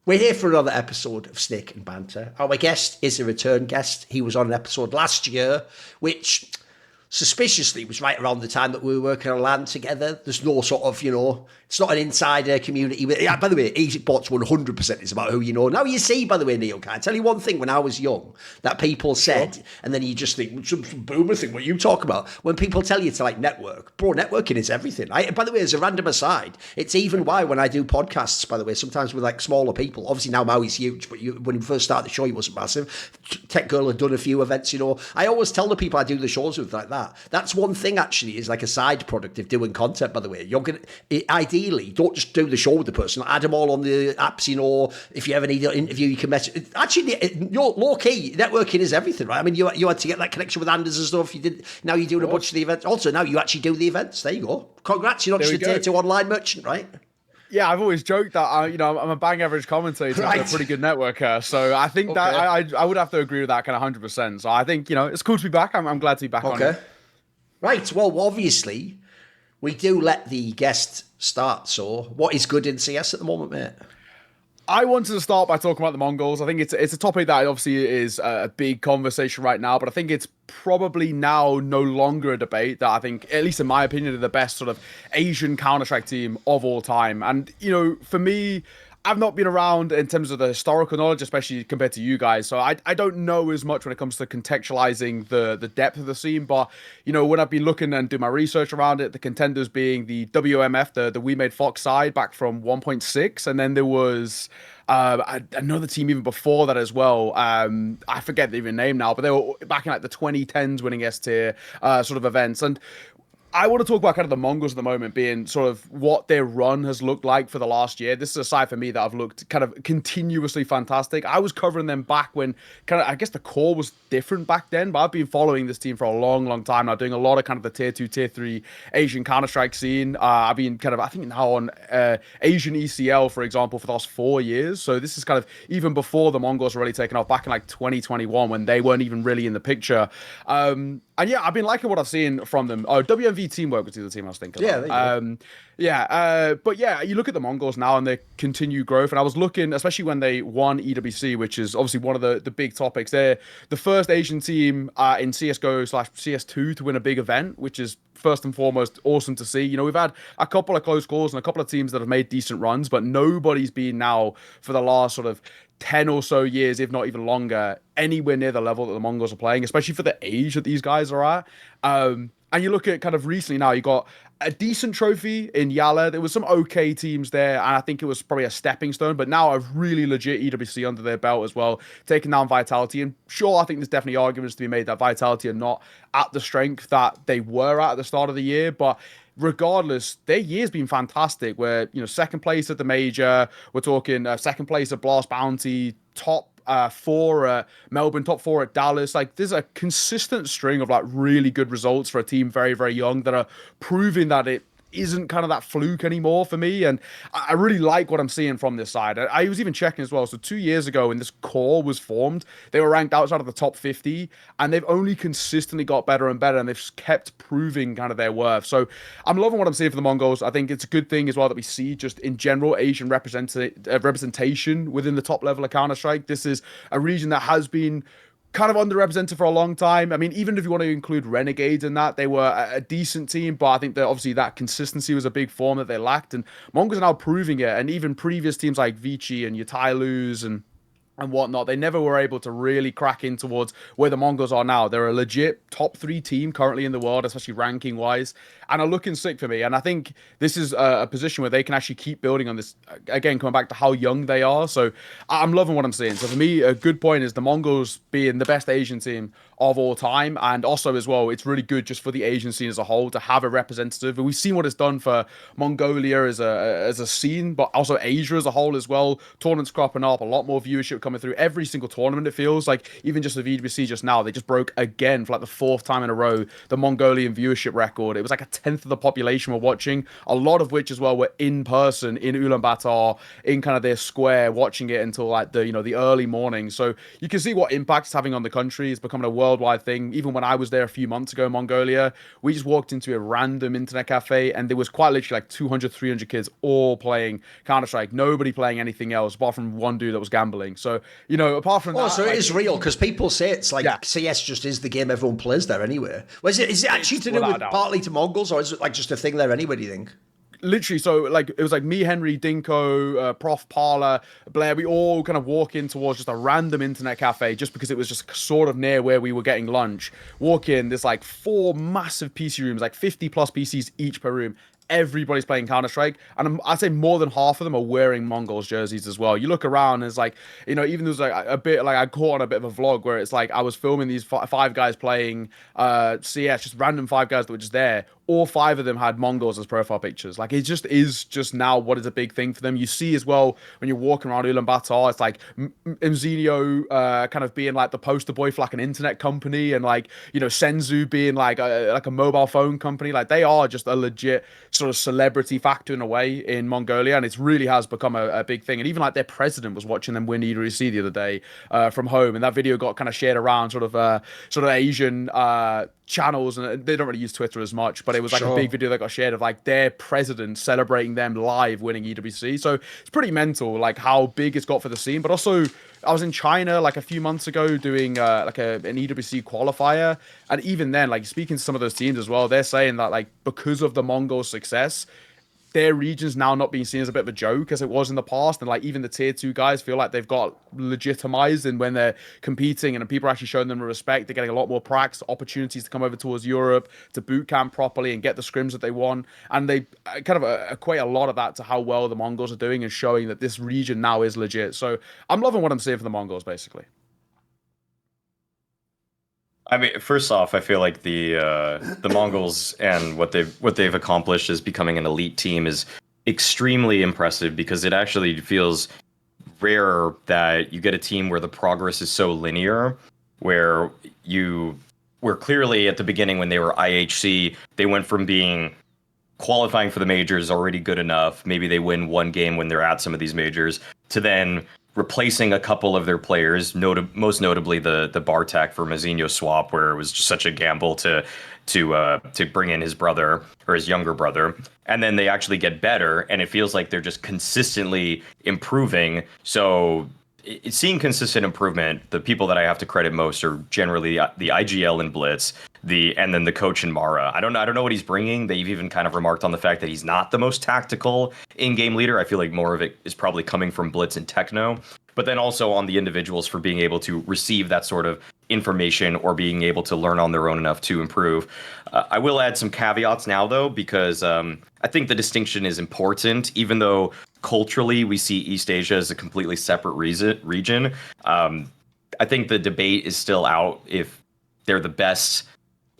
We're here for another episode of Snake and Banter. Our guest is a return guest. He was on an episode last year, which suspiciously was right around the time that we were working on land together. There's no sort of, it's not an insider community. Yeah, by the way, Esports 100% is about who you know. Now you see, by the way, Ne0kai, I tell you one thing when I was young that people said, and then you just think, some boomer thing, what you talk about. When people tell you to network, bro, networking is everything. By the way, as a random aside, it's even why when I do podcasts, by the way, sometimes with smaller people, obviously now Maui's huge, but when you first started the show, he wasn't massive. Tech Girl had done a few events, I always tell the people I do the shows with like that. That's one thing actually is like a side product of doing content, by the way. You're going to, ideally, don't just do the show with the person. Add them all on the apps, if you ever need an interview, you can message. Actually, low key, networking is everything, right? I mean, you had to get that connection with Anders and stuff. Now you're doing a bunch of the events. Also, now you actually do the events. There you go. Congrats, you're not just a tier 2 online merchant, right? Yeah, I've always joked that I'm a bang average commentator, right. A pretty good networker. So I think that I would have to agree with that kind of 100%. So I think it's cool to be back. I'm glad to be back on it. Right. Well, obviously, we do let the guest start. So, what is good in CS at the moment, mate? I wanted to start by talking about the Mongols. I think it's a topic that obviously is a big conversation right now, but I think it's probably now no longer a debate that I think, at least in my opinion, are the best sort of Asian Counter-Strike team of all time. And, for me, I've not been around in terms of the historical knowledge, especially compared to you guys. So I don't know as much when it comes to contextualizing the depth of the scene. But, when I've been looking and do my research around it, the contenders being the WMF, the We Made Fox side back from 1.6. And then there was another team even before that as well. I forget the even name now, but they were back in the 2010s winning S tier sort of events. And I want to talk about kind of the Mongols at the moment being sort of what their run has looked like for the last year. This is a side for me that I've looked kind of continuously fantastic. I was covering them back when kind of, I guess the core was different back then, but I've been following this team for a long, long time now, doing a lot of kind of the tier 2, tier 3 Asian Counter-Strike scene. I've been kind of, I think now on Asian ECL, for example, for the last 4 years. So this is kind of even before the Mongols were really taken off back in 2021 when they weren't even really in the picture. And yeah, I've been liking what I've seen from them. Oh, WMV Teamwork was the other team I was thinking of. But yeah, you look at the Mongols now and their continued growth, and I was looking, especially when they won EWC, which is obviously one of the big topics. They're the first Asian team in CSGO/CS2 to win a big event, which is first and foremost awesome to see. We've had a couple of close calls and a couple of teams that have made decent runs, but nobody's been now for the last sort of 10 or so years, if not even longer, anywhere near the level that the Mongols are playing, especially for the age that these guys are at. And you look at kind of recently now, you got a decent trophy in Yala. There was some okay teams there, and I think it was probably a stepping stone, but now a really legit EWC under their belt as well, taking down Vitality. And sure, I think there's definitely arguments to be made that Vitality are not at the strength that they were at the start of the year, but regardless, their year's been fantastic. Where second place at the major, we're talking second place at Blast Bounty, top 4 at Melbourne, top 4 at Dallas. There's a consistent string of really good results for a team very, very young that are proving that it isn't kind of that fluke anymore for me, and I really like what I'm seeing from this side. I was even checking as well, so 2 years ago when this core was formed, they were ranked outside of the top 50, and they've only consistently got better and better, and they've kept proving kind of their worth. So I'm loving what I'm seeing for the Mongols. I think it's a good thing as well that we see just in general Asian representation within the top level of Counter-Strike. This is a region that has been kind of underrepresented for a long time. I mean, even if you want to include Renegades in that, they were a decent team, but I think that obviously that consistency was a big form that they lacked, and Mongols are now proving it. And even previous teams like Vici and Yatailus and whatnot, they never were able to really crack in towards where the Mongols are now. They're a legit top 3 team currently in the world, especially ranking wise, and are looking sick for me. And I think this is a position where they can actually keep building on this, again, coming back to how young they are. So I'm loving what I'm seeing. So for me, a good point is the Mongols being the best Asian team of all time, and also as well, it's really good just for the Asian scene as a whole to have a representative. And we've seen what it's done for Mongolia as a scene, but also Asia as a whole as well. Tournaments cropping up, a lot more viewership coming through every single tournament. It feels like even just the VWC just now, they just broke again for the 4th time in a row the Mongolian viewership record. It was a tenth of the population were watching, a lot of which as well were in person in Ulaanbaatar, in kind of their square, watching it until like the early morning. So you can see what impact it's having on the country. It's becoming a worldwide thing. Even when I was there a few months ago in Mongolia, we just walked into a random internet cafe and there was quite literally like 200, 300 kids all playing Counter-Strike. Nobody playing anything else apart from one dude that was gambling. So, apart from that... so it is real, because people say it's like CS just is the game everyone plays there anyway. Well, is it actually to do with partly to Mongols, or is it like just a thing there anyway, do you think? Literally, so like it was like me, Henry, Dinko, Prof, Parla, Blair. We all kind of walk in towards just a random internet cafe, just because it was just sort of near where we were getting lunch. Walk in, there's like 4 massive PC rooms, like 50 plus PCs each per room. Everybody's playing Counter-Strike, and I'd say more than half of them are wearing MongolZ jerseys as well. You look around, and it's like, even there's like a bit, like I caught on a bit of a vlog where it's like I was filming these 5 guys playing CS, just random 5 guys that were just there. All 5 of them had MongolZ as profile pictures. Like, it just is just now what is a big thing for them. You see as well when you're walking around Ulaanbaatar, it's like Mzinho kind of being like the poster boy for like an internet company, and like Senzu being like a mobile phone company. Like, they are just a legit sort of celebrity factor in a way in Mongolia, and it really has become a big thing. And even like their president was watching them win EWC the other day from home, and that video got kind of shared around sort of Asian channels, and they don't really use Twitter as much, but it was like a big video that got shared of like their president celebrating them live winning EWC. So it's pretty mental, like how big it's got for the scene. But also, I was in China like a few months ago doing like an EWC qualifier, and even then, like speaking to some of those teams as well, they're saying that like because of the Mongol success, their region's now not being seen as a bit of a joke as it was in the past, and like even the tier 2 guys feel like they've got legitimized, and when they're competing and people are actually showing them respect, they're getting a lot more practice, opportunities to come over towards Europe to boot camp properly and get the scrims that they want, and they kind of equate a lot of that to how well the Mongols are doing and showing that this region now is legit. So I'm loving what I'm seeing for the Mongols, basically. I mean, first off, I feel like the Mongols and what they've accomplished as becoming an elite team is extremely impressive, because it actually feels rare that you get a team where the progress is so linear, where clearly at the beginning when they were IHC, they went from being qualifying for the majors already good enough, maybe they win 1 game when they're at some of these majors, to then replacing a couple of their players, most notably the Bartek for Mzinho swap, where it was just such a gamble to bring in his brother or his younger brother, and then they actually get better, and it feels like they're just consistently improving. So seeing consistent improvement, the people that I have to credit most are generally the IGL and Blitz, and then the coach in Mara. I don't know what he's bringing. They've even kind of remarked on the fact that he's not the most tactical in-game leader. I feel like more of it is probably coming from Blitz and Techno, but then also on the individuals for being able to receive that sort of information or being able to learn on their own enough to improve. I will add some caveats now, though, because I think the distinction is important, even though culturally we see East Asia as a completely separate region. I think the debate is still out if they're the best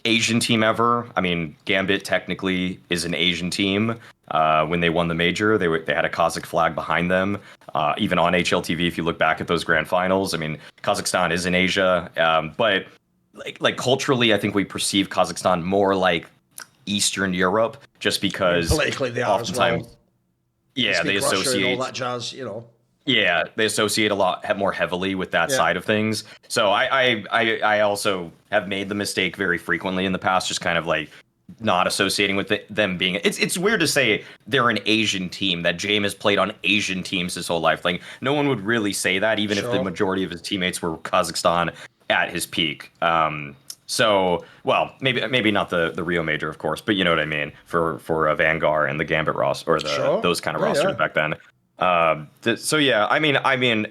Asian team ever. I mean, Gambit technically is an Asian team. When they won the major, they had a Kazakh flag behind them. Even on HLTV, if you look back at those grand finals, I mean, Kazakhstan is in Asia, but like culturally, I think we perceive Kazakhstan more like Eastern Europe, just because politically they are as well. Yeah, they associate all that jazz, Yeah, they associate a lot more heavily with that side of things. So I also have made the mistake very frequently in the past, just kind of like not associating with them being. It's weird to say they're an Asian team, that James has played on Asian teams his whole life. Like, no one would really say that, even if the majority of his teammates were Kazakhstan at his peak. So, well, maybe not the Rio Major, of course, but you know what I mean, for Vanguard and the Gambit roster, or those kind of rosters back then. So yeah, I mean,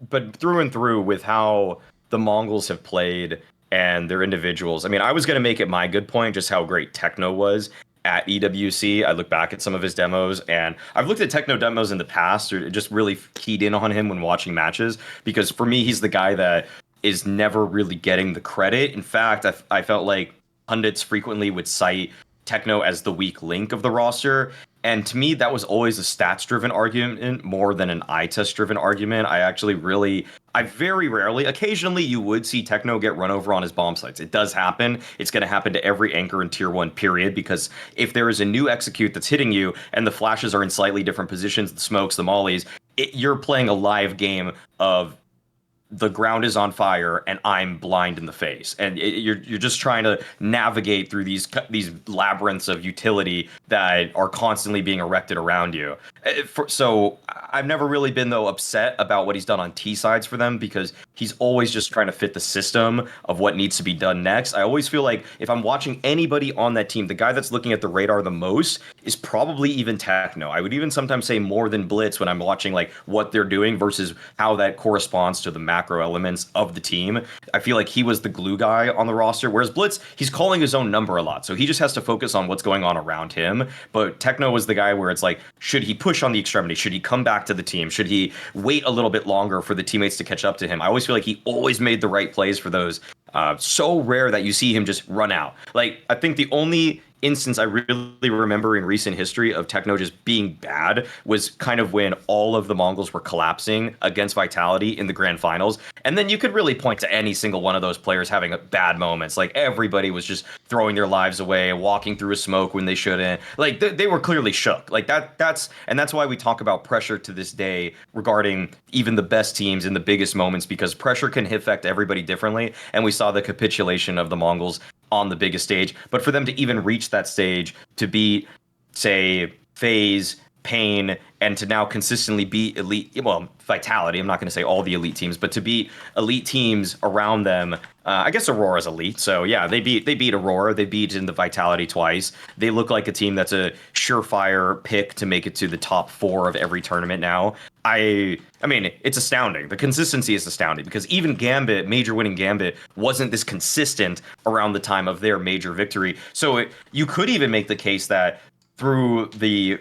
but through and through with how the Mongols have played and their individuals. I mean, I was going to make it my good point, just how great Techno was at EWC. I look back at some of his demos, and I've looked at Techno demos in the past, or just really keyed in on him when watching matches, because for me, he's the guy that is never really getting the credit. In fact, I felt like pundits frequently would cite Techno as the weak link of the roster. And to me, that was always a stats-driven argument more than an eye test-driven argument. I actually really I very rarely, occasionally you would see Techno get run over on his bomb sites. It does happen. It's going to happen to every anchor in tier 1 period, because if there is a new execute that's hitting you and the flashes are in slightly different positions, the smokes, the mollies, you're playing a live game of the ground is on fire and I'm blind in the face, and you're just trying to navigate through these labyrinths of utility that are constantly being erected around you. So I've never really been though upset about what he's done on T sides for them, because he's always just trying to fit the system of what needs to be done next. I always feel like if I'm watching anybody on that team, the guy that's looking at the radar the most is probably even Techno. I would even sometimes say more than Blitz when I'm watching like what they're doing versus how that corresponds to the macro elements of the team. I feel like he was the glue guy on the roster, whereas Blitz, he's calling his own number a lot, so he just has to focus on what's going on around him. But Techno was the guy where it's like, should he push on the extremity? Should he come back to the team? Should he wait a little bit longer for the teammates to catch up to him? I always feel like he always made the right plays for those. So rare that you see him just run out. Like, I think the only instance I really remember in recent history of Techno just being bad was kind of when all of the Mongols were collapsing against Vitality in the grand finals. And then you could really point to any single one of those players having bad moments. Like, everybody was just throwing their lives away, walking through a smoke when they shouldn't. Like, they were clearly shook. Like, that's why we talk about pressure to this day regarding even the best teams in the biggest moments, because pressure can affect everybody differently. And we saw the capitulation of the Mongols on the biggest stage. But for them to even reach that stage, to beat, say, FaZe, Pain, and to now consistently beat elite, well, Vitality, I'm not going to say all the elite teams, but to beat elite teams around them. I guess Aurora's elite, so yeah, they beat Aurora, they beat in the Vitality twice. They look like a team that's a surefire pick to make it to the top 4 of every tournament now. I mean, it's astounding. The consistency is astounding, because even Gambit, major winning Gambit, wasn't this consistent around the time of their major victory. So you could even make the case that through the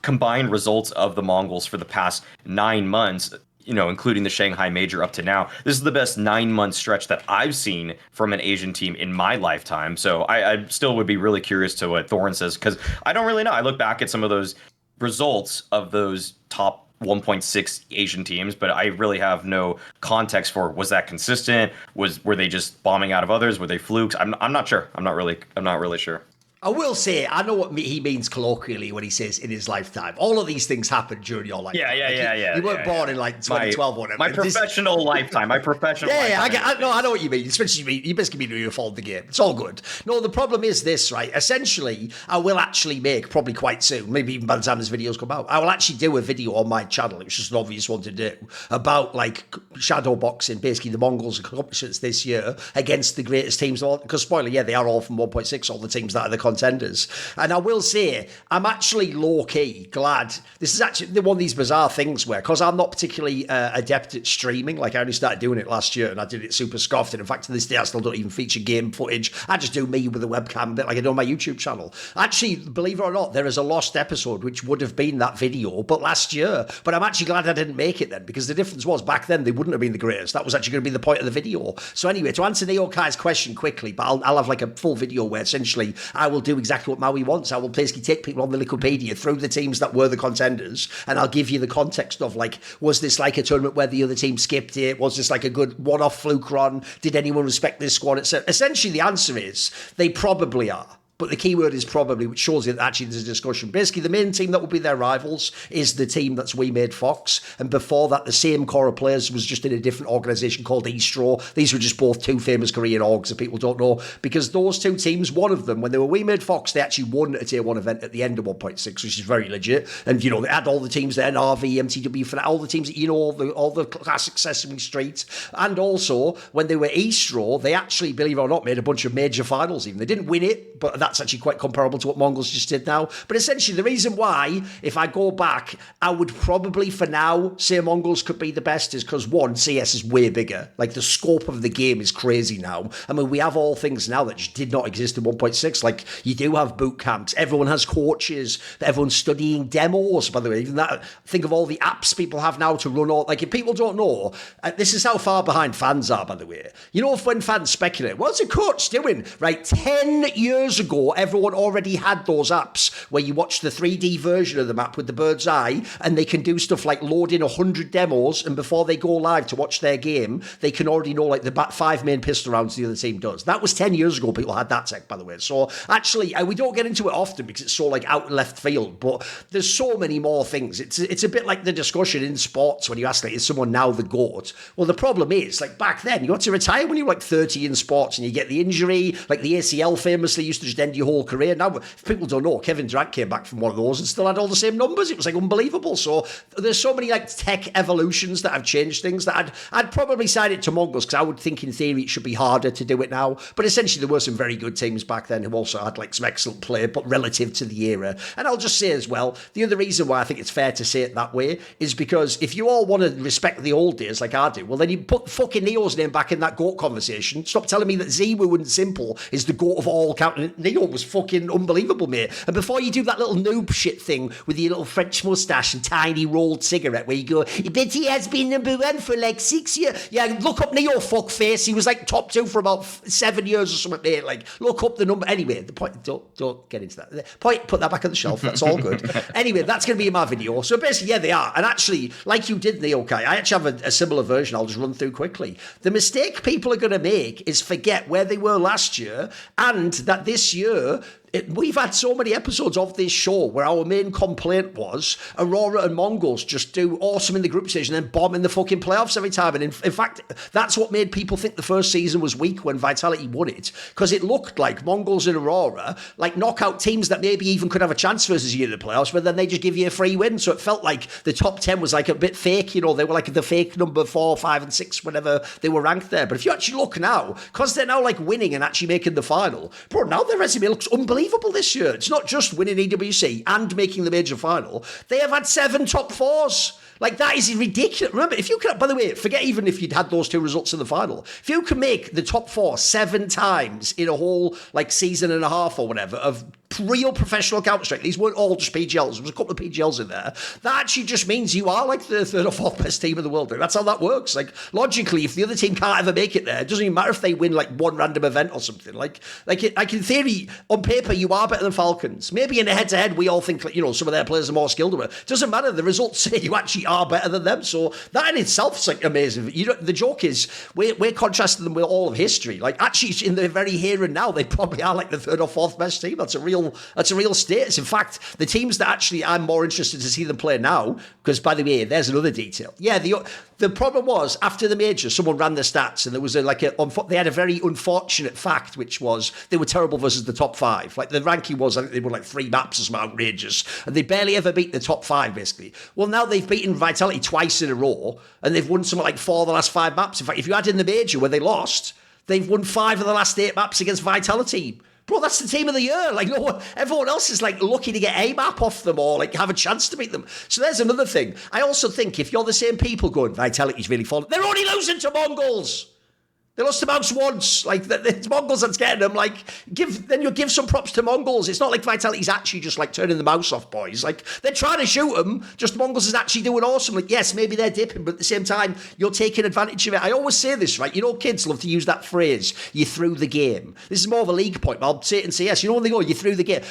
combined results of the Mongols for the past 9 months, including the Shanghai Major up to now, this is the best 9-month stretch that I've seen from an Asian team in my lifetime. So I still would be really curious to what Thorin says, because I don't really know. I look back at some of those results of those top 1.6 Asian teams, but I really have no context for, was that consistent? Were they just bombing out of others? Were they flukes? I'm not sure. I'm not really sure. I will say, I know what he means colloquially when he says in his lifetime. All of these things happened during your lifetime. Yeah. You weren't born in like 2012 or whatever. My professional lifetime. My professional lifetime. I know what you mean. Especially you basically mean you followed the game. It's all good. No, the problem is this, right? Essentially, I will actually make, probably quite soon, maybe even by the time this video's come out, I will actually do a video on my channel. It's just an obvious one to do, about like shadow boxing, basically the Mongols' accomplishments this year against the greatest teams. Because spoiler, yeah, they are all from 1.6, all the teams that are the contenders. And I will say, I'm actually low-key glad. This is actually one of these bizarre things where, because I'm not particularly adept at streaming, like I only started doing it last year and I did it super scoffed. And in fact, to this day, I still don't even feature game footage. I just do me with a webcam, a bit like I do on my YouTube channel. Actually, believe it or not, there is a lost episode which would have been that video, but last year. But I'm actually glad I didn't make it then, because the difference was back then they wouldn't have been the greatest. That was actually going to be the point of the video. So anyway, to answer Ne0kai's question quickly, but I'll have like a full video where essentially I will do exactly what Maui wants. I will basically take people on the Wikipedia through the teams that were the contenders, and I'll give you the context of, like, was this like a tournament where the other team skipped it? Was this like a good one-off fluke run? Did anyone respect this squad? Essentially, the answer is they probably are. But the key word is probably, which shows you that actually there's a discussion. Basically, the main team that will be their rivals is the team that's We Made Fox. And before that, the same core of players was just in a different organisation called Esports. These were just both two famous Korean orgs that people don't know. Because those two teams, one of them, when they were We Made Fox, they actually won a Tier 1 event at the end of 1.6, which is very legit. And, they had all the teams there, NRV, MTW, for all the teams that all the classic Sesame Street. And also, when they were Esports, they actually, believe it or not, made a bunch of major finals even. They didn't win it, but that's actually quite comparable to what MongolZ just did now. But essentially, the reason why, if I go back, I would probably, for now, say MongolZ could be the best is because, one, CS is way bigger. Like, the scope of the game is crazy now. I mean, we have all things now that just did not exist in 1.6. Like, you do have boot camps. Everyone has coaches. Everyone's studying demos, by the way. Even that, think of all the apps people have now to run all... Like, if people don't know, this is how far behind fans are, by the way. When fans speculate, what's a coach doing? Right, 10 years ago, ago, everyone already had those apps where you watch the 3D version of the map with the bird's eye, and they can do stuff like load in 100 demos, and before they go live to watch their game, they can already know like the 5 main pistol rounds the other team does. That was 10 years ago. People had that tech, by the way. So actually, we don't get into it often because it's so like out in left field, but there's so many more things. It's a bit like the discussion in sports when you ask like, is someone now the GOAT? Well, the problem is like back then you had to retire when you were like 30 in sports and you get the injury, like the ACL famously used to just end your whole career. Now, if people don't know, Kevin Durant came back from one of those and still had all the same numbers. It was like unbelievable. So there's so many like tech evolutions that have changed things that I'd probably side it to MongolZ because I would think in theory it should be harder to do it now. But essentially there were some very good teams back then who also had like some excellent play, but relative to the era. And I'll just say as well, the other reason why I think it's fair to say it that way is because if you all want to respect the old days like I do, well then you put fucking Neo's name back in that GOAT conversation. Stop telling me that ZywOo and Simple is the GOAT of all counting. Neo was fucking unbelievable, mate. And before you do that little noob shit thing with your little French moustache and tiny rolled cigarette where you go, I bet he has been number one for like 6 years. Yeah, look up Neo, fuckface. He was like top 2 for about 7 years or something, mate. Like, look up the number. Anyway, the point, don't get into that. The point, put that back on the shelf. That's all good. Anyway, that's going to be in my video. So basically, yeah, they are. And actually, like you did, Ne0kai, I actually have a similar version I'll just run through quickly. The mistake people are going to make is forget where they were last year and that this year, we've had so many episodes of this show where our main complaint was Aurora and MongolZ just do awesome in the group stage and then bomb in the fucking playoffs every time. And in fact, that's what made people think the first season was weak when Vitality won it, because it looked like MongolZ and Aurora like knockout teams that maybe even could have a chance versus you in the playoffs, but then they just give you a free win. So it felt like the top 10 was like a bit fake, you know, they were like the fake number 4, 5 and 6 whenever they were ranked there. But if you actually look now, because they're now like winning and actually making the final, bro, now their resume looks unbelievable this year. It's not just winning EWC and making the major final. They have had 7 top 4s. Like, that is ridiculous. Remember, if you can, by the way, forget even if you'd had those 2 results in the final. If you can make the top 4 7 times in a whole, like, season and a half or whatever of real professional Counter-Strike, these weren't all just PGLs, there was a couple of PGLs in there, that actually just means you are, like, the 3rd or 4th best team in the world. That's how that works. Like, logically, if the other team can't ever make it there, it doesn't even matter if they win, like, one random event or something. Like in theory, on paper, you are better than Falcons. Maybe in a head-to-head, we all think, like, you know, some of their players are more skilled. It doesn't matter. The results say you actually are better than them. So that in itself is like amazing. You know, the joke is we're contrasting them with all of history. Like actually in the very here and now, they probably are like the 3rd or 4th best team. That's a real status. In fact, the teams that actually I'm more interested to see them play now, because by the way, there's another detail. Yeah, the problem was after the major, someone ran the stats and there was they had a very unfortunate fact, which was they were terrible versus the top 5. Like the ranking was, I think they won like 3 maps or something outrageous, and they barely ever beat the top 5 basically. Well, now they've beaten Vitality twice in a row, and they've won something like 4 of the last 5 maps. In fact, if you add in the major where they lost, they've won 5 of the last 8 maps against Vitality. Bro, that's the team of the year. Like, no, everyone else is like lucky to get a map off them or like have a chance to beat them. So there's another thing. I also think if you're the same people going, Vitality's really falling, they're only losing to MongolZ. They lost to Mouse once. Like, it's MongolZ that's getting them. Like, you give some props to MongolZ. It's not like Vitality's actually just, like, turning the mouse off, boys. Like, they're trying to shoot them. Just MongolZ is actually doing awesome. Like, yes, maybe they're dipping, but at the same time, you're taking advantage of it. I always say this, right? You know, kids love to use that phrase, you threw the game. This is more of a league point, but I'll say it and say yes. You know when they go, you threw the game.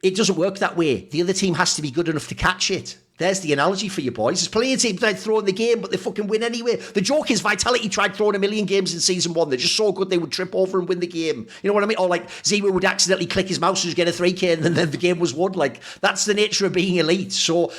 It doesn't work that way. The other team has to be good enough to catch it. There's the analogy for you boys. There's plenty of teams that throw in the game, but they fucking win anyway. The joke is Vitality tried throwing 1 million games in season 1. They're just so good they would trip over and win the game. You know what I mean? Or like ZywOo would accidentally click his mouse and get a 3K and then the game was won. Like, that's the nature of being elite. So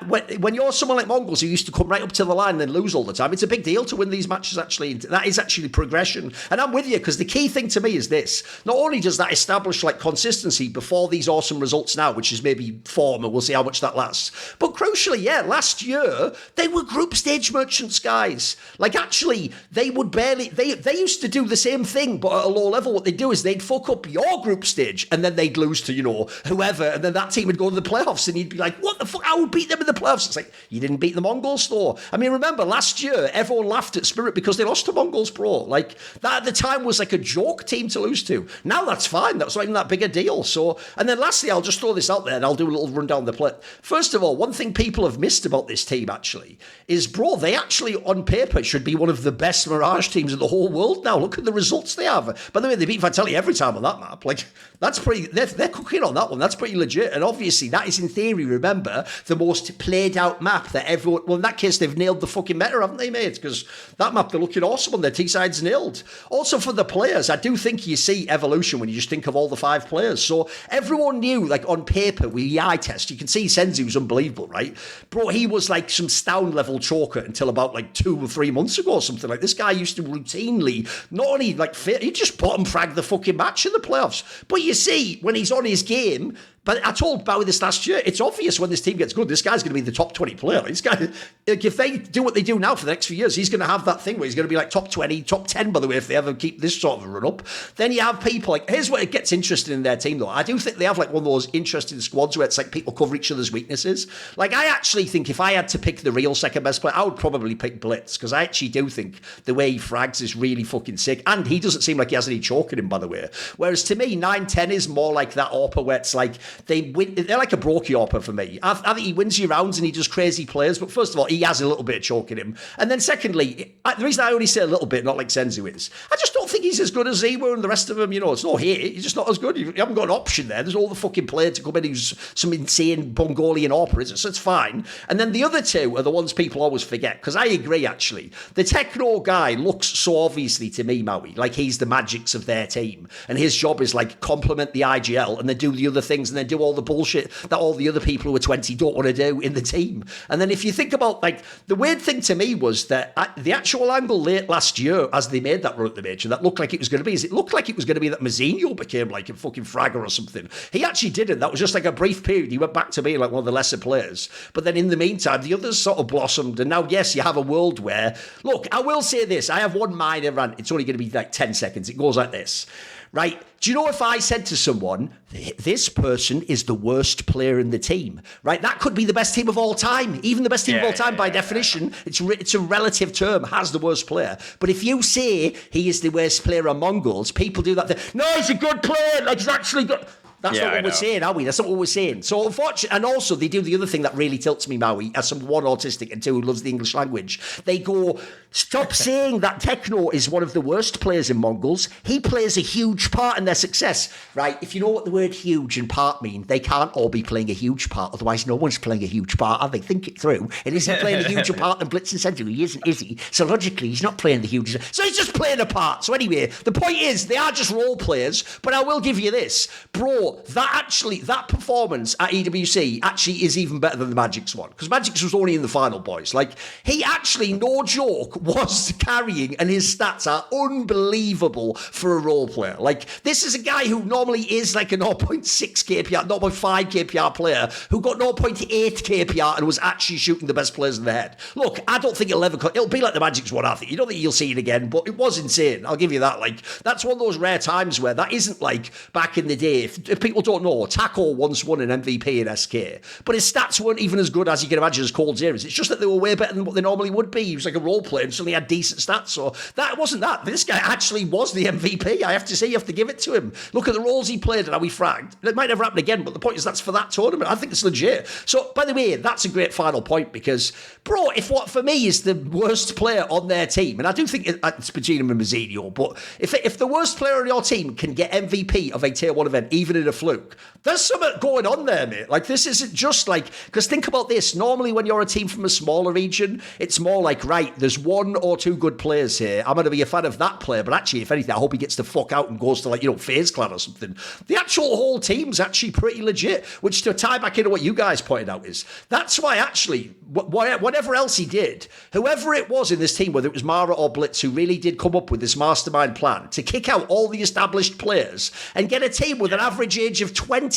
when you're someone like MongolZ who used to come right up to the line and then lose all the time, it's a big deal to win these matches actually. That is actually progression. And I'm with you, because the key thing to me is this. Not only does that establish like consistency before these awesome results now, which is maybe form, and we'll see how much that lasts. But crucially, yeah, last year, they were group stage merchants, guys. Like, actually, they would barely... They used to do the same thing, but at a low level. What they'd do is they'd fuck up your group stage, and then they'd lose to, you know, whoever, and then that team would go to the playoffs, and you'd be like, what the fuck? I would beat them in the playoffs. It's like, you didn't beat the MongolZ, though. I mean, remember, last year, everyone laughed at Spirit because they lost to MongolZ Pro. Like, that at the time was like a joke team to lose to. Now that's fine. That's not even that big a deal. So, and then lastly, I'll just throw this out there, and I'll do a little rundown the play. First of all, one thing people have missed about this team, actually, is, bro, they actually, on paper, should be one of the best Mirage teams in the whole world now. Look at the results they have. By the way, they beat Vitality every time on that map. Like, that's pretty, they're cooking on that one. That's pretty legit. And obviously, that is, in theory, remember, the most played out map that everyone, well, in that case, they've nailed the fucking meta, haven't they, mate? Because that map, they're looking awesome on their T-sides nailed. Also, for the players, I do think you see evolution when you just think of all the 5 players. So everyone knew, like, on paper, with the eye test, you can see Senzu's unbelievable, right? Bro, he was like some Stound level choker until about like 2 or 3 months ago or something. Like, this guy used to routinely, not only like fit, he just bottom frag the fucking match in the playoffs. But you see, when he's on his game, but I told Bowie this last year, it's obvious when this team gets good, this guy's going to be the top 20 player. This guy, like, if they do what they do now for the next few years, he's going to have that thing where he's going to be like top 20, top 10, by the way, if they ever keep this sort of a run up. Then you have people like, here's what it gets interesting in their team, though. I do think they have like one of those interesting squads where it's like people cover each other's weaknesses. Like, I actually think if I had to pick the real second best player, I would probably pick Blitz, because I actually do think the way he frags is really fucking sick. And he doesn't seem like he has any choke in him, by the way. Whereas to me, 9-10 is more like that AWPer where it's like they win. They're like a Brokey AWPer for me. I think he wins you rounds and he does crazy plays, but first of all, he has a little bit of choke in him. And then secondly, the reason I only say a little bit, not like Senzu is, I just don't think he's as good as ZywOo and the rest of them. You know, it's not here. He's just not as good. You haven't got an option there. There's all the fucking players to come in who's some insane Mongolian AWPer, is it? So it's fine. And then the other two are the ones people always forget, because I agree, actually. The Techno guy looks so obviously to me, Maui, like he's the Magics of their team. And his job is like complement the IGL and then do the other things and then do all the bullshit that all the other people who are 20 don't want to do in the team. And then if you think about, like, the weird thing to me was that the actual angle late last year, as they made that run at the major, that looked like it was going to be, is it looked like it was going to be that Mazinho became like a fucking fragger or something. He actually didn't. That was just like a brief period. He went back to being like one of the lesser players. But then in the meantime, the others sort of blossomed. And now, yes, you have a world where, look, I will say this. I have one minor rant. It's only going to be like 10 seconds. It goes like this. Right? Do you know if I said to someone, this person is the worst player in the team, right? That could be the best team of all time. Even the best team of all time, by definition, it's a relative term, has the worst player. But if you say he is the worst player on MongolZ, people do that thing. No, he's a good player. Like, he's actually good. That's not what we're saying, are we? That's not what we're saying. So, unfortunately, and also they do the other thing that really tilts me, Maui, as someone, one, autistic, and two, who loves the English language. They go, stop saying that Techno is one of the worst players in MongolZ. He plays a huge part in their success, right? If you know what the word huge and part mean, they can't all be playing a huge part. Otherwise, no one's playing a huge part, are they? Think it through. It isn't playing a huge part than Blitz and Senzu. He isn't, is he? So logically, he's not playing the huge. So he's just playing a part. So anyway, the point is, they are just role players. But I will give you this, bro. That performance at EWC actually is even better than the Magic's one, because Magic's was only in the final, boys. Like, he actually, no joke, was carrying, and his stats are unbelievable for a role player. Like, this is a guy who normally is like a 0.6 KPR, 0.5 KPR player who got 0.8 KPR and was actually shooting the best players in the head. Look, I don't think it'll be like the Magic's one, I think. You don't think you'll see it again, but it was insane. I'll give you that. Like, that's one of those rare times where that isn't like back in the day. If people don't know, Taco once won an MVP in SK, but his stats weren't even as good as you can imagine as Cold Zeros. It's just that they were way better than what they normally would be. He was like a role player and suddenly had decent stats. So that wasn't that. This guy actually was the MVP. I have to say, you have to give it to him. Look at the roles he played and how he fragged. It might never happen again, but the point is that's for that tournament. I think it's legit. So, by the way, that's a great final point because, bro, if what for me is the worst player on their team, and I do think it's between him and Mazinho, but if the worst player on your team can get MVP of a tier 1 event, even in a fluke, there's something going on there, mate. Like, this isn't just like, because think about this. Normally, when you're a team from a smaller region, it's more like, right, there's 1 or 2 good players here. I'm going to be a fan of that player, but actually, if anything, I hope he gets the fuck out and goes to, like, FaZe Clan or something. The actual whole team's actually pretty legit, which to tie back into what you guys pointed out is, that's why actually, whatever else he did, whoever it was in this team, whether it was Mara or Blitz, who really did come up with this mastermind plan to kick out all the established players and get a team with an average age of 20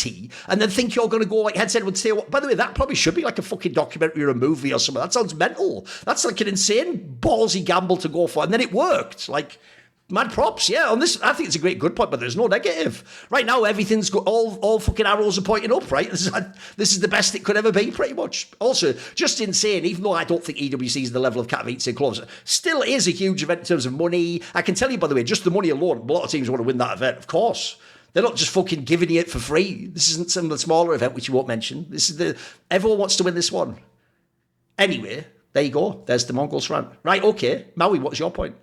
and then think you're going to go like head-to-head with tier 1. By the way, that probably should be like a fucking documentary or a movie or something. That sounds mental. That's like an insane ballsy gamble to go for. And then it worked. Like, mad props, yeah. On this, I think it's a good point, but there's no negative. Right now, everything's got all fucking arrows are pointing up, right? This is the best it could ever be, pretty much. Also, just insane, even though I don't think EWC is the level of Katowice and close, still is a huge event in terms of money. I can tell you, by the way, just the money alone, a lot of teams want to win that event, of course. They're not just fucking giving you it for free. This isn't some of the smaller event, which you won't mention. Everyone wants to win this one. Anyway, there you go. There's the Mongols rant. Right, okay. Maui, what's your point?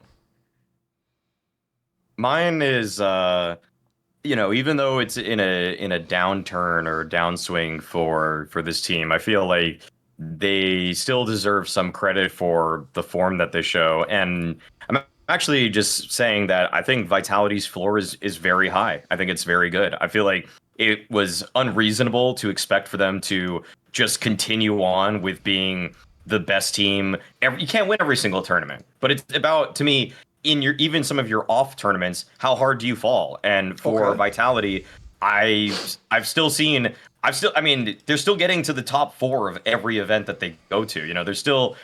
Mine is, even though it's in a downturn or downswing for this team, I feel like they still deserve some credit for the form that they show. And I'm actually just saying that I think Vitality's floor is very high. I think it's very good. I feel like it was unreasonable to expect for them to just continue on with being the best team. You can't win every single tournament, but it's about, to me, in your even some of your off tournaments, how hard do you fall? And for Vitality, I've still seen I mean, they're still getting to the top 4 of every event that they go to. They're still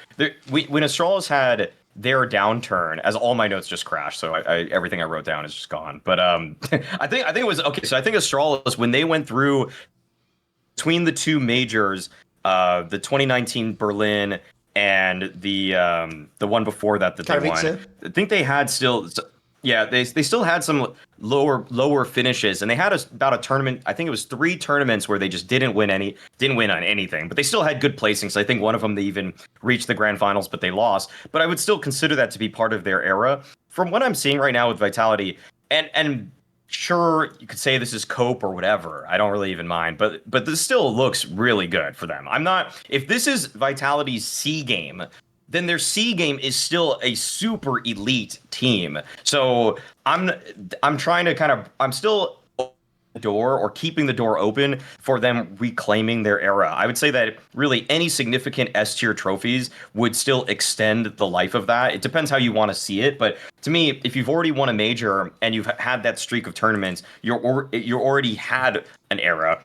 when Astralis had their downturn, as all my notes just crashed, so I everything I wrote down is just gone. But I think it was okay. So I think Astralis, when they went through between the two majors, the 2019 Berlin and the one before that they won. I think they had still, yeah, they still had some lower finishes, and they had about a tournament. I think it was 3 tournaments where they just didn't win on anything, but they still had good placings. I think one of them they even reached the grand finals, but they lost. But I would still consider that to be part of their era. From what I'm seeing right now with Vitality, and sure, you could say this is cope or whatever. I don't really even mind, but this still looks really good for them. I'm not. If this is Vitality's C game, then their C game is still a super elite team. So I'm trying to I'm still the door or keeping the door open for them reclaiming their era. I would say that really any significant S tier trophies would still extend the life of that. It depends how you want to see it, but to me, if you've already won a major and you've had that streak of tournaments, you're already had an era.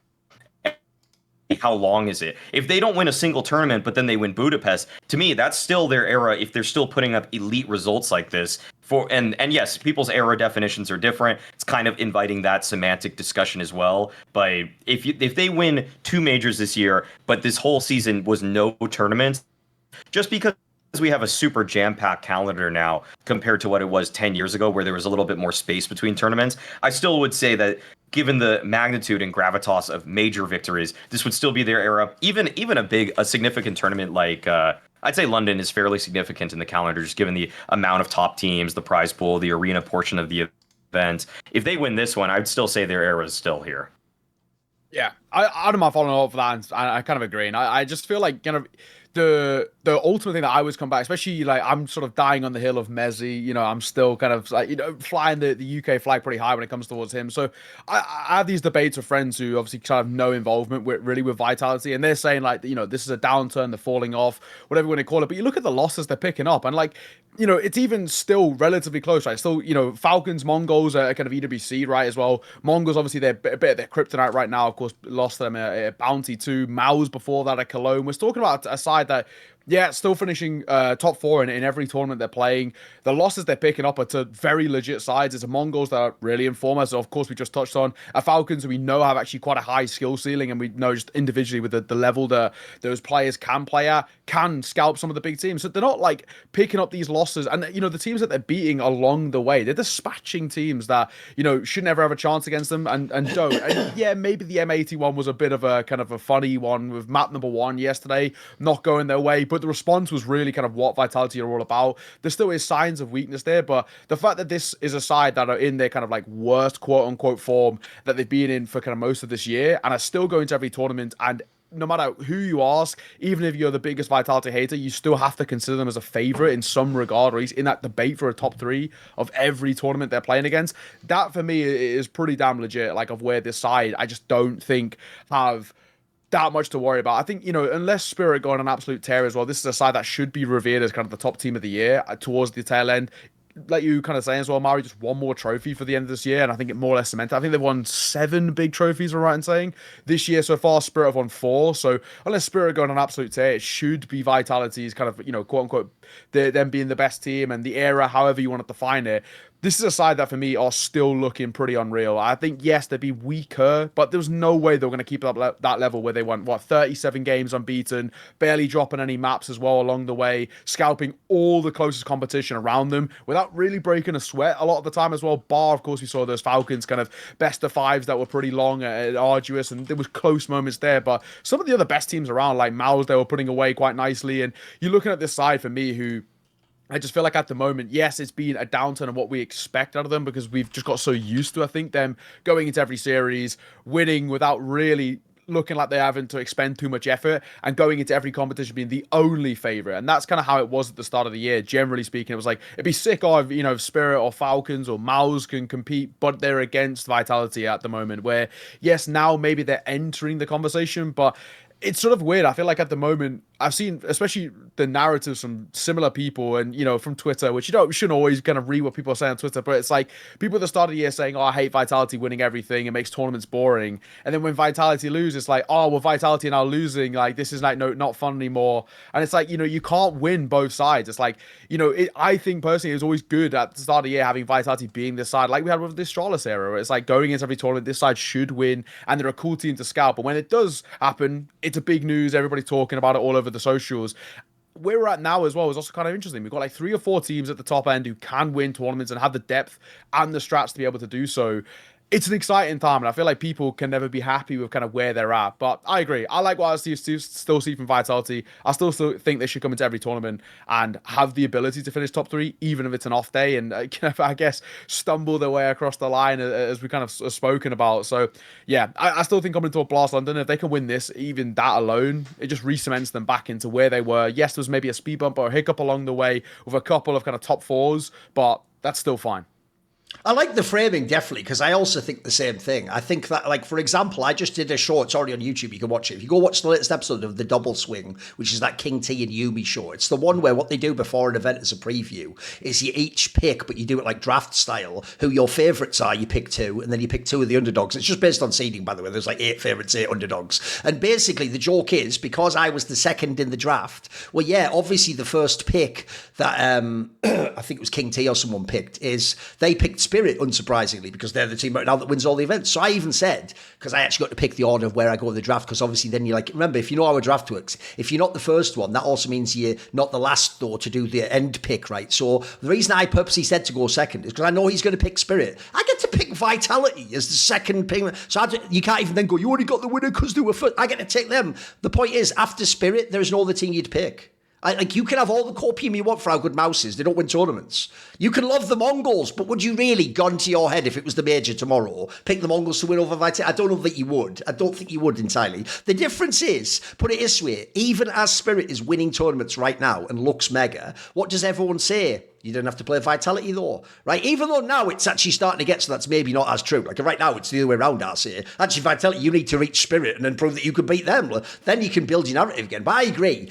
How long is it? If they don't win a single tournament, but then they win Budapest, to me, that's still their era. If they're still putting up elite results like this, and yes, people's era definitions are different. It's kind of inviting that semantic discussion as well. But if they win 2 majors this year, but this whole season was no tournaments, just because we have a super jam-packed calendar now compared to what it was 10 years ago, where there was a little bit more space between tournaments, I still would say that given the magnitude and gravitas of major victories, this would still be their era. Even a significant tournament like I'd say London is fairly significant in the calendar, just given the amount of top teams, the prize pool, the arena portion of the event. If they win this one, I'd still say their era is still here. Yeah, I don't mind following up for that. And I kind of agree. And I just feel like the ultimate thing that I always come back, especially like I'm sort of dying on the hill of Messi. I'm still kind of like flying the UK flag pretty high when it comes towards him. So I have these debates with friends who obviously kind of no involvement with Vitality, and they're saying like this is a downturn, they're falling off, whatever you want to call it. But you look at the losses they're picking up, and like it's even still relatively close, right? Still Falcons, Mongols are kind of EWC, right, as well. Mongols obviously they're a bit of their kryptonite right now. Of course, lost them a Bounty to Maus before that at Cologne. We're talking about a side that, yeah, still finishing top 4 in every tournament they're playing. The losses they're picking up are to very legit sides. It's a Mongols that are really informed, as of course we just touched on. A Falcons who we know have actually quite a high skill ceiling, and we know just individually with the level that those players can play at, can scalp some of the big teams. So they're not like picking up these losses, and the teams that they're beating along the way, they're dispatching teams that should never have a chance against them and don't. And yeah, maybe the M81 was a bit of a kind of a funny one with map number 1 yesterday not going their way, but the response was really kind of what Vitality are all about. There still is signs of weakness there, but the fact that this is a side that are in their kind of like worst quote-unquote form that they've been in for kind of most of this year and are still going to every tournament, and no matter who you ask, even if you're the biggest Vitality hater, you still have to consider them as a favorite in some regard, or at least in that debate for a top 3 of every tournament they're playing against. That for me is pretty damn legit, like of where this side I just don't think have that much to worry about. I think, unless Spirit go on an absolute tear as well, this is a side that should be revered as kind of the top team of the year towards the tail end. Like you kind of saying as well, Mari, just one more trophy for the end of this year, and I think it more or less cemented. I think they've won 7 big trophies, we're right in saying. This year so far, Spirit have won 4, so unless Spirit go on an absolute tear, it should be Vitality's kind of, quote-unquote, them being the best team and the era, however you want to define it. this is a side that for me are still looking pretty unreal. I think, yes, they'd be weaker, but there's no way they're going to keep up that level where they went, 37 games unbeaten, barely dropping any maps as well along the way, scalping all the closest competition around them without really breaking a sweat a lot of the time as well. Bar, of course, we saw those Falcons kind of best of fives that were pretty long and arduous, and there was close moments there, but some of the other best teams around, like MongolZ, they were putting away quite nicely, and you're looking at this side for me who I just feel like at the moment, yes, it's been a downturn of what we expect out of them because we've just got so used to, I think, them going into every series, winning without really looking like they're having to expend too much effort and going into every competition being the only favorite. And that's kind of how it was at the start of the year. Generally speaking, it was like, it'd be sick if Spirit or Falcons or MauI's can compete, but they're against Vitality at the moment where, yes, now maybe they're entering the conversation, but it's sort of weird. I feel like at the moment, I've seen, especially the narratives from similar people and, from Twitter, which you shouldn't always kind of read what people are saying on Twitter, but it's like people at the start of the year saying, I hate Vitality winning everything. It makes tournaments boring. And then when Vitality lose, it's like, well, Vitality are now losing. Like, this is like not fun anymore. And it's like, you can't win both sides. It's like, I think personally it was always good at the start of the year having Vitality being this side, like we had with the Astralis era, where it's like going into every tournament, this side should win, and they're a cool team to scalp. But when it does happen, it's a big news. Everybody talking about it all over the socials. Where we're at now as well is also kind of interesting. We've got like 3 or 4 teams at the top end who can win tournaments and have the depth and the strats to be able to do so. It's an exciting time, and I feel like people can never be happy with kind of where they're at. But I agree. I like what I still see from Vitality. I still think they should come into every tournament and have the ability to finish top 3, even if it's an off day, and I guess stumble their way across the line as we kind of spoken about. So yeah, I still think coming to a Blast London, if they can win this, even that alone, it just re-cements them back into where they were. Yes, there was maybe a speed bump or a hiccup along the way with a couple of kind of top 4s, but that's still fine. I like the framing, definitely, because I also think the same thing. I think that, like, for example, I just did a show. It's already on YouTube. You can watch it. If you go watch the latest episode of The Double Swing, which is that King T and Yumi show, it's the one where what they do before an event as a preview is you each pick, but you do it like draft style, who your favourites are. You pick 2, and then you pick 2 of the underdogs. It's just based on seeding, by the way. There's like 8 favourites, 8 underdogs. And basically, the joke is, because I was the second in the draft, well, yeah, obviously the first pick that I think it was King T or someone picked, is they picked Spirit, unsurprisingly, because they're the team right now that wins all the events. So I even said, because I actually got to pick the order of where I go in the draft, because obviously then you're like, remember, if you know how a draft works, if you're not the first one, that also means you're not the last, though, to do the end pick, right? So the reason I purposely said to go second is because I know he's going to pick Spirit. I get to pick Vitality as the second pick. So you can't even then go, you only got the winner because they were first. I get to take them. The point is, after Spirit, there's no other team you'd pick. Like, you can have all the copium you want for how good MauI's is. They don't win tournaments. You can love the Mongols, but would you really, gun to your head, if it was the major tomorrow, pick the Mongols to win over Vitality? I don't know that you would. I don't think you would entirely. The difference is, put it this way, even as Spirit is winning tournaments right now and looks mega, what does everyone say? You don't have to play Vitality, though, right? Even though now it's actually starting to get so that's maybe not as true. Like, right now, it's the other way around, I say. Actually, Vitality, you need to reach Spirit and then prove that you can beat them. Then you can build your narrative again. But I agree.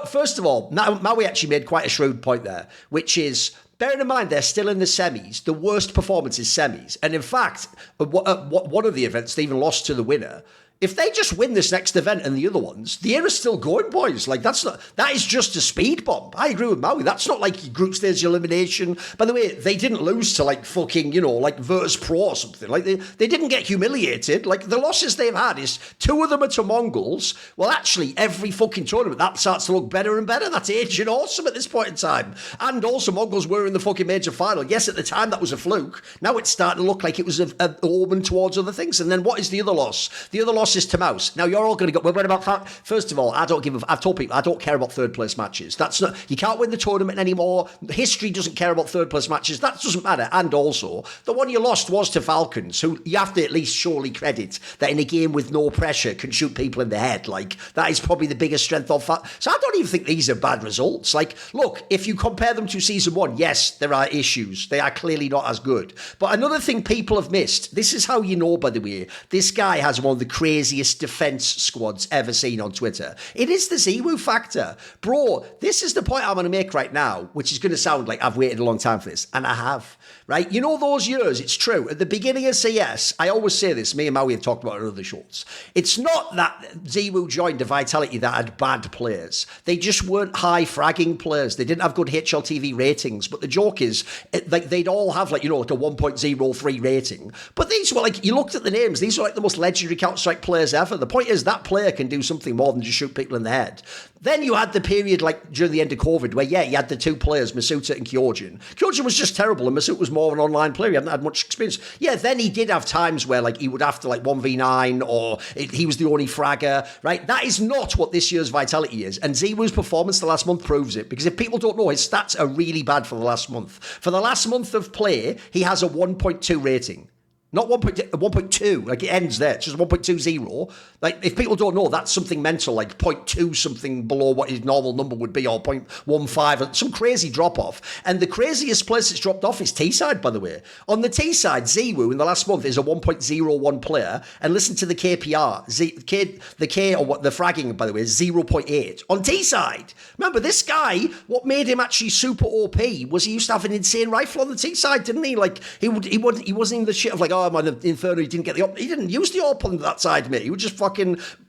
First of all, Maui actually made quite a shrewd point there, which is, bearing in mind they're still in the semis, the worst performance is semis. And in fact, one of the events, they even lost to the winner. If they just win this next event and the other ones, the era's still going, boys. Like, that is just a speed bump. I agree with Maui. That's not like group stage elimination. By the way, they didn't lose to like fucking, like Virtus Pro or something. Like, they didn't get humiliated. Like, the losses they've had is 2 of them are to Mongols. Well, actually, every fucking tournament, that starts to look better and better. That's aging awesome at this point in time. And also, Mongols were in the fucking major final. Yes, at the time, that was a fluke. Now it's starting to look like it was an omen towards other things. And then what is the other loss? The other loss is to MauI's. Now you're all going to go, well, what about that? First of all, I've told people I don't care about third place matches. That's not, you can't win the tournament anymore. History doesn't care about third place matches. That doesn't matter. And also, the one you lost was to Falcons, who you have to at least surely credit that in a game with no pressure can shoot people in the head. Like, that is probably the biggest strength of Falcons. So I don't even think these are bad results. Like, look, if you compare them to season 1, yes, there are issues. They are clearly not as good. But another thing people have missed, this is how you know, by the way, this guy has one of the craziest craziest defense squads ever seen on Twitter. It is the ZywOo factor. Bro, this is the point I'm going to make right now, which is going to sound like I've waited a long time for this, and I have. Right? You know those years, it's true. At the beginning of CS, I always say this, me and Maui have talked about it in other shows. It's not that ZywOo joined a Vitality that had bad players. They just weren't high fragging players. They didn't have good HLTV ratings. But the joke is, like, they'd all have, like, you know, like a 1.03 rating. But these were, like, you looked at the names, these were like the most legendary Counter-Strike players ever. The point is, that player can do something more than just shoot people in the head. Then you had the period, like, during the end of COVID, where, yeah, you had the two players, Masuta and Kyojin. Kyojin was just terrible, and Masuta was more of an online player. He hadn't had much experience. Yeah, then he did have times where, like, he would have to, like, 1v9, or he was the only fragger, right? That is not what this year's Vitality is. And ZywOo's performance the last month proves it, because if people don't know, his stats are really bad for the last month. For the last month of play, he has a 1.2 rating. Not 1.2, like it ends there. It's just 1.20. Like, if people don't know, that's something mental, like 0.2 something below what his normal number would be, or 0.15, some crazy drop off. And the craziest place it's dropped off is T-side, by the way. On the T-side, ZywOo in the last month is a 1.01 player, and listen to the KPR. The K, or what the fragging, by the way, is 0.8. On T-side, remember, this guy, what made him actually super OP was he used to have an insane rifle on the T-side, didn't he? Like, he wasn't in the shit of like, oh, man, the Inferno, he didn't get the op. He didn't use the op on that side, mate. He was just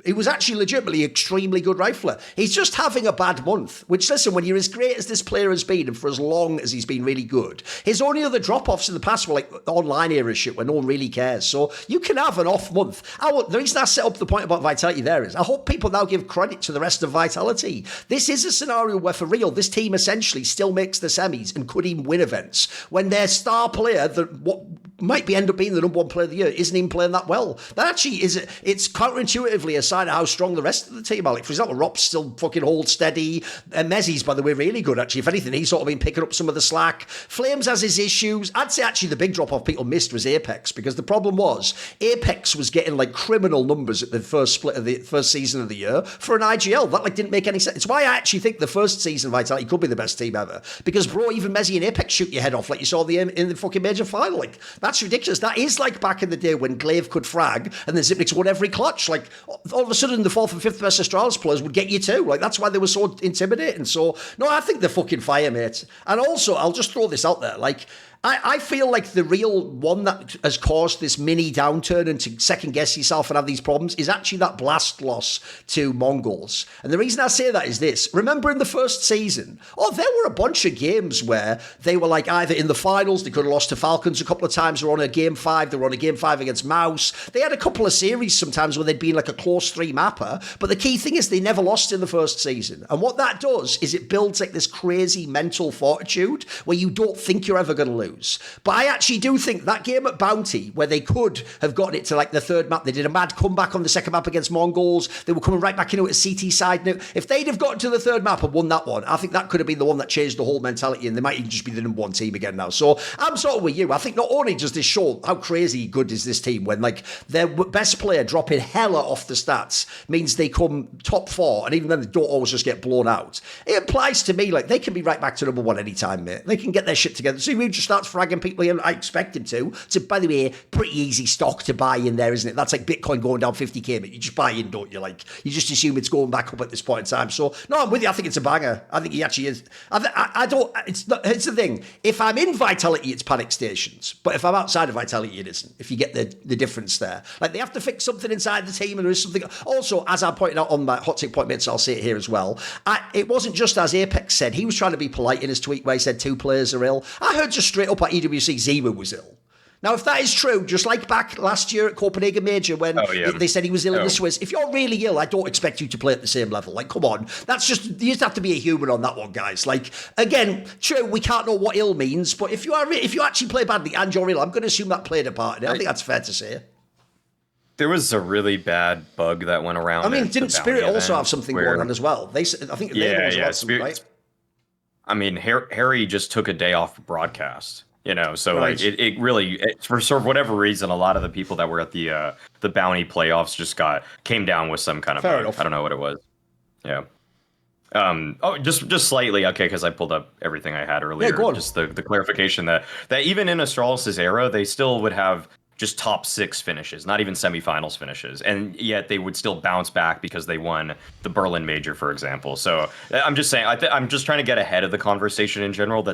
he was actually legitimately extremely good rifler. He's just having a bad month, which, listen, when you're as great as this player has been, and for as long as he's been really good, his only other drop-offs in the past were like online era shit where no one really cares. So you can have an off month. The reason I set up the point about Vitality there is I hope people now give credit to the rest of Vitality. This is a scenario where, for real, this team essentially still makes the semis and could even win events when their star player, what might end up being the number one player of the year, isn't even playing that well. That actually it's counterintuitively a sign of how strong the rest of the team are. Like, for example, Rob's still fucking hold steady, and Mezzi's, by the way, really good, actually. If anything, he's sort of been picking up some of the slack. Flames has his issues. I'd say actually the big drop-off people missed was Apex, because the problem was Apex was getting like criminal numbers at the first split of the first season of the year for an IGL. That like didn't make any sense. It's why I actually think the first season of Vitality could be the best team ever, because bro, even Mezzi and Apex shoot your head off like you saw in the fucking major final. Like, that's ridiculous. That is like back in the day when Glaive could frag and the Zipniks won every clutch. Like, all of a sudden the fourth and fifth best Astralis players would get you too. Like, that's why they were so intimidating. So no, I think they're fucking fire, mate. And also, I'll just throw this out there, like, I feel like the real one that has caused this mini downturn and to second guess yourself and have these problems is actually that blast loss to MongolZ. And the reason I say that is this. Remember in the first season, there were a bunch of games where they were like either in the finals, they could have lost to Falcons a couple of times, they were on a game 5, they were on a game 5 against Mouse. They had a couple of series sometimes where they'd been like a close 3 mapper, but the key thing is they never lost in the first season. And what that does is it builds like this crazy mental fortitude where you don't think you're ever going to lose. But I actually do think that game at Bounty, where they could have gotten it to like the third map, they did a mad comeback on the second map against MongolZ, they were coming right back into it at CT side. Now, if they'd have gotten to the third map and won that one, I think that could have been the one that changed the whole mentality, and they might even just be the number one team again now. So I'm sort of with you. I think not only does this show how crazy good is this team when like their best player dropping hella off the stats means they come top 4, and even then they don't always just get blown out. It implies to me like they can be right back to number 1 anytime, mate. They can get their shit together. So we just start fragging people in. I expect him to. So, by the way, pretty easy stock to buy in there, isn't it? That's like Bitcoin going down 50k, but you just buy in, don't you? Like, you just assume it's going back up at this point in time. So, no, I'm with you. I think it's a banger. I think he actually is. I don't. It's the thing. If I'm in Vitality, it's panic stations. But if I'm outside of Vitality, it isn't. If you get the difference there, like they have to fix something inside the team, and there is something. Also, as I pointed out on my hot take point, so I'll say it here as well. It wasn't just as Apex said. He was trying to be polite in his tweet where he said 2 players are ill. I heard just straight up at EWC ZywOo was ill. Now, if that is true, just like back last year at Copenhagen Major when they said he was ill in the Swiss, if you're really ill, I don't expect you to play at the same level. Like, come on. That's just, you just have to be a human on that one, guys. Like, again, true, we can't know what ill means, but if you actually play badly and you're ill, I'm going to assume that played a part in it. I think that's fair to say. There was a really bad bug that went around. I mean, didn't Spirit also have something going on as well? I think Spirit, right? I mean, Harry just took a day off broadcast. You know, so right. Like it really for sort of whatever reason, a lot of the people that were at the Bounty playoffs just came down with some kind of bug. I don't know what it was. Yeah. Just slightly, okay, because I pulled up everything I had earlier. Yeah, go on. Just the clarification that even in Astralis' era, they still would have just top 6 finishes, not even semifinals finishes, and yet they would still bounce back because they won the Berlin Major, for example. So I'm just saying, I'm just trying to get ahead of the conversation in general.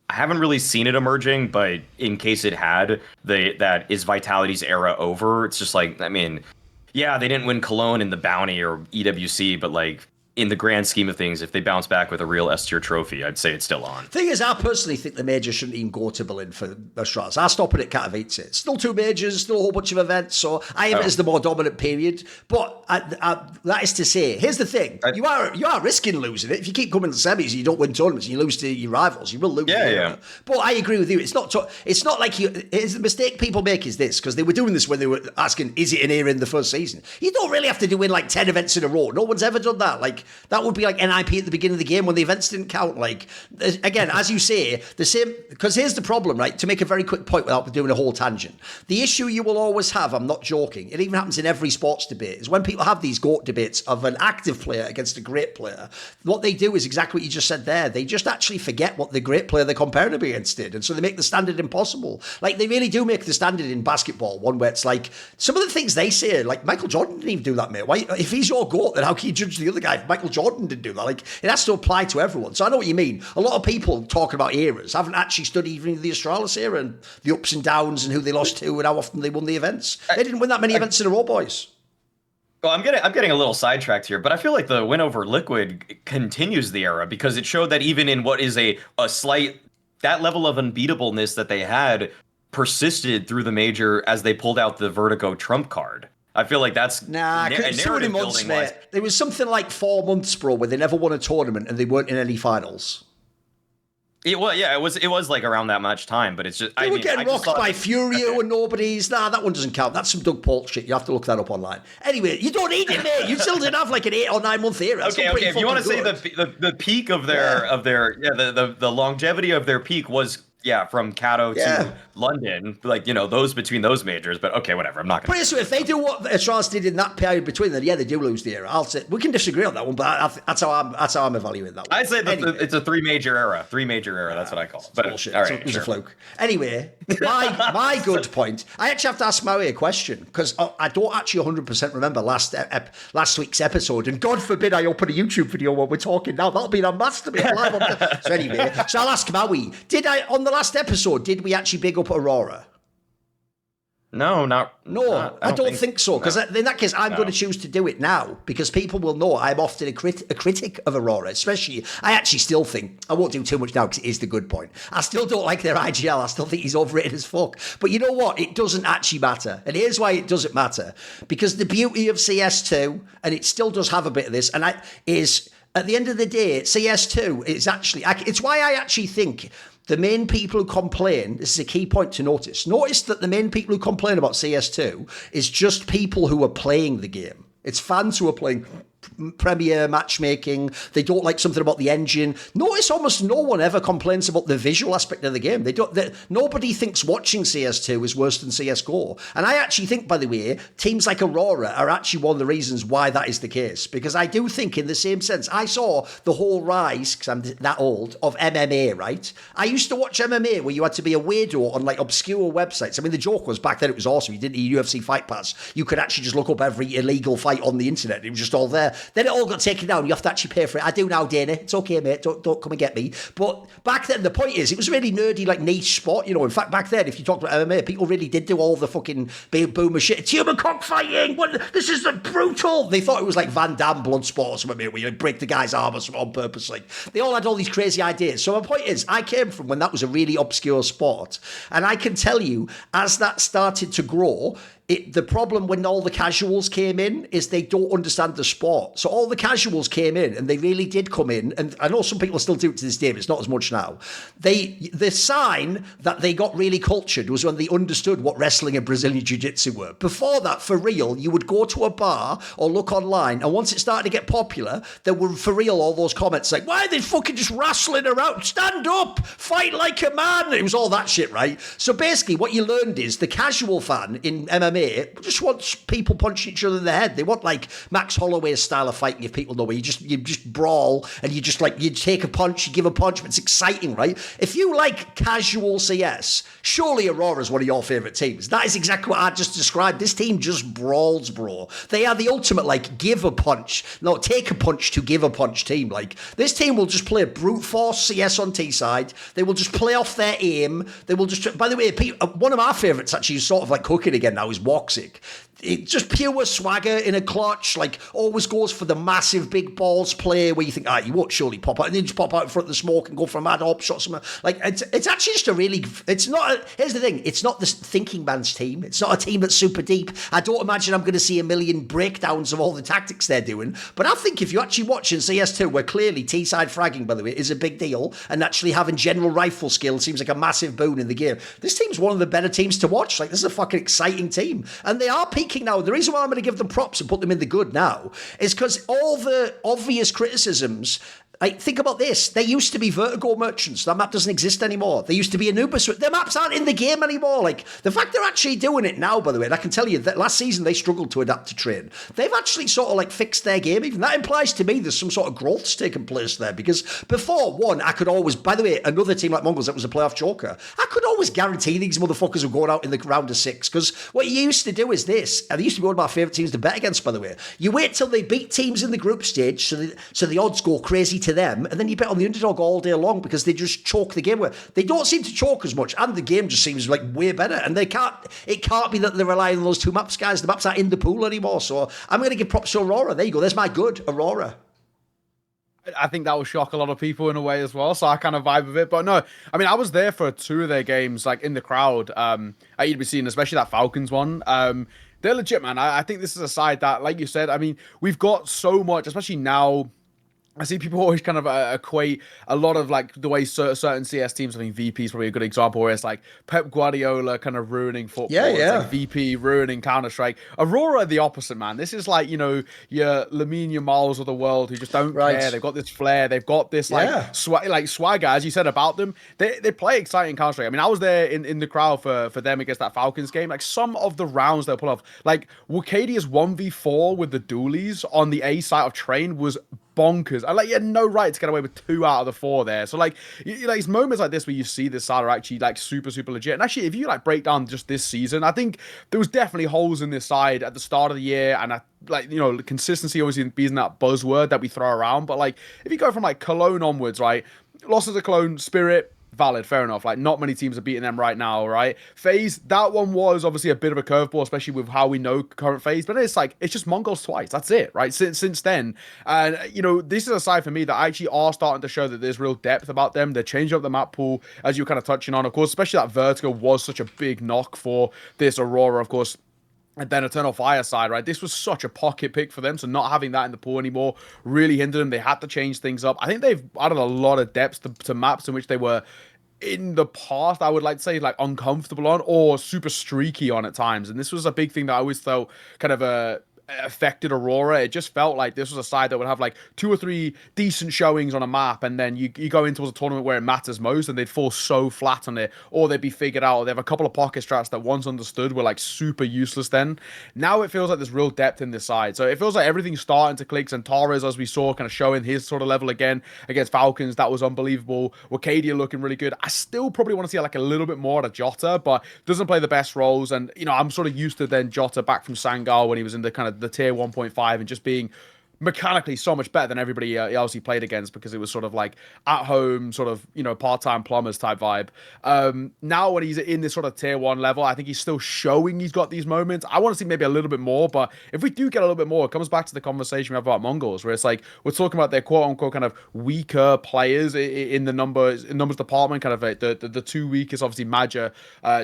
I haven't really seen it emerging, but in case it had, that is Vitality's era over. It's just like, I mean, yeah, they didn't win Cologne in the Bounty or EWC, but like, in the grand scheme of things, if they bounce back with a real S-tier trophy, I'd say it's still on. Thing is, I personally think the major shouldn't even go to Berlin for Australis. I stop it at Katowice. It's still 2 majors, still a whole bunch of events, so I have it as the more dominant period. But that is to say, here's the thing: you are risking losing it if you keep coming to semis and you don't win tournaments and you lose to your rivals. You will lose. Yeah. But I agree with you. It's not like the mistake people make is this, because they were doing this when they were asking, is it an era in the first season? You don't really have to win like 10 events in a row. No one's ever done that. Like, that would be like NIP at the beginning of the game when the events didn't count. Like, again, as you say, the same, because here's the problem, right? To make a very quick point without doing a whole tangent. The issue you will always have, I'm not joking, it even happens in every sports debate, is when people have these GOAT debates of an active player against a great player, what they do is exactly what you just said there. They just actually forget what the great player they're comparing him against did. And so they make the standard impossible. Like, they really do make the standard in basketball one where it's like, some of the things they say, like, Michael Jordan didn't even do that, mate. Why, if he's your GOAT, then how can you judge the other guy if Michael Jordan didn't do that? Like, it has to apply to everyone. So I know what you mean. A lot of people talking about eras haven't actually studied even the Australis era and the ups and downs and who they lost to and how often they won the events. They didn't win that many events in a row, boys. Well, I'm getting a little sidetracked here, but I feel like the win over Liquid continues the era because it showed that even in what is a slight, that level of unbeatableness that they had persisted through the major as they pulled out the Vertigo trump card. I feel like that's narrative months, mate. There was something like 4 months, bro, where they never won a tournament and they weren't in any finals. It was like around that much time, but it's just They were getting rocked by Furio and nobody's. Nah, that one doesn't count. That's some Doug Paul shit. You have to look that up online. Anyway, you don't need it, mate. You still did have like an 8 or 9 month era. Okay. If you want to say the peak of the longevity of their peak was from Cato to London, like, those between those majors. But okay, whatever. I'm not going to. So if they do what Australis did in that period between them, they do lose the era. I'll say we can disagree on that one, but that's how I'm evaluating that one. I'd say it's a 3 major era. 3 major era. That's what I call it. But bullshit. All right, it was a fluke. Anyway, my good point. I actually have to ask Maui a question because I don't actually 100% remember last week's episode, and God forbid I open a YouTube video while we're talking now. That'll be on masturbate live on. So anyway, I'll ask Maui. On the last episode, did we actually big up Aurora? No, I don't think so. Because in that case, I'm going to choose to do it now because people will know I'm often a critic of Aurora. Especially, I actually still think, I won't do too much now because it is the good point. I still don't like their IGL. I still think he's overrated as fuck. But you know what? It doesn't actually matter. And here's why it doesn't matter. Because the beauty of CS2, and it still does have a bit of this, is at the end of the day, CS2 is actually, it's why I actually think the main people who complain, this is a key point to notice. Notice that the main people who complain about CS2 is just people who are playing the game. It's fans who are playing Premier matchmaking. They don't like something about the engine. Notice almost no one ever complains about the visual aspect of the game. Nobody thinks watching CS2 is worse than CSGO. And I actually think, by the way, teams like Aurora are actually one of the reasons why that is the case. Because I do think, in the same sense, I saw the whole rise, because I'm that old, of MMA, right? I used to watch MMA where you had to be a weirdo on like obscure websites. I mean, the joke was back then it was awesome. You didn't need a UFC Fight Pass. You could actually just look up every illegal fight on the internet. It was just all there. Then it all got taken down. You have to actually pay for it. I do now, Dana. It's okay, mate. Don't come and get me. But back then, the point is, it was a really nerdy, like, niche sport. In fact, back then, if you talked about MMA, people really did do all the fucking boomer shit. It's human cockfighting. This is brutal. They thought it was like Van Damme blood sport or something, where you break the guy's arm or something on purpose. Like, they all had all these crazy ideas. So my point is, I came from when that was a really obscure sport. And I can tell you, as that started to grow, the problem when all the casuals came in is they don't understand the sport. So all the casuals came in, and they really did come in, and I know some people still do it to this day, but it's not as much now. The sign that they got really cultured was when they understood what wrestling and Brazilian Jiu-Jitsu were. Before that, for real, you would go to a bar or look online, and once it started to get popular, there were, for real, all those comments like, why are they fucking just wrestling around? Stand up! Fight like a man! It was all that shit, right? So basically, what you learned is the casual fan in MMA MMA just wants people punching each other in the head. They want like Max Holloway's style of fighting, if people know, where you just brawl and you just like, you take a punch, you give a punch, but it's exciting, right? If you like casual CS, surely Aurora is one of your favourite teams. That is exactly what I just described. This team just brawls, bro. They are the ultimate like give a punch, no, take a punch to give a punch team. Like this team will just play brute force CS on T side. They will just play off their aim. They will just, by the way, one of my favourites actually is sort of like cooking again now is Woxic. It just pure swagger in a clutch, like always goes for the massive big balls play where you think, you won't surely pop out, and then just pop out in front of the smoke and go for a mad hop shot. Like it's actually just a really, it's not. Here's the thing, it's not the thinking man's team. It's not a team that's super deep. I don't imagine I'm going to see a million breakdowns of all the tactics they're doing. But I think if you actually watch in CS2, where clearly T-side fragging, by the way, is a big deal, and actually having general rifle skill seems like a massive boon in the game. This team's one of the better teams to watch. Like this is a fucking exciting team, and they are peaking now. The reason why I'm going to give them props and put them in the good now is because all the obvious criticisms, like, think about this. They used to be Vertigo merchants. That map doesn't exist anymore. They used to be Anubis. Their maps aren't in the game anymore. Like, the fact they're actually doing it now, by the way, and I can tell you that last season they struggled to adapt to train. They've actually sort of like fixed their game. Even that implies to me there's some sort of growth's taking place there, because before, one, I could always, by the way, another team like MongolZ that was a playoff joker, I could always guarantee these motherfuckers were going out in the round of 6, because what you used to do is this, and they used to be one of my favourite teams to bet against, by the way. You wait till they beat teams in the group stage so the odds go crazy to them, and then you bet on the underdog all day long because they just choke the game. They don't seem to choke as much, and the game just seems like way better. And it can't be that they're relying on those two maps, guys. The maps aren't in the pool anymore. So I'm going to give props to Aurora. There you go. There's my good, Aurora. I think that will shock a lot of people in a way as well, so I kind of vibe with it. But no, I mean, I was there for 2 of their games, like in the crowd at EWC, and especially that Falcons one. They're legit, man. I think this is a side that, like you said, I mean, we've got so much, especially now. I see people always kind of equate a lot of like the way certain CS teams, I mean, VP is probably a good example, where it's like Pep Guardiola kind of ruining football. Yeah. It's like VP ruining Counter-Strike. Aurora, the opposite, man. This is like, you know, your Lamine Yamals of the world who just don't care. They've got this flair. They've got this like swagger, as you said about them. They play exciting Counter-Strike. I mean, I was there in the crowd for them against that Falcons game. Like some of the rounds they'll pull off, like Wakadia's 1v4 with the dualies on the A side of Train was bonkers. I like, you had no right to get away with 2 out of the 4 there. So like, it's moments like this where you see this side are actually like super legit. And actually, if you like break down just this season, I think there was definitely holes in this side at the start of the year, and like, you know, consistency obviously being that buzzword that we throw around. But like, if you go from like Cologne onwards, right, losses to Cologne, Spirit, valid, fair enough. Like, not many teams are beating them right now, right? FaZe, that one was obviously a bit of a curveball, especially with how we know current FaZe, but it's like, it's just MongolZ twice. That's it, right? Since then. And, you know, this is a side for me that actually are starting to show that there's real depth about them. They're changing up the map pool, as you were kind of touching on. Of course, especially that Vertigo was such a big knock for this Aurora, of course. And then Eternal Fire side, right? This was such a pocket pick for them, so not having that in the pool anymore really hindered them. They had to change things up. I think they've added a lot of depth to maps in which they were, in the past, I would like to say, like, uncomfortable on or super streaky on at times. And this was a big thing that I always felt kind of affected Aurora. It just felt like this was a side that would have like 2 or 3 decent showings on a map, and then you go into a tournament where it matters most and they'd fall so flat on it, or they'd be figured out, or they have a couple of pocket strats that once understood were like super useless then. Now it feels like there's real depth in this side, so it feels like everything's starting to click. And Torres, as we saw, kind of showing his sort of level again against Falcons, that was unbelievable. Wakadia looking really good. I still probably want to see like a little bit more out of Jota, but doesn't play the best roles. And, you know, I'm sort of used to then Jota back from Sangal when he was in the kind of the tier 1.5 and just being mechanically so much better than everybody else he played against, because it was sort of like at home, sort of, you know, part-time plumbers type vibe. Now when he's in this sort of tier 1 level, I think he's still showing he's got these moments. I want to see maybe a little bit more, but if we do get a little bit more, it comes back to the conversation we have about MongolZ, where it's like we're talking about their quote-unquote kind of weaker players in the numbers department, kind of like the 2 weakest, obviously Maja,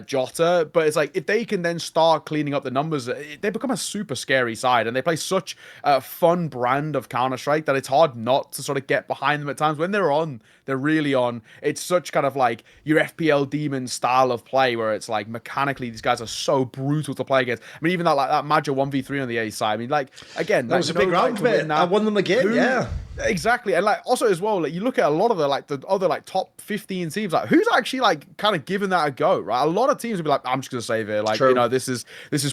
Jota, but it's like if they can then start cleaning up the numbers, they become a super scary side, and they play such fun brand of Counter-Strike that it's hard not to sort of get behind them at times. When they're on, they're really on. It's such kind of like your FPL demon style of play, where it's like mechanically these guys are so brutal to play against. I mean, even that Maja 1v3 on the A side, I mean, like, again, that was a big round, mate. I won them again, yeah. Exactly, and like also as well, like you look at a lot of the other like top 15 teams, like who's actually like kind of giving that a go, right? A lot of teams would be like, I'm just gonna save it, like True. this is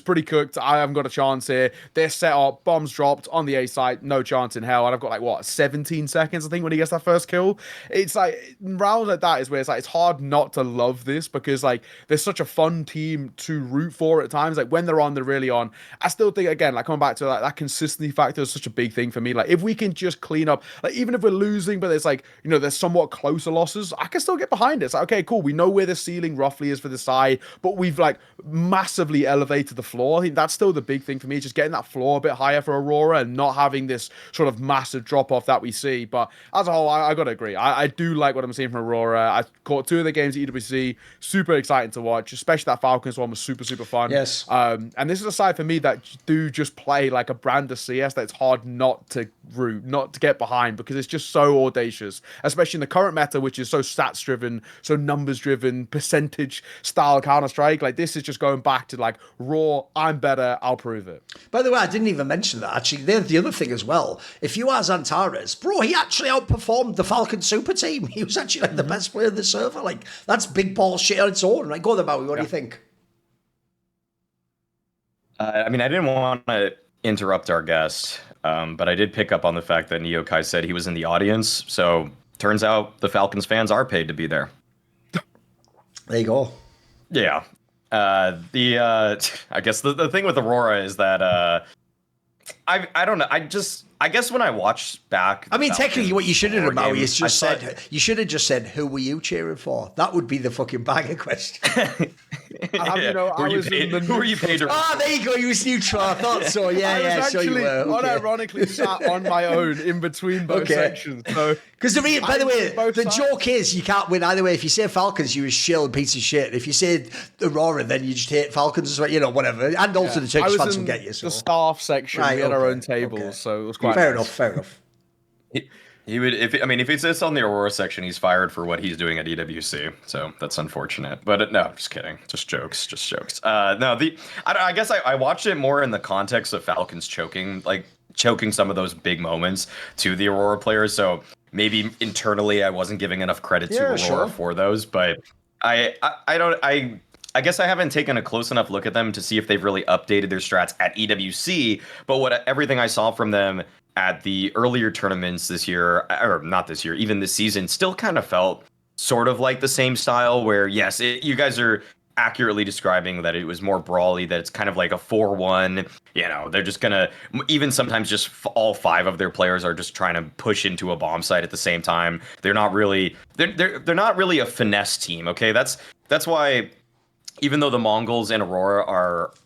pretty cooked. I haven't got a chance here. They're set up, bombs dropped on the A side, no chance in hell. And I've got like what 17 seconds, I think, when he gets that first kill. It's like rounds like that is where it's like it's hard not to love this because like there's such a fun team to root for at times. Like when they're on, they're really on. I still think again, like coming back to like that consistency factor is such a big thing for me. Like if we can just clean up, like even if we're losing, but it's like, there's somewhat closer losses, I can still get behind it. It's like, okay, cool, we know where the ceiling roughly is for the side, but we've like massively elevated the floor. I think that's still the big thing for me, just getting that floor a bit higher for Aurora and not having this sort of massive drop off that we see. But as a whole, I gotta agree, I do like what I'm seeing from Aurora. I caught 2 of the games at EWC, super exciting to watch, especially that Falcons one was super fun. Yes. And this is a side for me that do just play like a brand of CS that it's hard not to root, not to get behind, because it's just so audacious, especially in the current meta, which is so stats driven, so numbers driven, percentage style Counter-Strike. Like this is just going back to like raw, I'm better, I'll prove it. By the way, I didn't even mention that. Actually, there's the other thing as well. If you are Xantares, bro, he actually outperformed the Falcon Super Team. He was actually like the best player of the server. Like that's big ball shit on its own. Right, go on, Maui. What do you think? I mean, I didn't want to interrupt our guest, but I did pick up on the fact that Ne0kai said he was in the audience. So turns out the Falcons fans are paid to be there. There you go. Yeah. I guess the thing with Aurora is that I don't know. I guess when I watch back, I mean, technically, what you should have done, Maui, game, is just said, you should have just said, who were you cheering for? That would be the fucking banger question. Who are you paid to? Ah, there you go. You was neutral. I thought so. Yeah, so you were. Okay. Unironically sat on my own in between both sections. So, because by the way, the joke is you can't win either way. If you say Falcons, you're a shill and piece of shit. If you say Aurora, then you just hate Falcons as well. Whatever. And also the Turkish fans will get you. So. The staff section, we had our own tables, so it was quite fair nice. enough. He would, if he sits on the Aurora section, he's fired for what he's doing at EWC. So that's unfortunate. But no, just kidding. Just jokes. I guess I watched it more in the context of Falcons choking some of those big moments to the Aurora players. So maybe internally I wasn't giving enough credit to Aurora for those. But I guess I haven't taken a close enough look at them to see if they've really updated their strats at EWC. But everything I saw from them at the earlier tournaments this year, or not this year, even this season, still kind of felt sort of like the same style where, yes, you guys are accurately describing that it was more brawly, that it's kind of like a 4-1, they're just gonna, even sometimes just all 5 of their players are just trying to push into a bomb site at the same time. They're not really, they're not really a finesse team, okay? That's why, even though the MongolZ and Aurora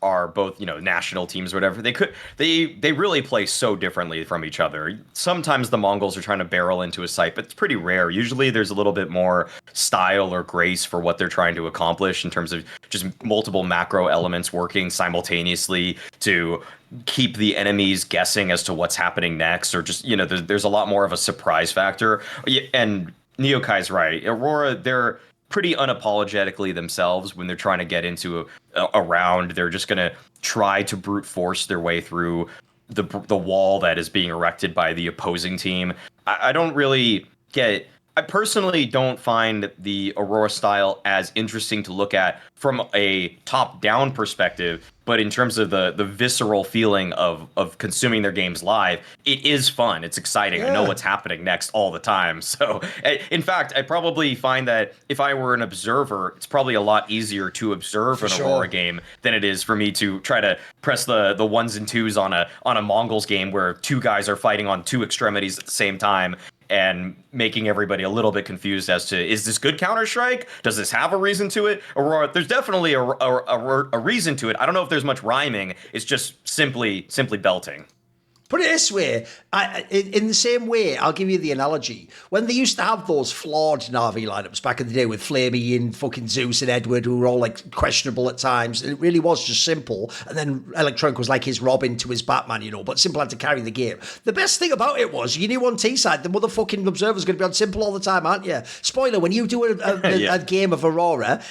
are both, national teams or whatever, they really play so differently from each other. Sometimes the MongolZ are trying to barrel into a site, but it's pretty rare. Usually there's a little bit more style or grace for what they're trying to accomplish in terms of just multiple macro elements working simultaneously to keep the enemies guessing as to what's happening next, or just, there's a lot more of a surprise factor. And Ne0kai's right. Aurora, they're pretty unapologetically themselves when they're trying to get into a round. They're just going to try to brute force their way through the wall that is being erected by the opposing team. I don't really get... I personally don't find the Aurora style as interesting to look at from a top-down perspective, but in terms of the visceral feeling of consuming their games live, it is fun. It's exciting. Yeah. I know what's happening next all the time. So, in fact, I probably find that if I were an observer, it's probably a lot easier to observe an Aurora game than it is for me to try to press the 1s and 2s on a MongolZ game where 2 guys are fighting on 2 extremities at the same time, and making everybody a little bit confused as to, is this good Counter-Strike? Does this have a reason to it? Aurora, there's definitely a reason to it. I don't know if there's much rhyming. It's just simply belting. Put it this way, in the same way, I'll give you the analogy. When they used to have those flawed Na'Vi lineups back in the day with Flamey and fucking Zeus and Edward, who were all like questionable at times, and it really was just simple. And then Electronic was like his Robin to his Batman, but Simple had to carry the game. The best thing about it was, you knew on T-side, the motherfucking observer's going to be on Simple all the time, aren't you? Spoiler, when you do a game of Aurora,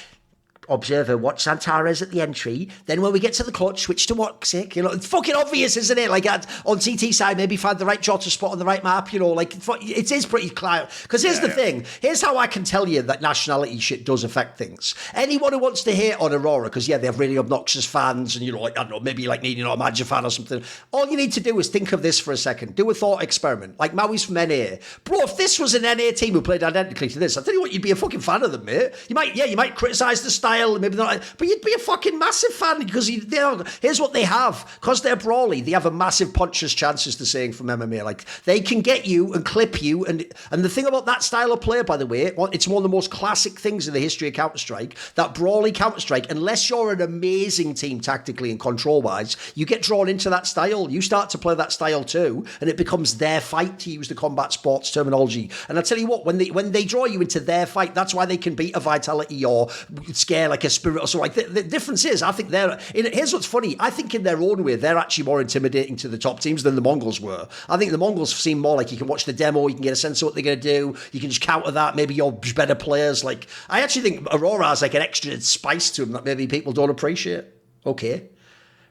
observer, watch Santares at the entry. Then when we get to the clutch, switch to Woxic. You know, it's fucking obvious, isn't it? Like on TT side, maybe find the right Jota spot on the right map. You know, like it is pretty clear. Because here's the thing. Here's how I can tell you that nationality shit does affect things. Anyone who wants to hate on Aurora, because they have really obnoxious fans, and like I don't know, maybe like needing a Magic fan or something. All you need to do is think of this for a second. Do a thought experiment. Like Maui's from NA, bro. If this was an NA team who played identically to this, I tell you what, you'd be a fucking fan of them, mate. You might criticize the style. Maybe not, but you'd be a fucking massive fan because here's what they have. Because they're brawly, they have a massive puncher's chance, is the saying from MMA. Like, they can get you and clip you. And the thing about that style of player, by the way, it's one of the most classic things in the history of Counter-Strike. That brawly Counter-Strike, unless you're an amazing team tactically and control-wise, you get drawn into that style. You start to play that style too, and it becomes their fight, to use the combat sports terminology. And I tell you what, when they draw you into their fight, that's why they can beat a Vitality or scare like a Spirit or so. Like the difference is, I think here's what's funny. I think in their own way, they're actually more intimidating to the top teams than the Mongols were. I think the Mongols seem more like you can watch the demo, you can get a sense of what they're going to do, you can just counter that. Maybe you're better players. Like, I actually think Aurora has like an extra spice to them that maybe people don't appreciate. Okay,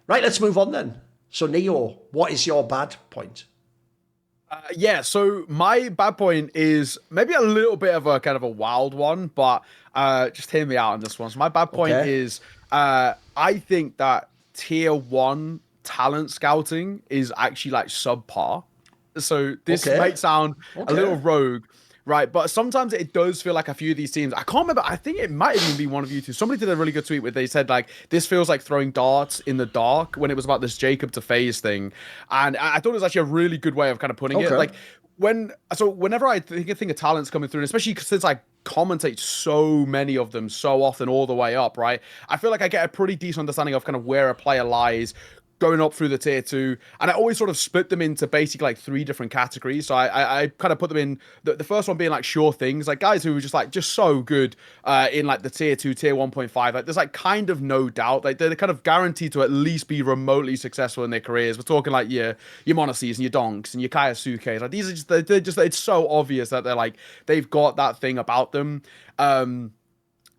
right. Let's move on then. So Neo, what is your bad point? So my bad point is maybe a little bit of a kind of a wild one, but just hear me out on this one. So my bad point is I think that tier 1 talent scouting is actually like subpar. So this might sound a little rogue, right? But sometimes it does feel like a few of these teams. I can't remember. I think it might even be one of you two. Somebody did a really good tweet where they said, like, this feels like throwing darts in the dark, when it was about this Jacob to FaZe thing. And I thought it was actually a really good way of kind of putting it. Like, whenever I think of talents coming through, and especially since I commentate so many of them so often all the way up, right? I feel like I get a pretty decent understanding of kind of where a player lies going up through the tier 2, and I always sort of split them into basically like 3 different categories. So I kind of put them in the first one being like sure things, like guys who were just so good in like the tier 2, tier 1.5. Like, there's like kind of no doubt, like they're kind of guaranteed to at least be remotely successful in their careers. We're talking like your MongoZs and your Donks and your Kayasukes. Like, these are they're just it's so obvious that they've got that thing about them.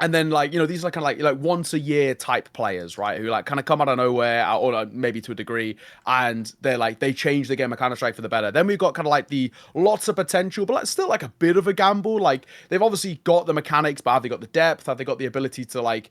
And then, like, these are kind of like once a year type players, right? Who like kind of come out of nowhere, or maybe to a degree, and they're like, they change the game of Counter-Strike for the better. Then we've got kind of like the lots of potential, but like still like a bit of a gamble. Like, they've obviously got the mechanics, but have they got the depth? Have they got the ability to like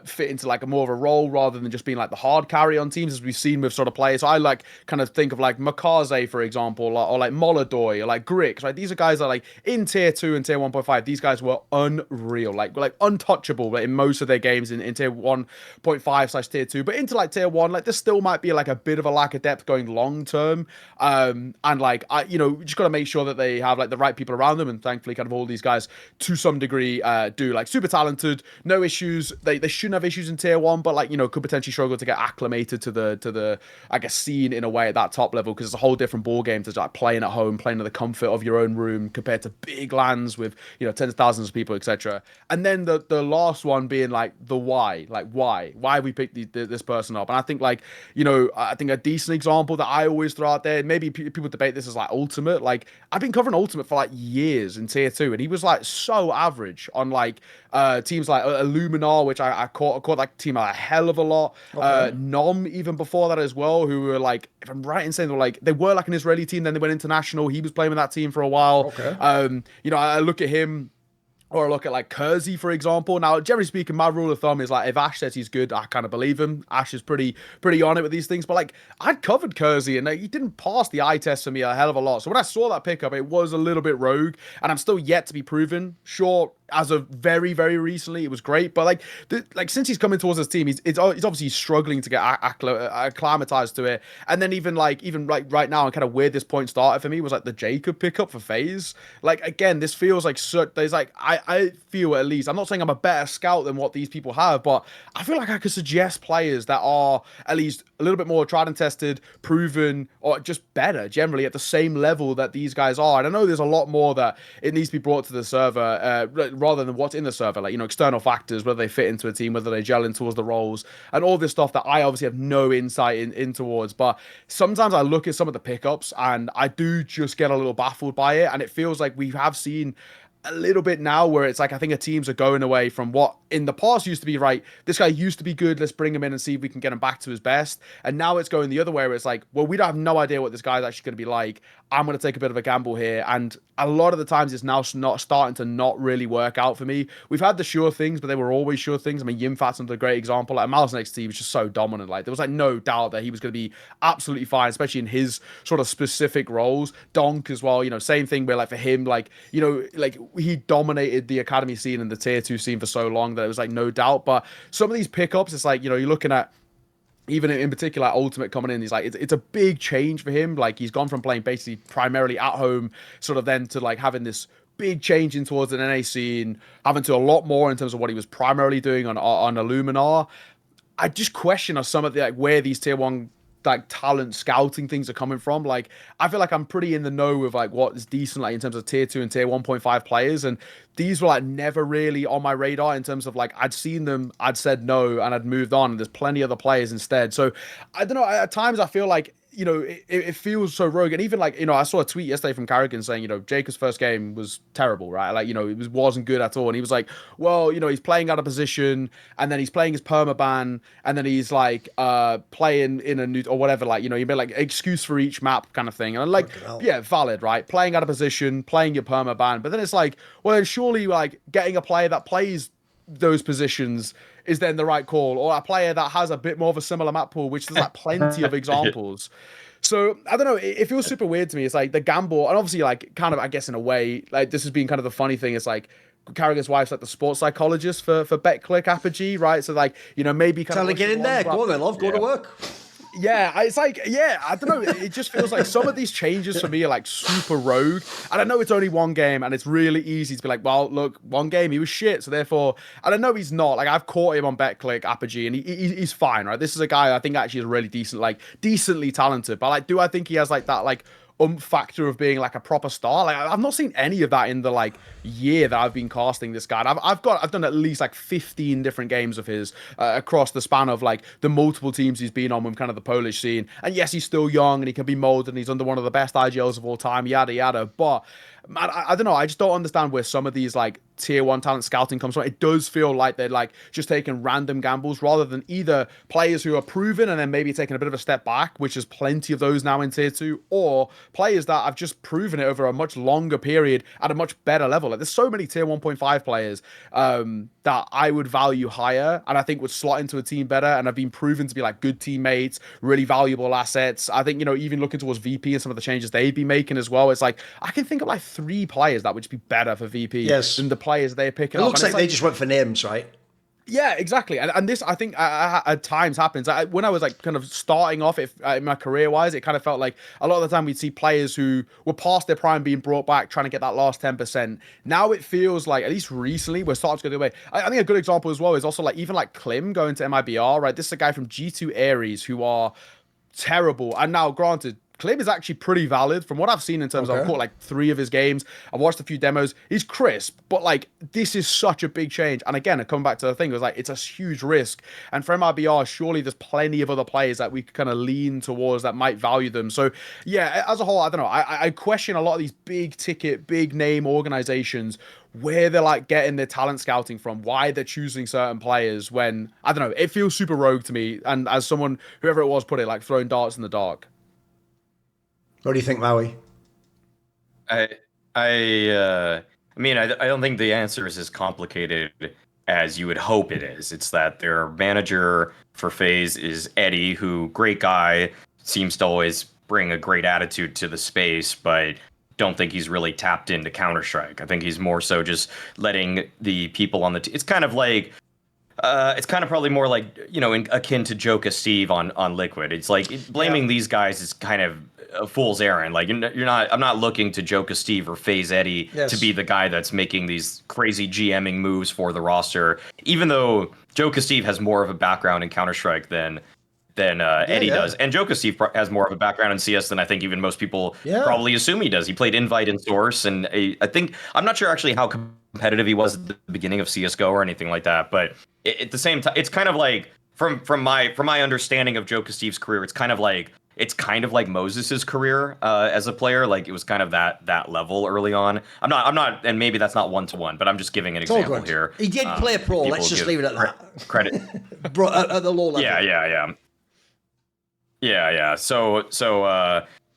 fit into like a more of a role rather than just being like the hard carry on teams, as we've seen with sort of players? So I like kind of think of like MongolZ, for example, or like Molodoy, or like Grix, right? These are guys that like in tier 2 and tier 1.5, these guys were unreal, like untouchable in most of their games in tier 1.5/tier 2, but into like tier 1, like there still might be like a bit of a lack of depth going long term, and like just got to make sure that they have like the right people around them, and thankfully kind of all these guys to some degree do. Like, super talented, no issues. They shouldn't have issues in tier 1, but like could potentially struggle to get acclimated to the I guess scene in a way at that top level, because it's a whole different ball game to like playing at home, playing in the comfort of your own room compared to big lands with tens of thousands of people, etc. And then the last one being like the why we picked this person up. And I think like I think a decent example that I always throw out there, maybe people debate this as like Ultimate. Like, I've been covering Ultimate for like years in tier 2, and he was like so average on like teams like Illuminar, which I caught that team a hell of a lot. Nom even before that as well, who were like, if I'm right in saying they were like an Israeli team, then they went international. He was playing with that team for a while. I look at him, or look at like Kersey, for example. Now, generally speaking, my rule of thumb is like, if Ash says he's good, I kind of believe him. Ash is pretty on it with these things. But like, I'd covered Kersey, and he didn't pass the eye test for me a hell of a lot. So when I saw that pickup, it was a little bit rogue, and I'm still yet to be proven. Sure, as of very, very recently, it was great. But like since he's coming towards his team, he's obviously struggling to get acclimatized to it. And then even right now, and kind of where this point started for me was like the Jacob pickup for FaZe. Like, again, this feels like there's like I feel, at least, I'm not saying I'm a better scout than what these people have, but I feel like I could suggest players that are at least a little bit more tried and tested, proven, or just better generally at the same level that these guys are. And I know there's a lot more that it needs to be brought to the server rather than what's in the server, like external factors, whether they fit into a team, whether they gel in towards the roles, and all this stuff that I obviously have no insight in towards. But sometimes I look at some of the pickups and I do just get a little baffled by it, and it feels like we have seen a little bit now where it's like I think the teams are going away from what in the past used to be, right, this guy used to be good, let's bring him in and see if we can get him back to his best. And now it's going the other way where it's like, well, we don't have no idea what this guy's actually going to be like. I'm going to take a bit of a gamble here. And a lot of the times it's now not starting to not really work out for me. We've had the sure things, but they were always sure things. I mean, Yimfat's another great example. Like Mauisnake's team was just so dominant. Like there was like no doubt that he was going to be absolutely fine, especially in his sort of specific roles. Donk as well, you know, same thing where like for him, like, you know, like he dominated the academy scene and the tier 2 scene for so long that it was like no doubt. But some of these pickups, it's like, you know, you're looking at even in particular Ultimate coming in, he's like it's a big change for him. Like he's gone from playing basically primarily at home sort of then to like having this big change in towards an NA scene, having to a lot more in terms of what he was primarily doing on Illuminar. I just question some of the like where these tier 1 like talent scouting things are coming from. Like I feel like I'm pretty in the know with like what is decent like in terms of tier 2 and tier 1.5 players, and these were like never really on my radar in terms of like I'd seen them, I'd said no, and I'd moved on, and there's plenty other players instead. So I don't know, at times I feel like, you know, it feels so rogue. And even like, you know, I saw a tweet yesterday from Carrigan saying, you know, Jacob's first game was terrible, right? Like, you know, it wasn't good at all. And he was like, well, you know, he's playing out of position, and then he's playing his permaban, and then he's like playing in a new or whatever, like, you know, you made like excuse for each map kind of thing. And I'm like, yeah, valid, right? Playing out of position, playing your permaban. But then it's like, well, then surely like getting a player that plays those positions is then the right call, or a player that has a bit more of a similar map pool, which there's like plenty of examples. So I don't know, it feels super weird to me. It's like the gamble, and obviously like kind of, I guess in a way, like this has been kind of the funny thing. It's like Carragher's wife's like the sports psychologist for BetClick Apogee, right? So like, you know, maybe kind Tell her of get in there, go on then, love, go to work. Yeah, it's like, yeah, I don't know. It just feels like some of these changes for me are like super rogue. And I know it's only one game, and it's really easy to be like, well, look, one game, he was shit. So therefore, and I know he's not. Like, I've caught him on BetClick Apogee, and he's fine, right? This is a guy I think actually is really decent, like decently talented. But like, do I think he has like that, like, factor of being like a proper star? Like I've not seen any of that in the like year that I've been casting this guy. I've done at least like 15 different games of his across the span of like the multiple teams he's been on with kind of the Polish scene. And yes, he's still young and he can be molded and he's under one of the best IGLs of all time, yada yada. But man, I don't know. I just don't understand where some of these like tier 1 talent scouting comes from. It does feel like they're like just taking random gambles rather than either players who are proven and then maybe taking a bit of a step back, which is plenty of those now in tier 2, or players that have just proven it over a much longer period at a much better level. Like there's so many tier 1.5 players that I would value higher and I think would slot into a team better and have been proven to be like good teammates, really valuable assets. I think, you know, even looking towards VP and some of the changes they've been making as well, it's like I can think of like 3 players that would just be better for VP than the players they're picking up. It looks like they just went for names, right? Yeah, exactly. And this, I think, at times happens. When I was like kind of starting off in my career-wise, it kind of felt like a lot of the time we'd see players who were past their prime being brought back, trying to get that last 10%. Now it feels like, at least recently, we're starting to go the way. I think a good example as well is also like even like Klim going to MIBR, right? This is a guy from G2 Ares who are terrible. And now, granted, Klim is actually pretty valid from what I've seen in terms of I've caught like 3 of his games. I've watched a few demos. He's crisp, but like this is such a big change. And again, coming back to the thing, it was like it's a huge risk. And for MIBR, surely there's plenty of other players that we could kind of lean towards that might value them. So yeah, as a whole, I don't know. I question a lot of these big ticket, big name organizations where they're like getting their talent scouting from, why they're choosing certain players when, I don't know, it feels super rogue to me. And as someone, whoever it was, put it like throwing darts in the dark. What do you think, Maui? I mean, I don't think the answer is as complicated as you would hope it is. It's that their manager for FaZe is Eddie, who, great guy, seems to always bring a great attitude to the space, but don't think he's really tapped into Counter-Strike. I think he's more so just letting the people on the team. It's kind of like, it's kind of probably more like, you know, akin to Joka Steve on Liquid. It's like blaming these guys is kind of a fool's errand. Like you're not. I'm not looking to Joka Steve or FaZe Eddie to be the guy that's making these crazy GMing moves for the roster. Even though Joka Steve has more of a background in Counter-Strike than Eddie does, and Joka Steve has more of a background in CS than I think even most people probably assume he does. He played Invite and Source, and I think I'm not sure actually how competitive he was at the beginning of CS:GO or anything like that. But at the same time, it's kind of like from my understanding of Joka Steve's career, it's kind of like it's kind of like Moses's career as a player. Like it was kind of that level early on. I'm not, and maybe that's not 1-to-1, but I'm just giving an example here. He did play pro. Let's just leave it at that. Credit. Bro, at the low level. Yeah. So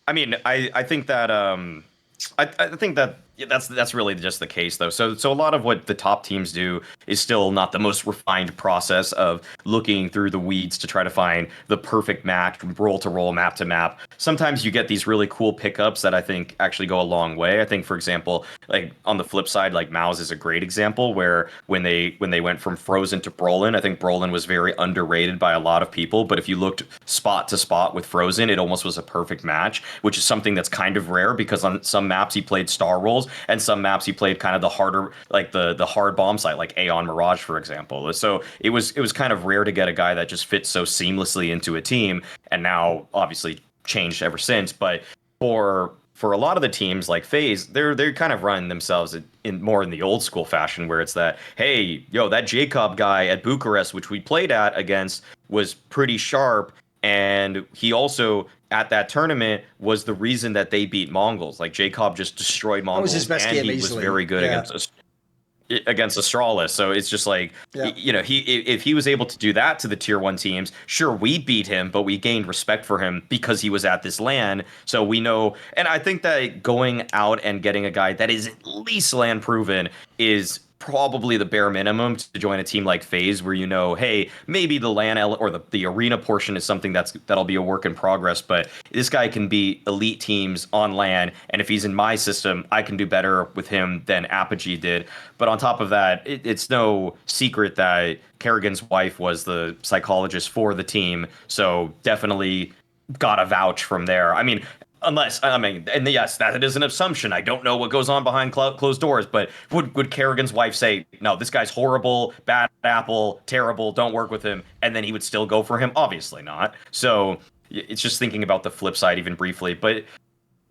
I mean, I think that I think that that's really just the case, though. So a lot of what the top teams do is still not the most refined process of looking through the weeds to try to find the perfect match from roll to roll, map to map. Sometimes you get these really cool pickups that I think actually go a long way. I think, for example, like on the flip side, like MauiS is a great example where when they went from Frozen to Brolin, I think Brolin was very underrated by a lot of people. But if you looked spot to spot with Frozen, it almost was a perfect match, which is something that's kind of rare because on some maps he played star rolls. And some maps he played kind of the harder, like the hard bomb site, like Aeon Mirage, for example. So it was kind of rare to get a guy that just fits so seamlessly into a team, and now obviously changed ever since. But for a lot of the teams like FaZe, they're kind of running themselves in more in the old school fashion, where it's that, hey, that Jacob guy at Bucharest, which we played against, was pretty sharp, and he also at that tournament was the reason that they beat Mongols. Like Jacob just destroyed Mongols, was his best and game he easily. was very good against Astralis. So it's just like, if he was able to do that to the tier 1 teams, sure, we beat him, but we gained respect for him because he was at this LAN. So we know, and I think that going out and getting a guy that is at least LAN proven is probably the bare minimum to join a team like FaZe, where hey, maybe the LAN or the arena portion is something that'll be a work in progress, but this guy can beat elite teams on LAN, and if he's in my system, I can do better with him than Apogee did. But on top of that, it's no secret that Kerrigan's wife was the psychologist for the team, so definitely got a vouch from there. I mean, and yes, that is an assumption. I don't know what goes on behind closed doors, but would Kerrigan's wife say, no, this guy's horrible, bad apple, terrible, don't work with him, and then he would still go for him? Obviously not. So it's just thinking about the flip side even briefly. But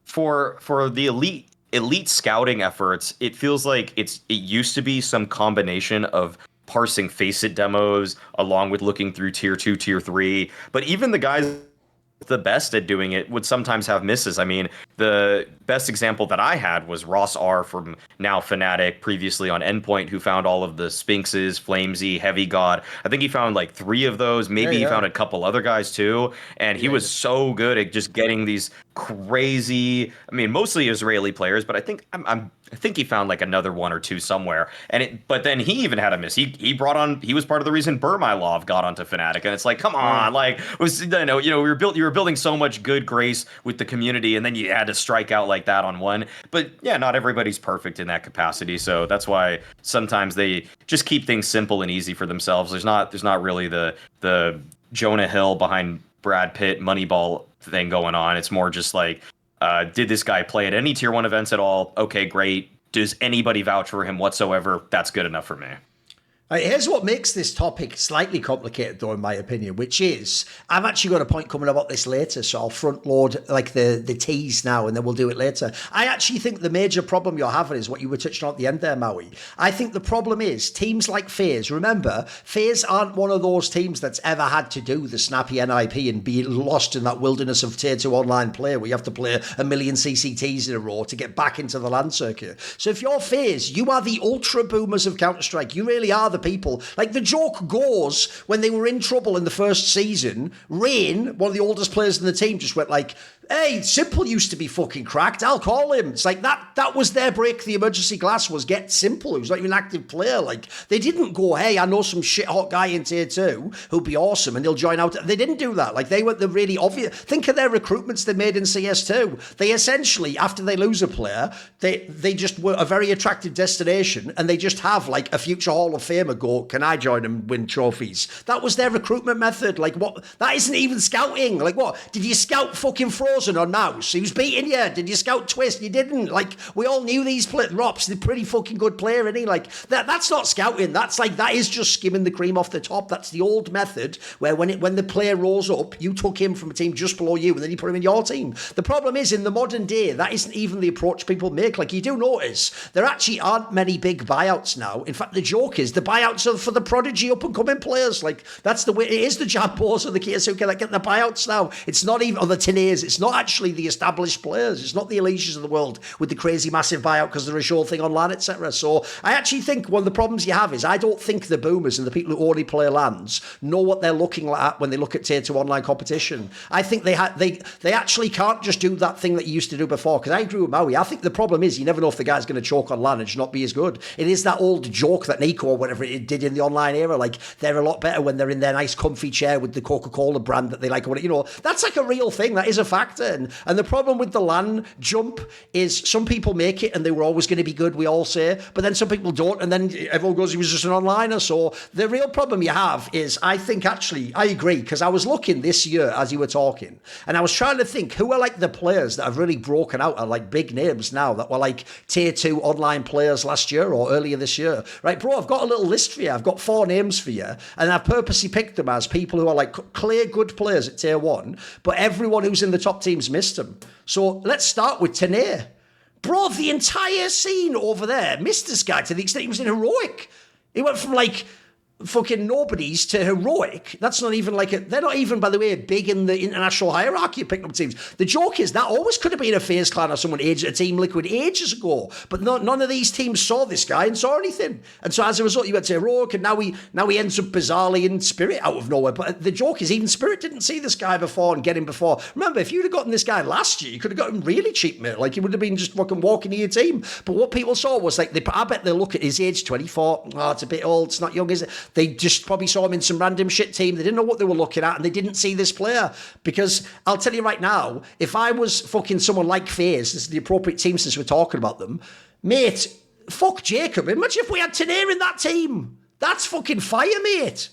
for the elite scouting efforts, it feels like it used to be some combination of parsing Faceit demos along with looking through tier 2, tier 3. But even the guys the best at doing it would sometimes have misses. I mean, the best example that I had was Ross R from now Fnatic, previously on Endpoint, who found all of the Sphinxes, Flamesy, Heavy God. I think he found like 3 of those. Maybe he found a couple other guys too. And he was so good at just getting these crazy, I mean, mostly Israeli players, but I think I think he found like another 1 or 2 somewhere. But then he even had a miss. He was part of the reason Burmilov got onto Fnatic. And it's like, come on, like, you were building so much good grace with the community, and then you had to strike out like that on one. But yeah, not everybody's perfect in that capacity. So that's why sometimes they just keep things simple and easy for themselves. There's not really the Jonah Hill behind Brad Pitt Moneyball thing going on. It's more just like, did this guy play at any tier 1 events at all? Okay, great. Does anybody vouch for him whatsoever? That's good enough for me. Here's what makes this topic slightly complicated, though, in my opinion, which is, I've actually got a point coming about this later, so I'll front load like the tease now, and then we'll do it later. I actually think the major problem you're having is what you were touching on at the end there, Maui. I think the problem is teams like FaZe. Remember, FaZe aren't one of those teams that's ever had to do the snappy NIP and be lost in that wilderness of tier 2 online play where you have to play a million CCTs in a row to get back into the LAN circuit. So if you're FaZe, you are the ultra boomers of Counter-Strike. You really are the people. Like, the joke goes, when they were in trouble in the first season, Rain, one of the oldest players in the team, just went like, hey, Simple used to be fucking cracked, I'll call him. It's like that was their break the emergency glass, was get Simple, who's not even an active player. Like, they didn't go, hey, I know some shit hot guy in tier 2 who'll be awesome and he'll join out. They didn't do that. Like, they were the really obvious. Think of their recruitments they made in CS2. They essentially, after they lose a player, they just were a very attractive destination, and they just have like a future Hall of Famer go, can I join and win trophies? That was their recruitment method. Like, what? That isn't even scouting. Like, what? Did you scout fucking Frozen or Mouse? He was beating you. Did you scout Twist? You didn't. Like, we all knew these players. Rops, they're pretty fucking good player, isn't he? Like, that's not scouting. That's like, that is just skimming the cream off the top. That's the old method where when the player rose up, you took him from a team just below you and then you put him in your team. The problem is, in the modern day, that isn't even the approach people make. Like, you do notice there actually aren't many big buyouts now. In fact, the joke is the buyouts buyouts for the prodigy up-and-coming players. Like, that's the way, it is the Jambos or the Keisuke that get the buyouts now. It's not even, or the Tenays, it's not actually the established players. It's not the Alicias of the world with the crazy massive buyout because they're a sure thing online, etc. So I actually think one of the problems you have is I don't think the boomers and the people who only play LANs know what they're looking at when they look at tier 2 online competition. I think they actually can't just do that thing that you used to do before, because I agree with Maui. I think the problem is you never know if the guy's going to choke on LAN and just not be as good. It is that old joke that Ne0kai or whatever it did in the online era, like they're a lot better when they're in their nice comfy chair with the Coca-Cola brand that they like, or, you know, that's like a real thing. That is a factor. And the problem with the LAN jump is some people make it and they were always going to be good, we all say, but then some people don't, and then everyone goes, he was just an onliner. So the real problem you have is, I think actually, I agree, because I was looking this year as you were talking, and I was trying to think who are like the players that have really broken out, are like big names now that were like tier 2 online players last year or earlier this year. Right, bro, I've got a little list for you. I've got 4 names for you, and I've purposely picked them as people who are like clear good players at tier 1, but everyone who's in the top teams missed them. So let's start with Tenay. Bro, the entire scene over there missed this guy to the extent he was in heroic. He went from like fucking nobodies to heroic. That's not even like they're not even, by the way, big in the international hierarchy of picking up teams. The joke is that always could have been a FaZe Clan or someone a Team Liquid ages ago, but none of these teams saw this guy and saw anything. And so as a result, you went to heroic, and now he ends up bizarrely in Spirit out of nowhere. But the joke is, even Spirit didn't see this guy before and get him before. Remember, if you'd have gotten this guy last year, you could have got him really cheap, mate. Like, he would have been just fucking walking to your team. But what people saw was like, I bet they look at his age, 24. Oh, it's a bit old. It's not young, is it? They just probably saw him in some random shit team. They didn't know what they were looking at, and they didn't see this player. Because I'll tell you right now, if I was fucking someone like FaZe, this is the appropriate team since we're talking about them, mate, fuck Jacob. Imagine if we had Tenay in that team. That's fucking fire, mate.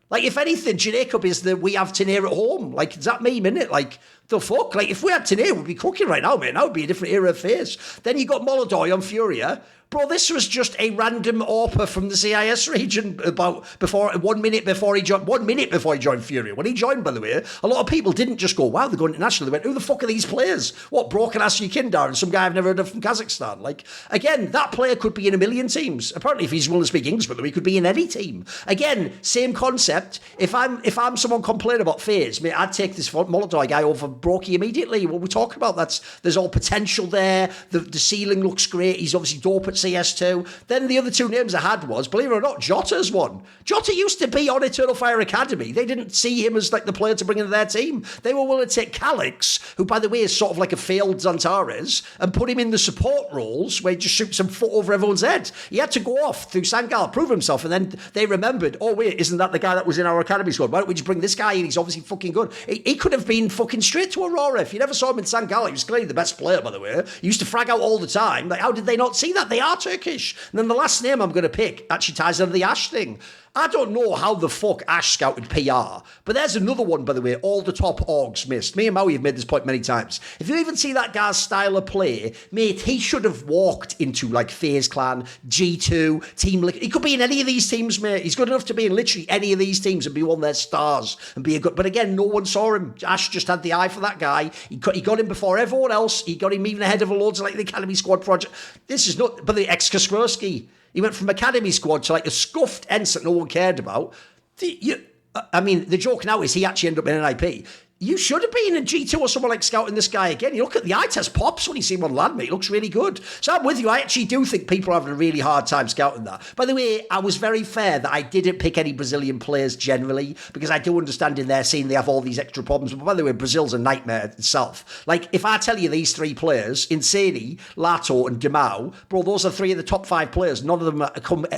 Like, if anything, Jacob is we have Tenay at home. Like, does that mean, innit? Like, the fuck? Like, if we had Tenay, we'd be cooking right now, mate. That would be a different era of FaZe. Then you got Molodoi on Furia. Bro, this was just a random AWPer from the CIS region about 1 minute before he joined. 1 minute before he joined Furia. When he joined, by the way, a lot of people didn't just go, wow, they're going international. They went, who the fuck are these players? What, Broken Ass Yukindar and some guy I've never heard of from Kazakhstan? Like, again, that player could be in a million teams. Apparently, if he's willing to speak English, but he could be in any team. Again, same concept. If I'm someone complaining about FaZe, mate, I'd take this Molotov guy over Brokey immediately. What we're talking about, there's all potential there. The ceiling looks great. He's obviously dope at CS2. Then the other 2 names I had was, believe it or not, Jota's one. Jota used to be on Eternal Fire Academy. They didn't see him as like the player to bring into their team. They were willing to take Calix, who by the way is sort of like a failed Zantares, and put him in the support roles where he just shoots some foot over everyone's head. He had to go off through Sangal, prove himself, and then they remembered, oh wait, isn't that the guy that was in our academy squad? Why don't we just bring this guy in? He's obviously fucking good. He could have been fucking straight to Aurora. If you never saw him in Sangal, he was clearly the best player, by the way. He used to frag out all the time. Like, how did they not see that? They are Turkish. And then the last name I'm going to pick actually ties into the Ash thing. I don't know how the fuck Ash scouted PR, but there's another one, by the way, all the top orgs missed. Me and Maui have made this point many times. If you even see that guy's style of play, mate, he should have walked into like FaZe Clan, G2, Team Liquid. He could be in any of these teams, mate. He's good enough to be in literally any of these teams and be one of their stars and be a good. But again, no one saw him. Ash just had the eye for that guy. He got him before everyone else. He got him even ahead of loads of like the Academy Squad project. This is not, but the ex-Kaspersky. He went from Academy Squad to like a scuffed ensign no one cared about. The joke now is he actually ended up in an IP. You should have been in G2 or someone like scouting this guy again. You look at the eye test pops when you see him on land, mate. He looks really good. So I'm with you. I actually do think people are having a really hard time scouting that. By the way, I was very fair that I didn't pick any Brazilian players generally because I do understand in their scene they have all these extra problems. But by the way, Brazil's a nightmare itself. Like, if I tell you these 3 players, Insani, Lato, and Demau, bro, those are 3 of the top 5 players. None of them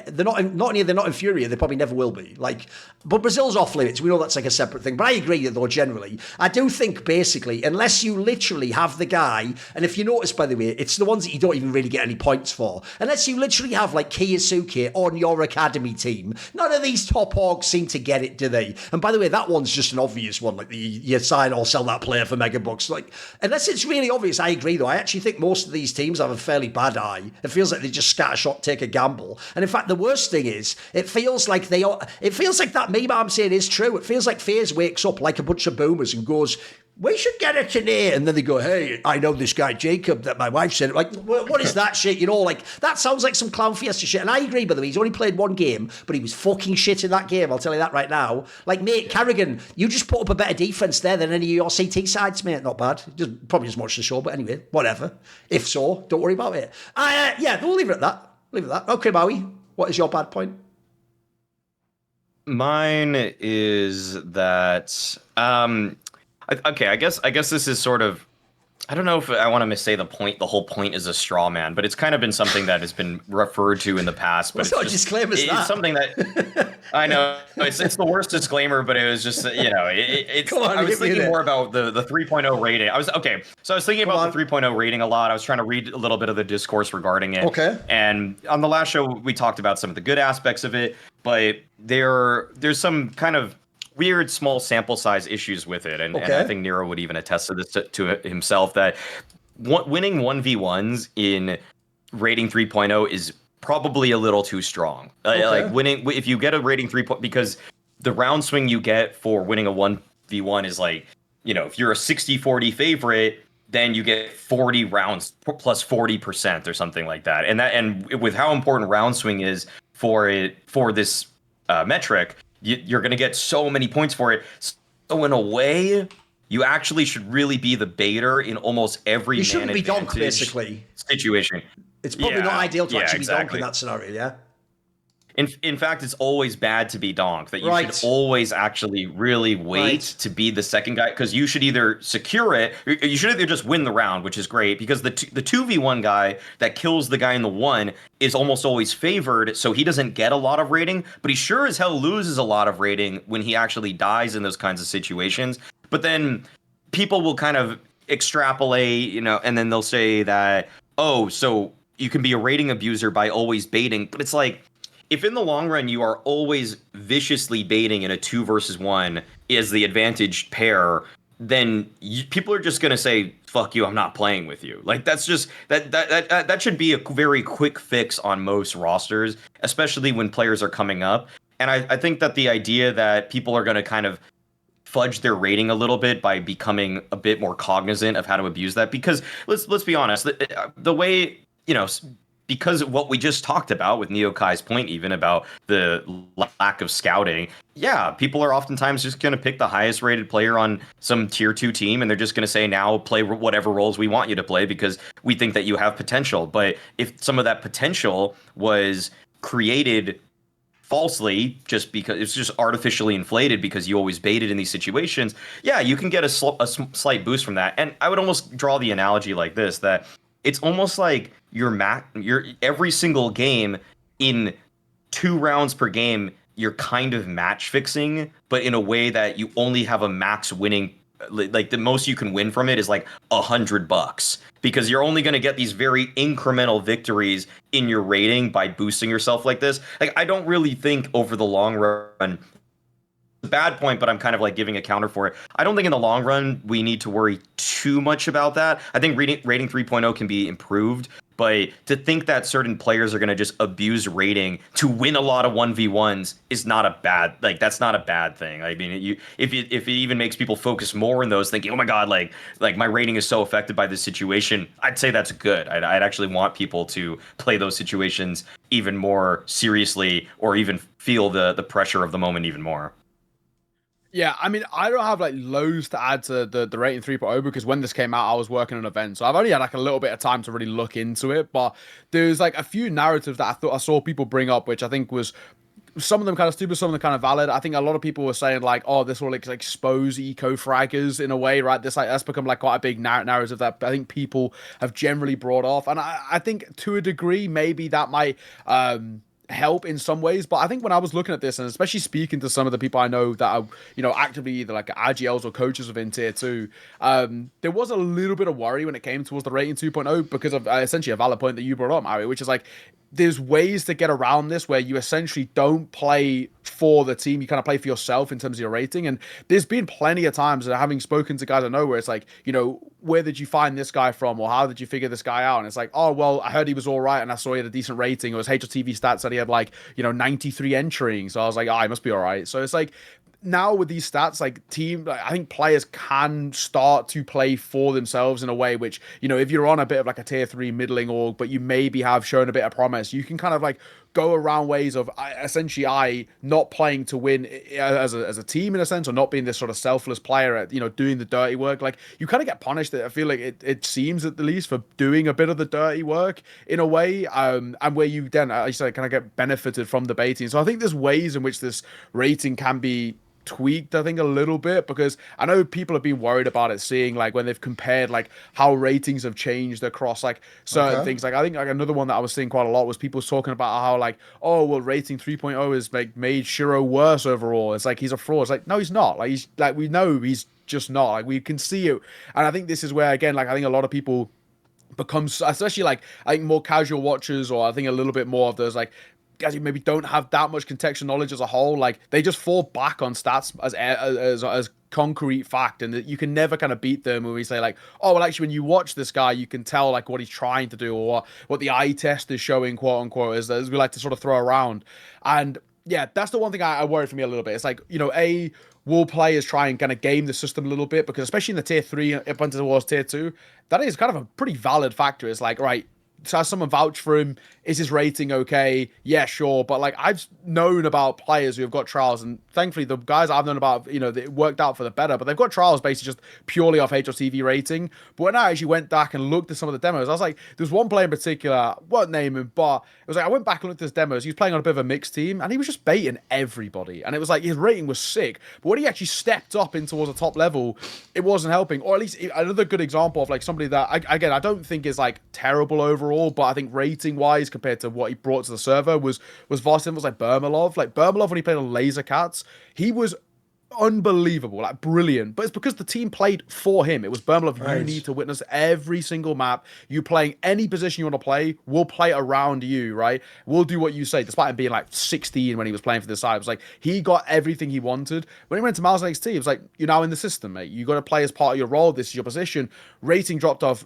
they're not in Furia. They probably never will be. Like, but Brazil's off limits. We know that's like a separate thing. But I agree, though, generally. I do think, basically, unless you literally have the guy, and if you notice, by the way, it's the ones that you don't even really get any points for, unless you literally have, like, Kiyosuke on your academy team, none of these top orgs seem to get it, do they? And by the way, that one's just an obvious one, like, you sign or sell that player for mega bucks. Like, unless it's really obvious, I agree, though. I actually think most of these teams have a fairly bad eye. It feels like they just scattershot, take a gamble. And in fact, the worst thing is, it feels like that meme I'm saying is true. It feels like FaZe wakes up like a bunch of boomers and goes, we should get it in here. And then they go, hey, I know this guy, Jacob, that my wife said. Like, what is that shit? You know, like, that sounds like some clown fiesta shit. And I agree, by the way, he's only played one game, but he was fucking shit in that game. I'll tell you that right now. Like, mate, Carrigan, you just put up a better defense there than any of your CT sides, mate. Not bad. Just probably just watch the show, but anyway, whatever. If so, don't worry about it. Yeah, we'll leave it at that. Leave it at that. Okay, Maui, what is your bad point? Mine is that okay, I guess this is sort of, I don't know if I want to say the whole point is a straw man, but it's kind of been something that has been referred to in the past. But it's something that I know it's the worst disclaimer, but it was just, you know, I was thinking more about the 3.0 rating. I was thinking about the 3.0 rating a lot. I was trying to read a little bit of the discourse regarding it. Okay. And on the last show, we talked about some of the good aspects of it, but there's some kind of weird small sample size issues with it, and I think Nero would even attest to this to himself, that winning 1v1s in rating 3.0 is probably a little too strong. Like winning, if you get a rating 3, because the round swing you get for winning a 1v1 is like, you know, if you're a 60-40 favorite, then you get 40 rounds plus 40% or something like that. And with how important round swing is for this metric, you're going to get so many points for it. So in a way, you actually should really be the baiter in almost every man advantage be donk, basically. Situation. It's probably not ideal to actually be donk in that scenario, yeah? In fact, it's always bad to be donk. That you should always actually really wait to be the second guy, because you should either secure it, or you should either just win the round, which is great, because the 2v1 guy that kills the guy in the 1 is almost always favored, so he doesn't get a lot of rating, but he sure as hell loses a lot of rating when he actually dies in those kinds of situations. But then people will kind of extrapolate, you know, and then they'll say that, oh, so you can be a rating abuser by always baiting, but it's like, if in the long run you are always viciously baiting in a 2 versus 1 as the advantaged pair, then people are just going to say, fuck you, I'm not playing with you. Like, that's just, that should be a very quick fix on most rosters, especially when players are coming up. And I think that the idea that people are going to kind of fudge their rating a little bit by becoming a bit more cognizant of how to abuse that, because let's be honest, the way, you know, because of what we just talked about with Ne0kai's point, even about the lack of scouting, yeah, people are oftentimes just going to pick the highest rated player on some tier 2 team, and they're just going to say, now play whatever roles we want you to play because we think that you have potential. But if some of that potential was created falsely, just because it's just artificially inflated because you always baited in these situations, yeah, you can get a slight boost from that. And I would almost draw the analogy like this, that it's almost like your every single game in 2 rounds per game, you're kind of match fixing, but in a way that you only have a max winning, like the most you can win from it is like $100, because you're only going to get these very incremental victories in your rating by boosting yourself like this. Like, I don't really think over the long run, a bad point, but I'm kind of like giving a counter for it. I don't think in the long run we need to worry too much about that. I think rating 3.0 can be improved, but to think that certain players are going to just abuse rating to win a lot of 1v1s is not a bad, like, that's not a bad thing. I mean, if it even makes people focus more on those, thinking, oh my god, like my rating is so affected by this situation, I'd say that's good. I'd actually want people to play those situations even more seriously, or even feel the pressure of the moment even more. Yeah, I mean, I don't have like loads to add to the rating 3.0, because when this came out, I was working an event, so I've only had like a little bit of time to really look into it. But there's like a few narratives that I saw people bring up, which I think was, some of them kind of stupid, some of them kind of valid. I think a lot of people were saying like, oh, this will like expose eco-fraggers in a way, right? That's become like quite a big narrative that I think people have generally brought off, and I think to a degree maybe that might help in some ways. But I think when I was looking at this, and especially speaking to some of the people I know that are, you know, actively either like IGLs or coaches within tier 2, there was a little bit of worry when it came towards the rating 2.0 because of essentially a valid point that you brought up, Mario, which is like, there's ways to get around this where you essentially don't play for the team, you kind of play for yourself in terms of your rating. And there's been plenty of times, having spoken to guys I know, where it's like, you know, where did you find this guy from, or how did you figure this guy out? And it's like, oh, well, I heard he was all right, and I saw he had a decent rating, or his HLTV stats said he had like, you know, 93 entering, so I was like, oh, he must be all right. So it's like, now with these stats, like I think players can start to play for themselves in a way which, you know, if you're on a bit of like a tier 3 middling org, but you maybe have shown a bit of promise, you can kind of like go around ways of essentially not playing to win as a team in a sense, or not being this sort of selfless player at, you know, doing the dirty work. Like, you kind of get punished, I feel like it seems at the least, for doing a bit of the dirty work in a way, and where you then, I say, kind of get benefited from the baiting. So I think there's ways in which this rating can be tweaked, I think, a little bit, because I know people have been worried about it, seeing like when they've compared like how ratings have changed across like certain things. Like, I think like another one that I was seeing quite a lot was people talking about how like, oh well, rating 3.0 is like made Shiro worse overall. It's like he's a fraud. It's like, no, he's not. Like, he's like, we know he's just not. Like, we can see it. And I think this is where, again, like, I think a lot of people becomes, especially like I think more casual watchers, or I think a little bit more of those like guys who maybe don't have that much contextual knowledge as a whole, like they just fall back on stats as concrete fact, and that you can never kind of beat them when we say like, oh well, actually when you watch this guy you can tell like what he's trying to do, or what the eye test is showing, quote unquote, as we like to sort of throw around. And yeah, that's the one thing I worry for me a little bit. It's like, you know, will players try and kind of game the system a little bit, because especially in the tier 3 up until towards tier 2, that is kind of a pretty valid factor. It's like, right, so has someone vouch for him? Is his rating okay? Yeah, sure. But like, I've known about players who have got trials, and thankfully the guys I've known about, you know, it worked out for the better, but they've got trials basically just purely off HLTV rating. But when I actually went back and looked at some of the demos, I was like, there's one player in particular, won't name him, but it was like, I went back and looked at his demos. He was playing on a bit of a mixed team, and he was just baiting everybody. And it was like, his rating was sick. But when he actually stepped up in towards the top level, it wasn't helping. Or at least another good example of like somebody that, I don't think is like terrible overall, but I think rating wise compared to what he brought to the server was vastly was like Bermalov. Like Bermalov, when he played on Laser Cats, he was unbelievable, like brilliant. But it's because the team played for him. It was Bermalov, right. You need to witness every single map. You playing any position you want to play, we'll play around you, right? We'll do what you say, despite him being like 16 when he was playing for the side. It was like he got everything he wanted. When he went to MauisNake's team, it was like, you're now in the system, mate. You got to play as part of your role. This is your position. Rating dropped off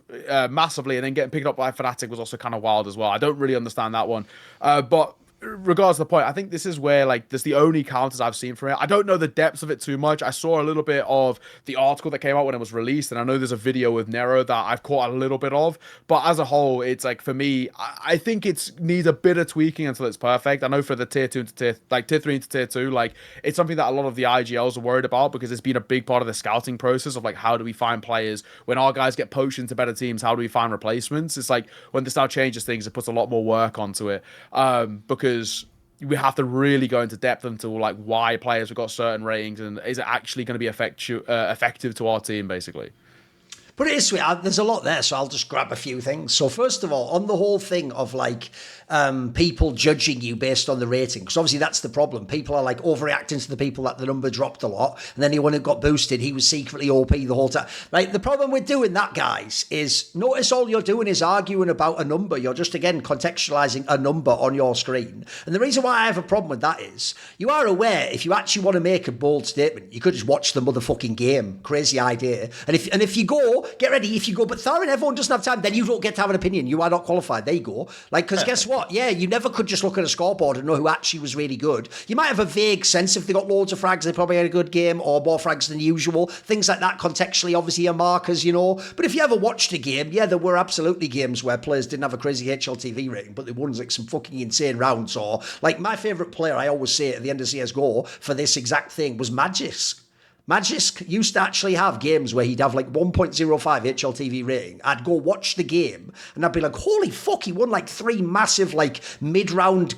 massively, and then getting picked up by Fnatic was also kind of wild as well. I don't really understand that one. But regardless of the point, I think this is where like this the only counters I've seen from it. I don't know the depths of it too much. I saw a little bit of the article that came out when it was released, and I know there's a video with Nero that I've caught a little bit of, but as a whole, it's like, for me, I think it needs a bit of tweaking until it's perfect. I know for the tier 2 into tier 3 into tier 2, like it's something that a lot of the IGLs are worried about, because it's been a big part of the scouting process of like, how do we find players when our guys get poached into better teams? How do we find replacements? It's like when this now changes things, it puts a lot more work onto it, because we have to really go into depth into like why players have got certain ratings, and is it actually going to be effective to our team, basically. But it is sweet. There's a lot there, so I'll just grab a few things. So first of all, on the whole thing of like people judging you based on the rating, because obviously that's the problem. People are like overreacting to the people that the number dropped a lot, and then anyone who got boosted, he was secretly OP the whole time. Like, the problem with doing that, guys, is notice all you're doing is arguing about a number. You're just, again, contextualizing a number on your screen. And the reason why I have a problem with that is, you are aware, if you actually want to make a bold statement, you could just watch the motherfucking game. Crazy idea. And if you go, get ready, if you go, but Thorin, everyone doesn't have time, then you don't get to have an opinion. You are not qualified. There you go. Like, because guess what? Yeah, you never could just look at a scoreboard and know who actually was really good. You might have a vague sense if they got loads of frags, they probably had a good game, or more frags than usual. Things like that contextually obviously are markers, you know. But if you ever watched a game, yeah, there were absolutely games where players didn't have a crazy HLTV rating, but they won like some fucking insane rounds. Or like, my favourite player, I always say at the end of CSGO for this exact thing, was Magisk. Magisk used to actually have games where he'd have like 1.05 HLTV rating. I'd go watch the game and I'd be like, holy fuck, he won like 3 massive like mid-round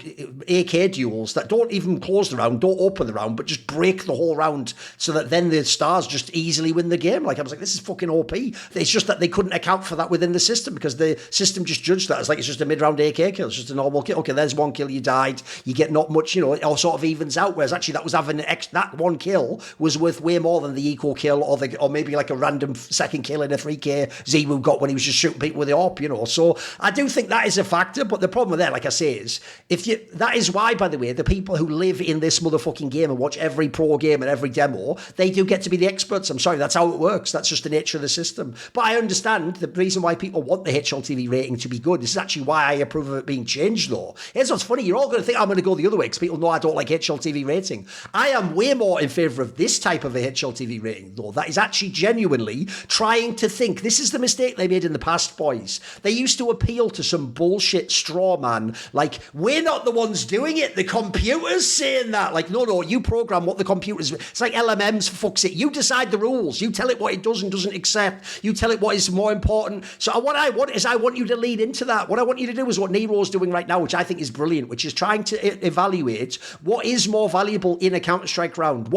AK duels that don't even close the round, don't open the round, but just break the whole round so that then the stars just easily win the game. Like, I was like, this is fucking OP. It's just that they couldn't account for that within the system, because the system just judged that as like, it's just a mid-round AK kill. It's just a normal kill. Okay, there's one kill, you died. You get not much, you know, it all sort of evens out. Whereas actually that was having that one kill was worth way way more than the eco kill or maybe like a random second kill in a 3K ZywOo got when he was just shooting people with the AWP, you know. So I do think that is a factor, but the problem with that, like I say, is that is why, by the way, the people who live in this motherfucking game and watch every pro game and every demo, they do get to be the experts. I'm sorry, that's how it works. That's just the nature of the system. But I understand the reason why people want the HLTV rating to be good. This is actually why I approve of it being changed, though. Here's what's funny. You're all going to think I'm going to go the other way because people know I don't like HLTV rating. I am way more in favour of this type of a HLTV rating, though. That is actually genuinely trying to think. This is the mistake they made in the past, boys. They used to appeal to some bullshit straw man. Like, we're not the ones doing it. The computer's saying that. Like, no, you program what the computer's... It's like LMMs, for fuck's sake. You decide the rules. You tell it what it does and doesn't accept. You tell it what is more important. So what I want is I want you to lead into that. What I want you to do is what Nero's doing right now, which I think is brilliant, which is trying to evaluate what is more valuable in a Counter-Strike round.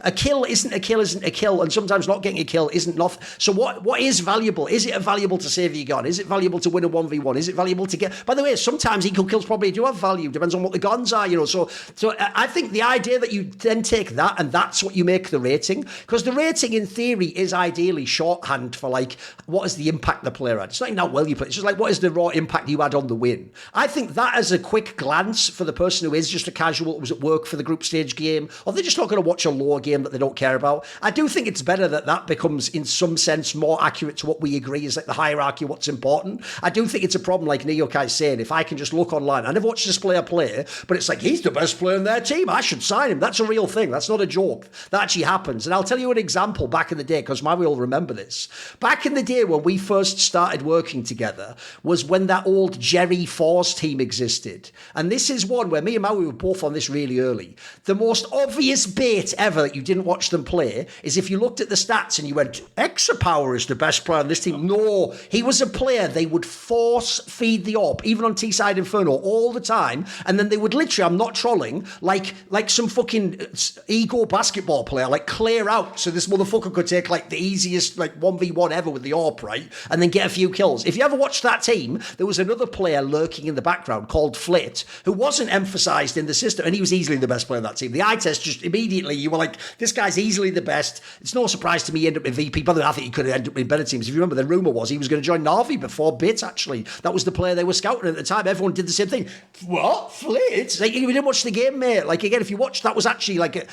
A kill isn't a kill, and sometimes not getting a kill isn't nothing. So what is valuable? Is it valuable to save your gun? Is it valuable to win a 1v1? Is it valuable to get... By the way, sometimes eco kills probably do have value. Depends on what the guns are, you know. So I think the idea that you then take that and that's what you make the rating, because the rating in theory is ideally shorthand for like, what is the impact the player had? It's not even how well you play. It's just like, what is the raw impact you had on the win? I think that as a quick glance for the person who is just a casual, was at work for the group stage game, or they're just not going to watch a lower game that they don't care about. I do think it's better that becomes in some sense more accurate to what we agree is like the hierarchy of what's important. I do think it's a problem like Ne0kai saying, if I can just look online, I never watched this player play, but it's like, he's the best player in their team, I should sign him. That's a real thing. That's not a joke. That actually happens. And I'll tell you an example back in the day, because we all remember this. Back in the day when we first started working together was when that old Jerry Force team existed. And this is one where me and Maui were both on this really early. The most obvious bait ever that you didn't watch them play is if you looked at the stats and you went, Exapower is the best player on this team. No, he was a player they would force feed the AWP, even on T-Side Inferno, all the time. And then they would literally, I'm not trolling, like some fucking ego basketball player, like clear out so this motherfucker could take like the easiest like 1v1 ever with the AWP, right? And then get a few kills. If you ever watched that team, there was another player lurking in the background called Flit, who wasn't emphasized in the system, and he was easily the best player in that team. The eye test just immediately, you were like, this guy's easily the best. It's no surprise to me he ended up in VP. By the way, I think he could have ended up in better teams. If you remember, the rumor was he was going to join Na'Vi before Bit, actually. That was the player they were scouting at the time. Everyone did the same thing. What? Flit? Like, you didn't watch the game, mate. Like, again, if you watched, that was actually like a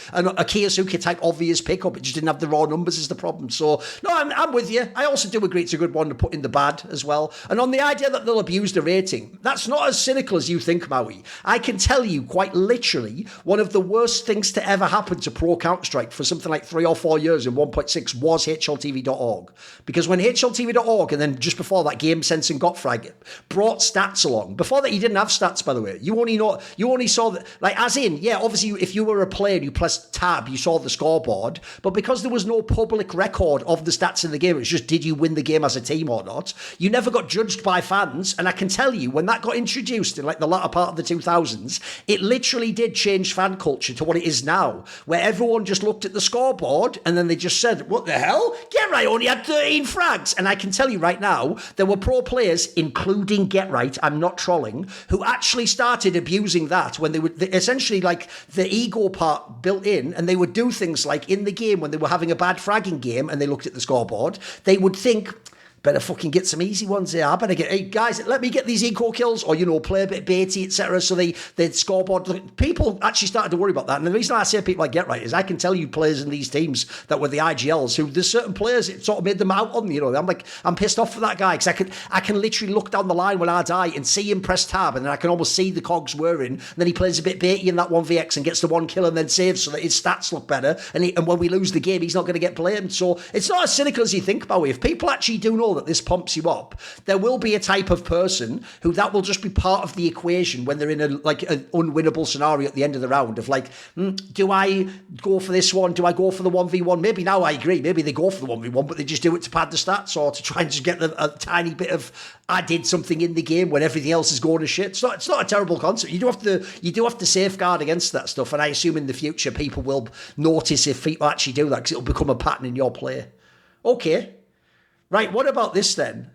Kiyosuke type obvious pickup. It just didn't have the raw numbers is the problem. So, no, I'm with you. I also do agree it's a good one to put in the bad as well. And on the idea that they'll abuse the rating, that's not as cynical as you think, Maui. I can tell you quite literally one of the worst things to ever happen to Pro Counter-Strike for something like 3 or 4 years in 1.6 was HLTV.org. Because when HLTV.org and then just before that Game Sense and Gotfrag brought stats along, before that you didn't have stats, by the way. You only saw that, like, as in, yeah, obviously if you were a player and you pressed tab, you saw the scoreboard, but because there was no public record of the stats in the game, it was just did you win the game as a team or not, you never got judged by fans. And I can tell you, when that got introduced in like the latter part of the 2000s, it literally did change fan culture to what it is now, where everyone just looked at the scoreboard and then they just said, what the hell? Get Right only had 13 frags. And I can tell you right now, there were pro players, including Get Right, I'm not trolling, who actually started abusing that when they would essentially like the ego part built in, and they would do things like in the game when they were having a bad fragging game and they looked at the scoreboard, they would think, better fucking get some easy ones here. I better get, hey guys, let me get these eco kills, or, you know, play a bit baity, etc. So the scoreboard, people actually started to worry about that. And the reason I say people like Get Right is I can tell you players in these teams that were the IGLs who there's certain players it sort of made them out on, you know. I'm pissed off for that guy because I can literally look down the line when I die and see him press tab, and then I can almost see the cogs whirring. And then he plays a bit baity in that 1vx and gets the one kill and then saves so that his stats look better. And when we lose the game, he's not going to get blamed. So it's not as cynical as you think about it. If people actually do know that this pumps you up, there will be a type of person who that will just be part of the equation when they're in an unwinnable scenario at the end of the round of like, do I go for this one? Do I go for the 1v1? Maybe now I agree. Maybe they go for the 1v1, but they just do it to pad the stats or to try and just get a tiny bit of I did something in the game when everything else is going to shit. It's not a terrible concept. You do have to safeguard against that stuff, and I assume in the future people will notice if people actually do that because it'll become a pattern in your play. Okay. Right, what about this then?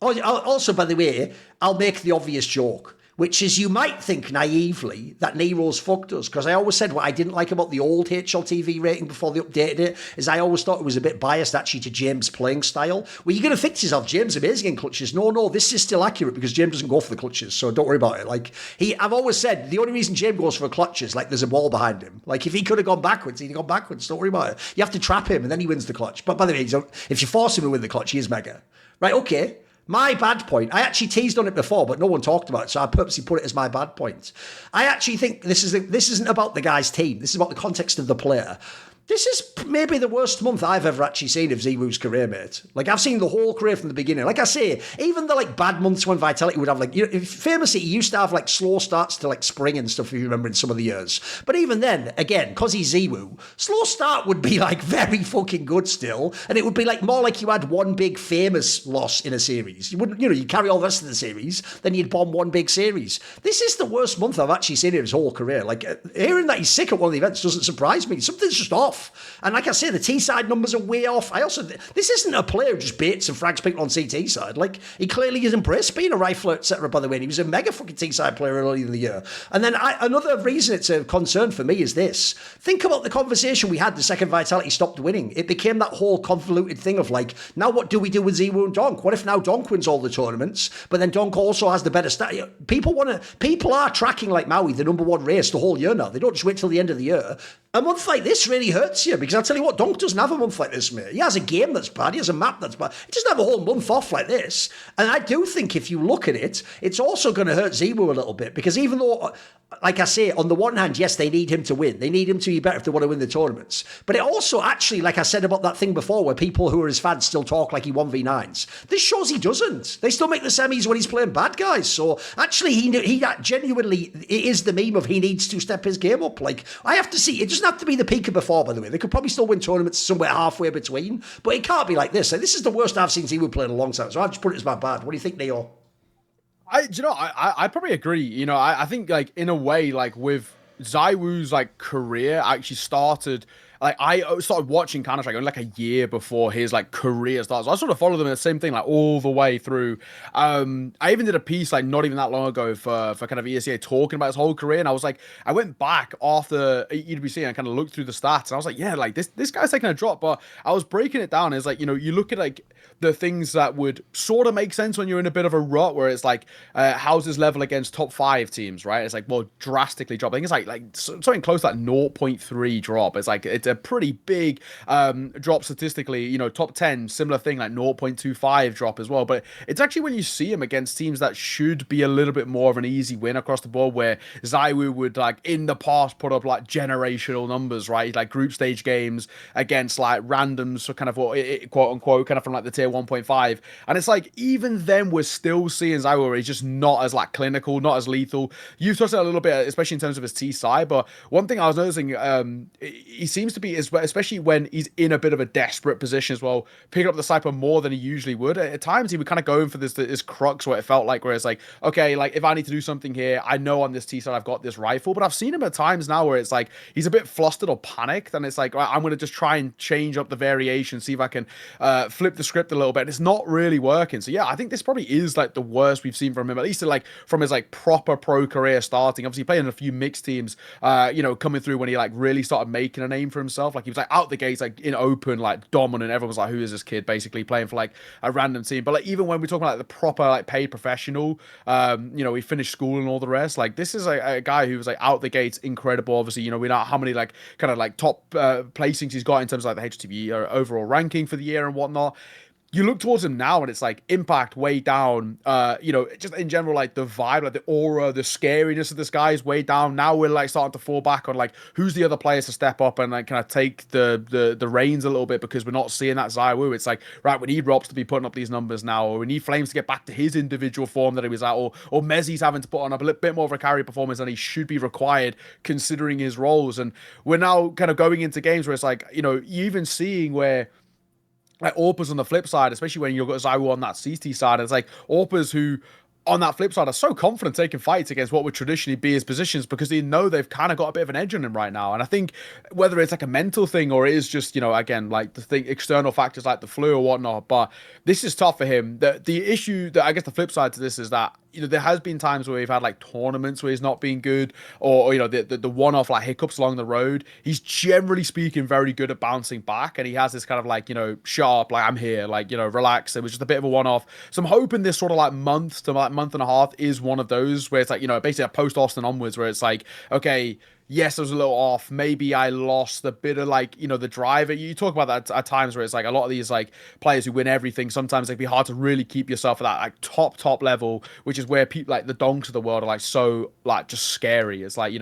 Oh, also, by the way, I'll make the obvious joke. which is you might think naively that Nero's fucked us, because I always said what I didn't like about the old HLTV rating before they updated it is I always thought it was a bit biased actually to James' playing style. Well, you're going to think to yourself, James amazing in clutches. No, this is still accurate because James doesn't go for the clutches, so don't worry about it. Like I've always said the only reason James goes for a clutch is like there's a ball behind him. Like if he could have gone backwards, he'd have gone backwards. Don't worry about it. You have to trap him and then he wins the clutch. But by the way, if you force him to win the clutch, he is mega. Right, okay. My bad point, I actually teased on it before, but no one talked about it, so I purposely put it as my bad point. I actually think this isn't about the guy's team. This is about the context of the player. This is maybe the worst month I've ever actually seen of ZywOo's career, mate. Like, I've seen the whole career from the beginning. Like I say, even the, like, bad months when Vitality would have, like, you know, famously, he used to have, like, slow starts to, like, spring and stuff, if you remember, in some of the years. But even then, again, because he's ZywOo, slow start would be, like, very fucking good still. And it would be, like, more like you had one big famous loss in a series. You wouldn't, you know, you carry all the rest of the series, then you'd bomb one big series. This is the worst month I've actually seen in his whole career. Like, hearing that he's sick at one of the events doesn't surprise me. Something's just off. And like I say, the T-side numbers are way off. This isn't a player who just baits and frags people on CT side. Like, he clearly has embraced being a rifler, etc., by the way. And he was a mega fucking T-side player earlier in the year. And then another reason it's a concern for me is this. Think about the conversation we had the second Vitality stopped winning. It became that whole convoluted thing of like, now what do we do with ZywOo and Donk? What if now Donk wins all the tournaments, but then Donk also has the better stat? People are tracking like Maui, the number one race the whole year now. They don't just wait till the end of the year. A month like this really hurts you, because I'll tell you what, Donk doesn't have a month like this, mate. He has a game that's bad, he has a map that's bad. He doesn't have a whole month off like this. And I do think if you look at it, it's also going to hurt ZywOo a little bit, because even though, like I say, on the one hand, yes, they need him to win. They need him to be better if they want to win the tournaments. But it also actually, like I said about that thing before, where people who are his fans still talk like he 1v9s. This shows he doesn't. They still make the semis when he's playing bad guys. So actually, he genuinely, it is the meme of he needs to step his game up. Like, I have to see, it doesn't have to be the peak of before, by the way. They could probably still win tournaments somewhere halfway between, but it can't be like this. Like, this is the worst I've seen ZywOo play in a long time. So I've just put it as my bad. What do you think, Neo? I probably agree. You know, I think, like, in a way, like, with ZywOo's, like, career actually started, like, I started watching Counter-Strike only like a year before his, like, career starts. So I sort of followed them in the same thing, like, all the way through. I even did a piece, like, not even that long ago for kind of ESEA talking about his whole career. And I was like, I went back after EWC and I kind of looked through the stats. And I was like, yeah, like, this guy's taking a drop. But I was breaking it down. It's like, you know, you look at, like, the things that would sort of make sense when you're in a bit of a rut, where it's like, how's his level against top 5 teams, right? It's like, well, drastically drop. I think it's like something close to that 0.3 drop. It's like, it's a pretty big drop statistically. You know, top 10, similar thing, like 0.25 drop as well. But it's actually when you see him against teams that should be a little bit more of an easy win across the board, where ZywOo would, like, in the past put up like generational numbers, right? Like group stage games against like randoms, so kind of what quote unquote, kind of from like the tier 1.5. And it's like, even then we're still seeing ZywOo where he's just not as like clinical, not as lethal. You've touched on it a little bit, especially in terms of his T side, but one thing I was noticing, he seems to be, especially when he's in a bit of a desperate position as well, picking up the sniper more than he usually would. At times he would kind of go in for this crux, where it felt like, where it's like, okay, like, if I need to do something here, I know on this T side I've got this rifle. But I've seen him at times now where it's like he's a bit flustered or panicked, and it's like, right, I'm going to just try and change up the variation, see if I can flip the script a little bit. And it's not really working. So yeah, I think this probably is like the worst we've seen from him, at least like from his like proper pro career starting. Obviously playing in a few mixed teams, you know, coming through when he like really started making a name for himself. Like, he was like out the gates, like in open, like dominant. Everyone was like, who is this kid, basically playing for like a random team. But like, even when we're talking about like the proper like paid professional, you know, he finished school and all the rest, like, this is a guy who was like out the gates incredible. Obviously, you know, we know how many like kind of like top placings he's got in terms of like the HLTV overall ranking for the year and whatnot. You look towards him now and it's like impact way down, you know, just in general, like the vibe, like the aura, the scariness of this guy is way down. Now we're like starting to fall back on like, who's the other players to step up and like kind of take the reins a little bit, because we're not seeing that ZywOo. It's like, right, we need Robs to be putting up these numbers now, or we need Flames to get back to his individual form that he was at, or Mezzi's having to put on a little bit more of a carry performance than he should be required considering his roles. And we're now kind of going into games where it's like, you know, you even seeing where like Orpas on the flip side, especially when you've got ZywOo on that CT side, it's like Orpas who on that flip side are so confident taking fights against what would traditionally be his positions, because they know they've kind of got a bit of an edge on him right now. And I think whether it's like a mental thing or it is just, you know, again, like the thing, external factors like the flu or whatnot, but this is tough for him. The issue that I guess the flip side to this is that there has been times where we've had like tournaments where he's not been good, or the one-off like hiccups along the road. He's generally speaking very good at bouncing back, and he has this kind of like sharp, like I'm here, like relax. It was just a bit of a one-off. So I'm hoping this sort of like month to like month and a half is one of those where it's like basically a post Austin onwards, where it's like, okay, yes, I was a little off. Maybe I lost a bit of like, the drive. You talk about that at times where it's like a lot of these like players who win everything, sometimes it can be hard to really keep yourself at that like top level, which is where people like the donks of the world are like so like just scary. It's like,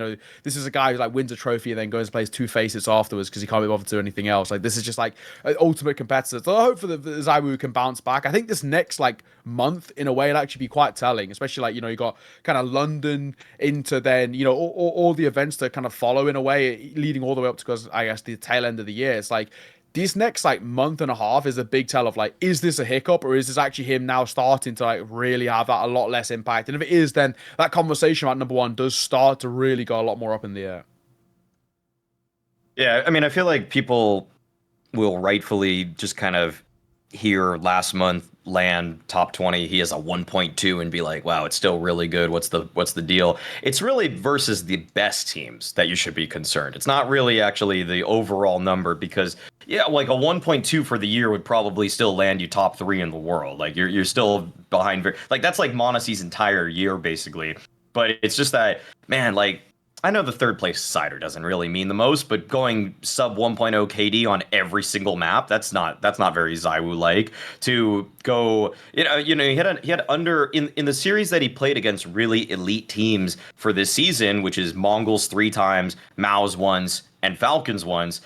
this is a guy who like wins a trophy and then goes and plays two faces afterwards because he can't be bothered to do anything else. Like this is just like an ultimate competitor. So I hope for the ZywOo can bounce back. I think this next like month in a way it'll actually be quite telling, especially like, you got kind of London into then, all the events that kind of follow in a way, leading all the way up to, because I guess the tail end of the year. It's like this next like month and a half is a big tell of like, is this a hiccup, or is this actually him now starting to like really have that a lot less impact? And if it is, then that conversation about number one does start to really go a lot more up in the air. Yeah, I mean, I feel like people will rightfully just kind of hear last month land top 20, he has a 1.2 and be like, wow, it's still really good. What's the deal? It's really versus the best teams that you should be concerned. It's not really actually the overall number, because like a 1.2 for the year would probably still land you top 3 in the world. Like you're still behind, like that's like Monte's entire year basically. But it's just that, man, like I know the third place cider doesn't really mean the most, but going sub 1.0 KD on every single map, that's not very ZywOo like. To go, he had under in the series that he played against really elite teams for this season, which is Mongols 3 times, Maus once, and Falcons once.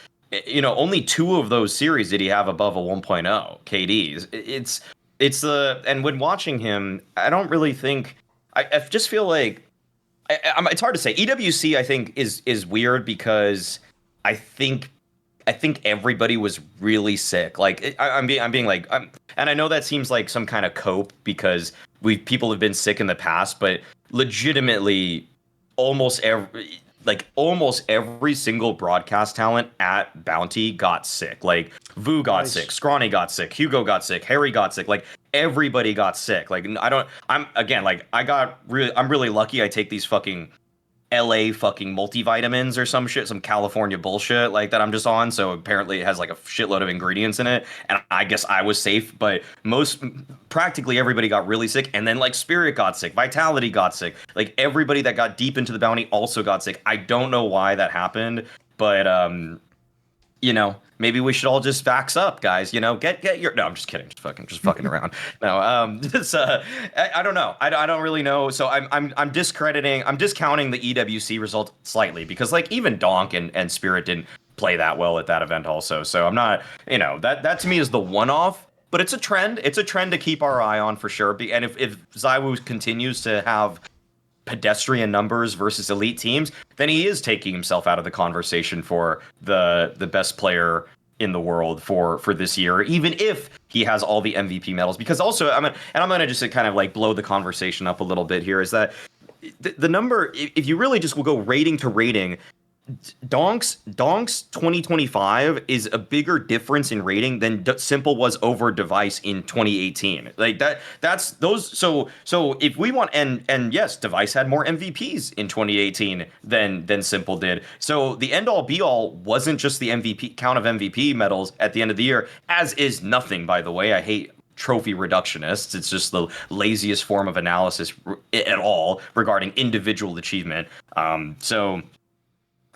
Only 2 of those series did he have above a 1.0 KDs. And when watching him, I don't really think, I just feel like, it's hard to say. EWC, I think, is weird because I think everybody was really sick. Like I'm being like, and I know that seems like some kind of cope because people have been sick in the past, but legitimately, almost every single broadcast talent at Bounty got sick. Like Vu got sick, Scrawny got sick, Hugo got sick, Harry got sick. Like everybody got sick. Like I'm really lucky. I take these fucking LA fucking multivitamins or some shit, some California bullshit like that I'm just on. So apparently it has like a shitload of ingredients in it. And I guess I was safe, but practically everybody got really sick. And then like Spirit got sick, Vitality got sick. Like everybody that got deep into the bounty also got sick. I don't know why that happened, but maybe we should all just vax up, guys. Get your. No, I'm just kidding. Just fucking around. No, I don't know. I don't really know. So I'm discounting the EWC result slightly because like even Donk and Spirit didn't play that well at that event also. So I'm not. That to me is the one-off. But it's a trend. It's a trend to keep our eye on for sure. And if ZywOo continues to have pedestrian numbers versus elite teams, then he is taking himself out of the conversation for the best player in the world for this year, even if he has all the MVP medals. Because also, I'm gonna just kind of like blow the conversation up a little bit here, is that the number, if you really just will go rating to rating, Donk's 2025 is a bigger difference in rating than Simple was over Device in 2018. Like that's those. So if we want, and yes, Device had more MVPs in 2018 than Simple did. So the end all be all wasn't just the MVP count of MVP medals at the end of the year, as is nothing, by the way. I hate trophy reductionists. It's just the laziest form of analysis at all regarding individual achievement. So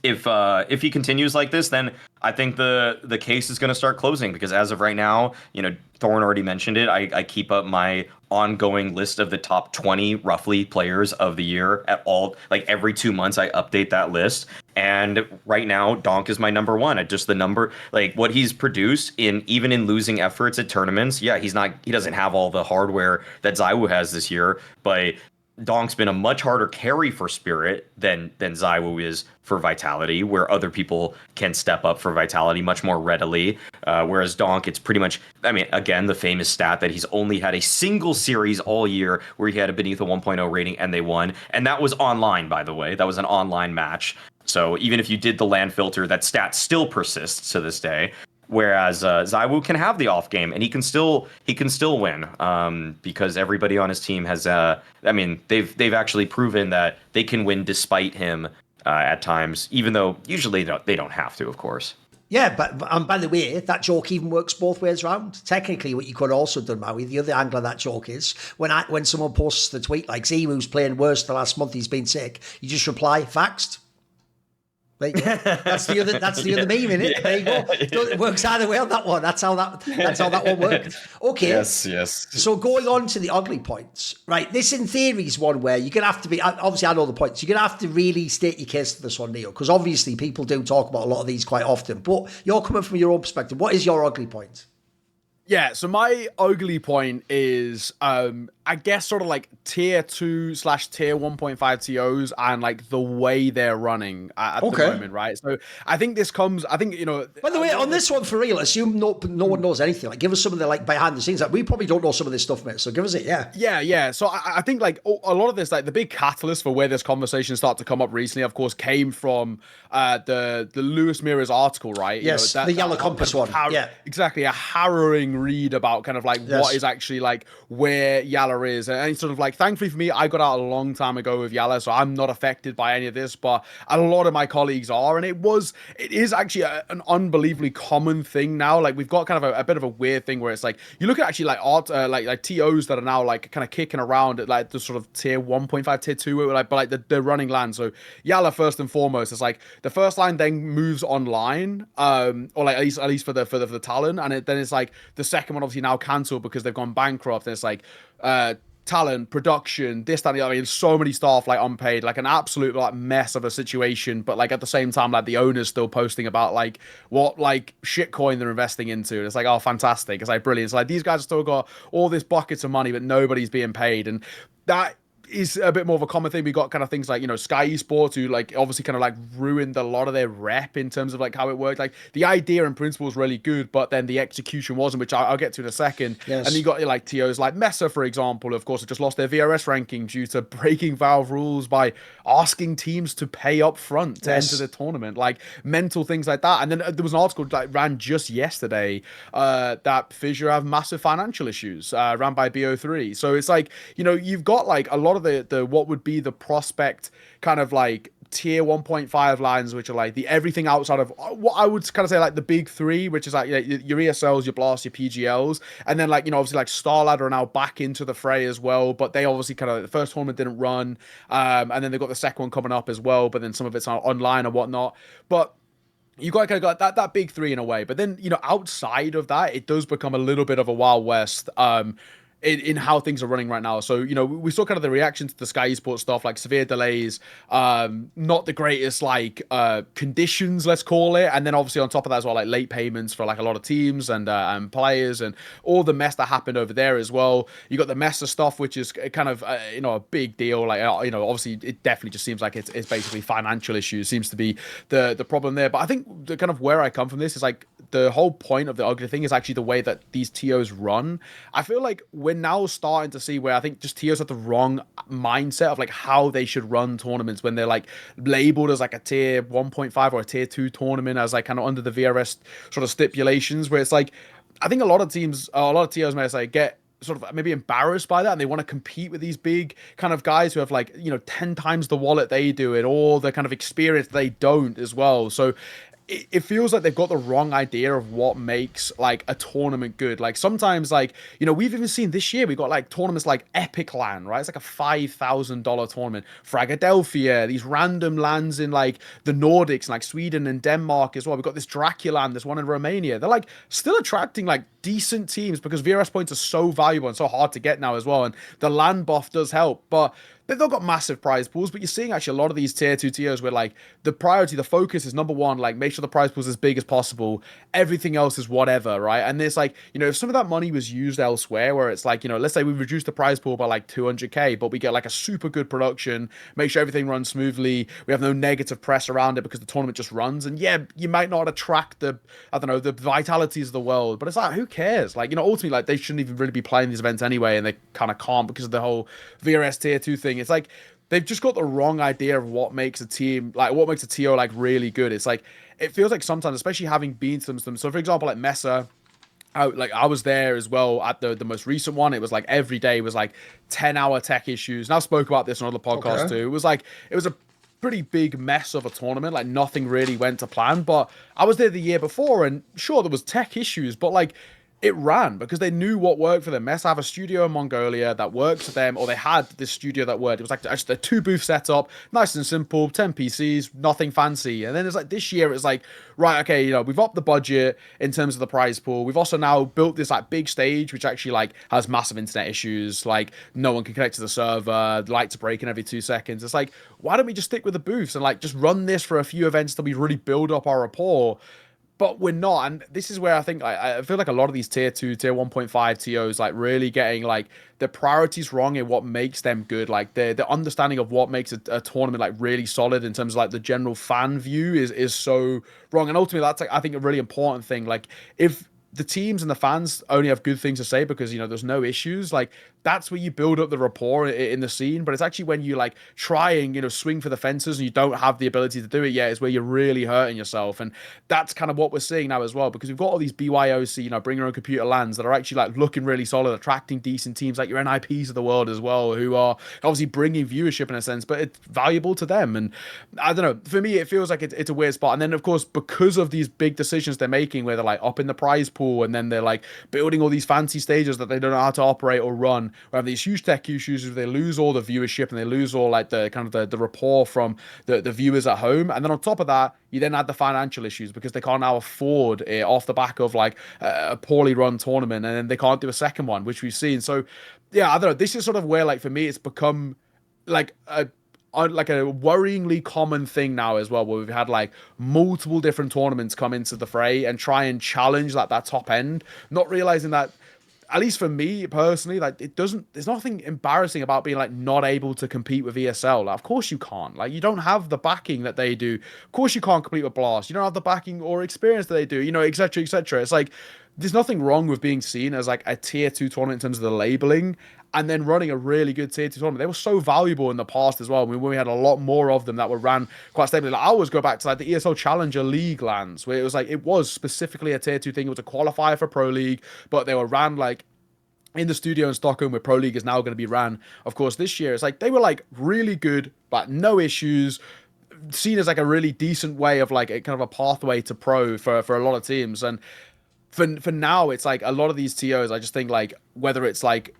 if he continues like this, then I think the case is going to start closing, because as of right now, Thorin already mentioned it. I keep up my ongoing list of the top 20 roughly players of the year at all. Like every 2 months, I update that list. And right now, Donk is my number one at just the number, like what he's produced even in losing efforts at tournaments. Yeah, he doesn't have all the hardware that ZywOo has this year, but Donk's been a much harder carry for Spirit than ZywOo is for Vitality, where other people can step up for Vitality much more readily. Whereas Donk, it's pretty much, again, the famous stat that he's only had a single series all year where he had a beneath a 1.0 rating and they won. And that was online, by the way. That was an online match. So even if you did the land filter, that stat still persists to this day. Whereas ZywOo can have the off game, and he can still win, because everybody on his team has. I mean, they've actually proven that they can win despite him at times, even though usually they don't have to, of course. Yeah, but by the way, that joke even works both ways around. Technically, what you could also do, Maui, the other angle of that joke is when someone posts the tweet like ZywOo's playing worse the last month, he's been sick, you just reply, faxed. Like, that's the other meme, isn't it? Yeah. There you go. It works either way on that one. That's how that one worked. Okay. Yes. So going on to the ugly points, right? This in theory is one where you're gonna have to be. Obviously, I know the points. You're gonna have to really state your case to this one, Neo, because obviously people do talk about a lot of these quite often. But you're coming from your own perspective. What is your ugly point? Yeah, so my ugly point is, I guess, sort of like tier 2/tier 1.5 TOs and like the way they're running at the moment, right? So I think this comes, I think, you know. By the way, on this one, for real, assume no one knows anything. Like, give us some of the like behind the scenes. Like, we probably don't know some of this stuff, mate. So give us it, yeah. Yeah. So I think like a lot of this, like the big catalyst for where this conversation started to come up recently, of course, came from the Lewis Mirrors article, right? Yes, you know, the Yellow Compass one. Yeah, exactly. A harrowing read about kind of like what is actually like where Yala is, and sort of like, thankfully for me, I got out a long time ago with Yala, so I'm not affected by any of this, but a lot of my colleagues are, and it is actually an unbelievably common thing now. Like, we've got kind of a bit of a weird thing where it's like you look at actually like like TOs that are now like kind of kicking around at like the sort of tier 1.5, tier 2, like, but like the running land. So Yala, first and foremost, is like the first line then moves online, or like at least for the talent, and then it's like the second one obviously now cancelled because they've gone bankrupt, and it's like talent, production, this, that, and the other. I mean, so many staff like unpaid, like an absolute like mess of a situation. But like at the same time, like the owner's still posting about like what like shitcoin they're investing into. And it's like, oh, fantastic. It's like brilliant. It's like these guys have still got all this buckets of money, but nobody's being paid. And that is a bit more of a common thing. We got kind of things like, you know, Sky Esports, who like obviously kind of like ruined a lot of their rep in terms of like how it worked. Like the idea and principle is really good, but then the execution wasn't, which I'll get to in a second. Yes. And you got like TOs like Mesa, for example, of course, have just lost their VRS ranking due to breaking Valve rules by asking teams to pay up front to enter the tournament, like mental things like that. And then there was an article like ran just yesterday that Fissure have massive financial issues, ran by BO3. So it's like, you know, you've got like a lot of the what would be the prospect kind of like tier 1.5 lines, which are like the everything outside of what I would kind of say like the big three, which is like, you know, your ESLs, your Blast, your PGLs, and then like, you know, obviously like StarLadder are now back into the fray as well, but they obviously kind of, the first tournament didn't run, and then they've got the second one coming up as well, but then some of it's online and whatnot. But you got kind of got that big three in a way. But then, you know, outside of that, it does become a little bit of a Wild West in how things are running right now. So, you know, we saw kind of the reaction to the Sky Esports stuff, like severe delays, not the greatest like conditions, let's call it, and then obviously on top of that as well, like late payments for like a lot of teams and players, and all the mess that happened over there as well. You got the Mesa stuff, which is kind of you know, a big deal. Like, you know, obviously it definitely just seems like it's basically financial issues seems to be the problem there. But I think the kind of where I come from this is like the whole point of the ugly thing is actually the way that these TOs run. I feel like we're now starting to see where I think just TOs have the wrong mindset of like how they should run tournaments when they're like labeled as like a tier 1.5 or a tier 2 tournament, as like kind of under the VRS sort of stipulations, where it's like, I think a lot of teams, a lot of TOs may say get sort of maybe embarrassed by that, and they want to compete with these big kind of guys who have like, you know, 10 times the wallet they do and all the kind of experience they don't as well. So it feels like they've got the wrong idea of what makes like a tournament good. Like sometimes, like, you know, we've even seen this year, we got like tournaments like Epic Land, right? It's like a $5,000 tournament. Fragadelphia, these random lands in like the Nordics, like Sweden and Denmark as well. We've got this Draculand, this one in Romania. They're like still attracting like decent teams because VRS points are so valuable and so hard to get now as well. And the land buff does help, but they've not got massive prize pools. But you're seeing actually a lot of these tier 2 tiers where like the priority, the focus is number one, like make sure the prize pool is as big as possible. Everything else is whatever, right? And there's like, you know, if some of that money was used elsewhere, where it's like, you know, let's say we reduce the prize pool by like 200k, but we get like a super good production, make sure everything runs smoothly, we have no negative press around it because the tournament just runs. And yeah, you might not attract the, I don't know, the vitalities of the world, but it's like, who cares? Like, you know, ultimately, like they shouldn't even really be playing these events anyway, and they kind of can't because of the whole VRS tier 2 thing. It's like, they've just got the wrong idea of what makes a team, like what makes a TO like really good. It's like, it feels like sometimes, especially having been to them. So for example, like Mesa, I was there as well at the most recent one. It was like every day was like 10-hour tech issues. And I spoke about this on other podcasts too. It was a pretty big mess of a tournament. Like nothing really went to plan. But I was there the year before, and sure there was tech issues, but like it ran because they knew what worked for them. Mess have a studio in Mongolia that works for them, or they had this studio that worked. It was like just a 2-booth setup, nice and simple, 10 PCs, nothing fancy. And then it's like this year, it's like, right, okay, you know, we've upped the budget in terms of the prize pool. We've also now built this like big stage, which actually like has massive internet issues. Like no one can connect to the server, the lights are breaking every 2 seconds. It's like, why don't we just stick with the booths and like just run this for a few events till we really build up our rapport? But we're not, and this is where I think I feel like a lot of these tier 2, tier 1.5 TOs like really getting like the priorities wrong in what makes them good. Like the understanding of what makes a tournament like really solid in terms of like the general fan view is so wrong. And ultimately that's like I think a really important thing. Like if the teams and the fans only have good things to say because, you know, there's no issues, like that's where you build up the rapport in the scene. But it's actually when you like try and, you know, swing for the fences and you don't have the ability to do it yet is where you're really hurting yourself. And that's kind of what we're seeing now as well, because we've got all these BYOC, you know, bring your own computer lands that are actually like looking really solid, attracting decent teams like your NIPs of the world as well, who are obviously bringing viewership in a sense, but it's valuable to them. And I don't know, for me, it feels like it's a weird spot. And then of course, because of these big decisions they're making where they're like upping the prize pool and then they're like building all these fancy stages that they don't know how to operate or run, or have these huge tech issues where they lose all the viewership and they lose all like the kind of the rapport from the viewers at home. And then on top of that, you then add the financial issues because they can't now afford it off the back of like a poorly run tournament, and then they can't do a second one, which we've seen. So yeah, I don't know, this is sort of where like for me it's become like a worryingly common thing now as well, where we've had like multiple different tournaments come into the fray and try and challenge like that top end, not realizing that, at least for me personally, like there's nothing embarrassing about being like not able to compete with ESL. Like, of course you can't. Like you don't have the backing that they do. Of course you can't compete with Blast. You don't have the backing or experience that they do, you know, etc, etc. It's like there's nothing wrong with being seen as like a tier 2 tournament in terms of the labeling, and then running a really good tier 2 tournament. They were so valuable in the past as well. I mean, we had a lot more of them that were ran quite stably. Like, I always go back to like the ESL Challenger League lands, where it was like, it was specifically a tier 2 thing. It was a qualifier for Pro League, but they were ran like in the studio in Stockholm, where Pro League is now going to be ran, of course, this year. It's like they were like really good, but no issues, seen as like a really decent way of like a kind of a pathway to pro for a lot of teams. And for now, it's like a lot of these TOs, I just think like whether it's like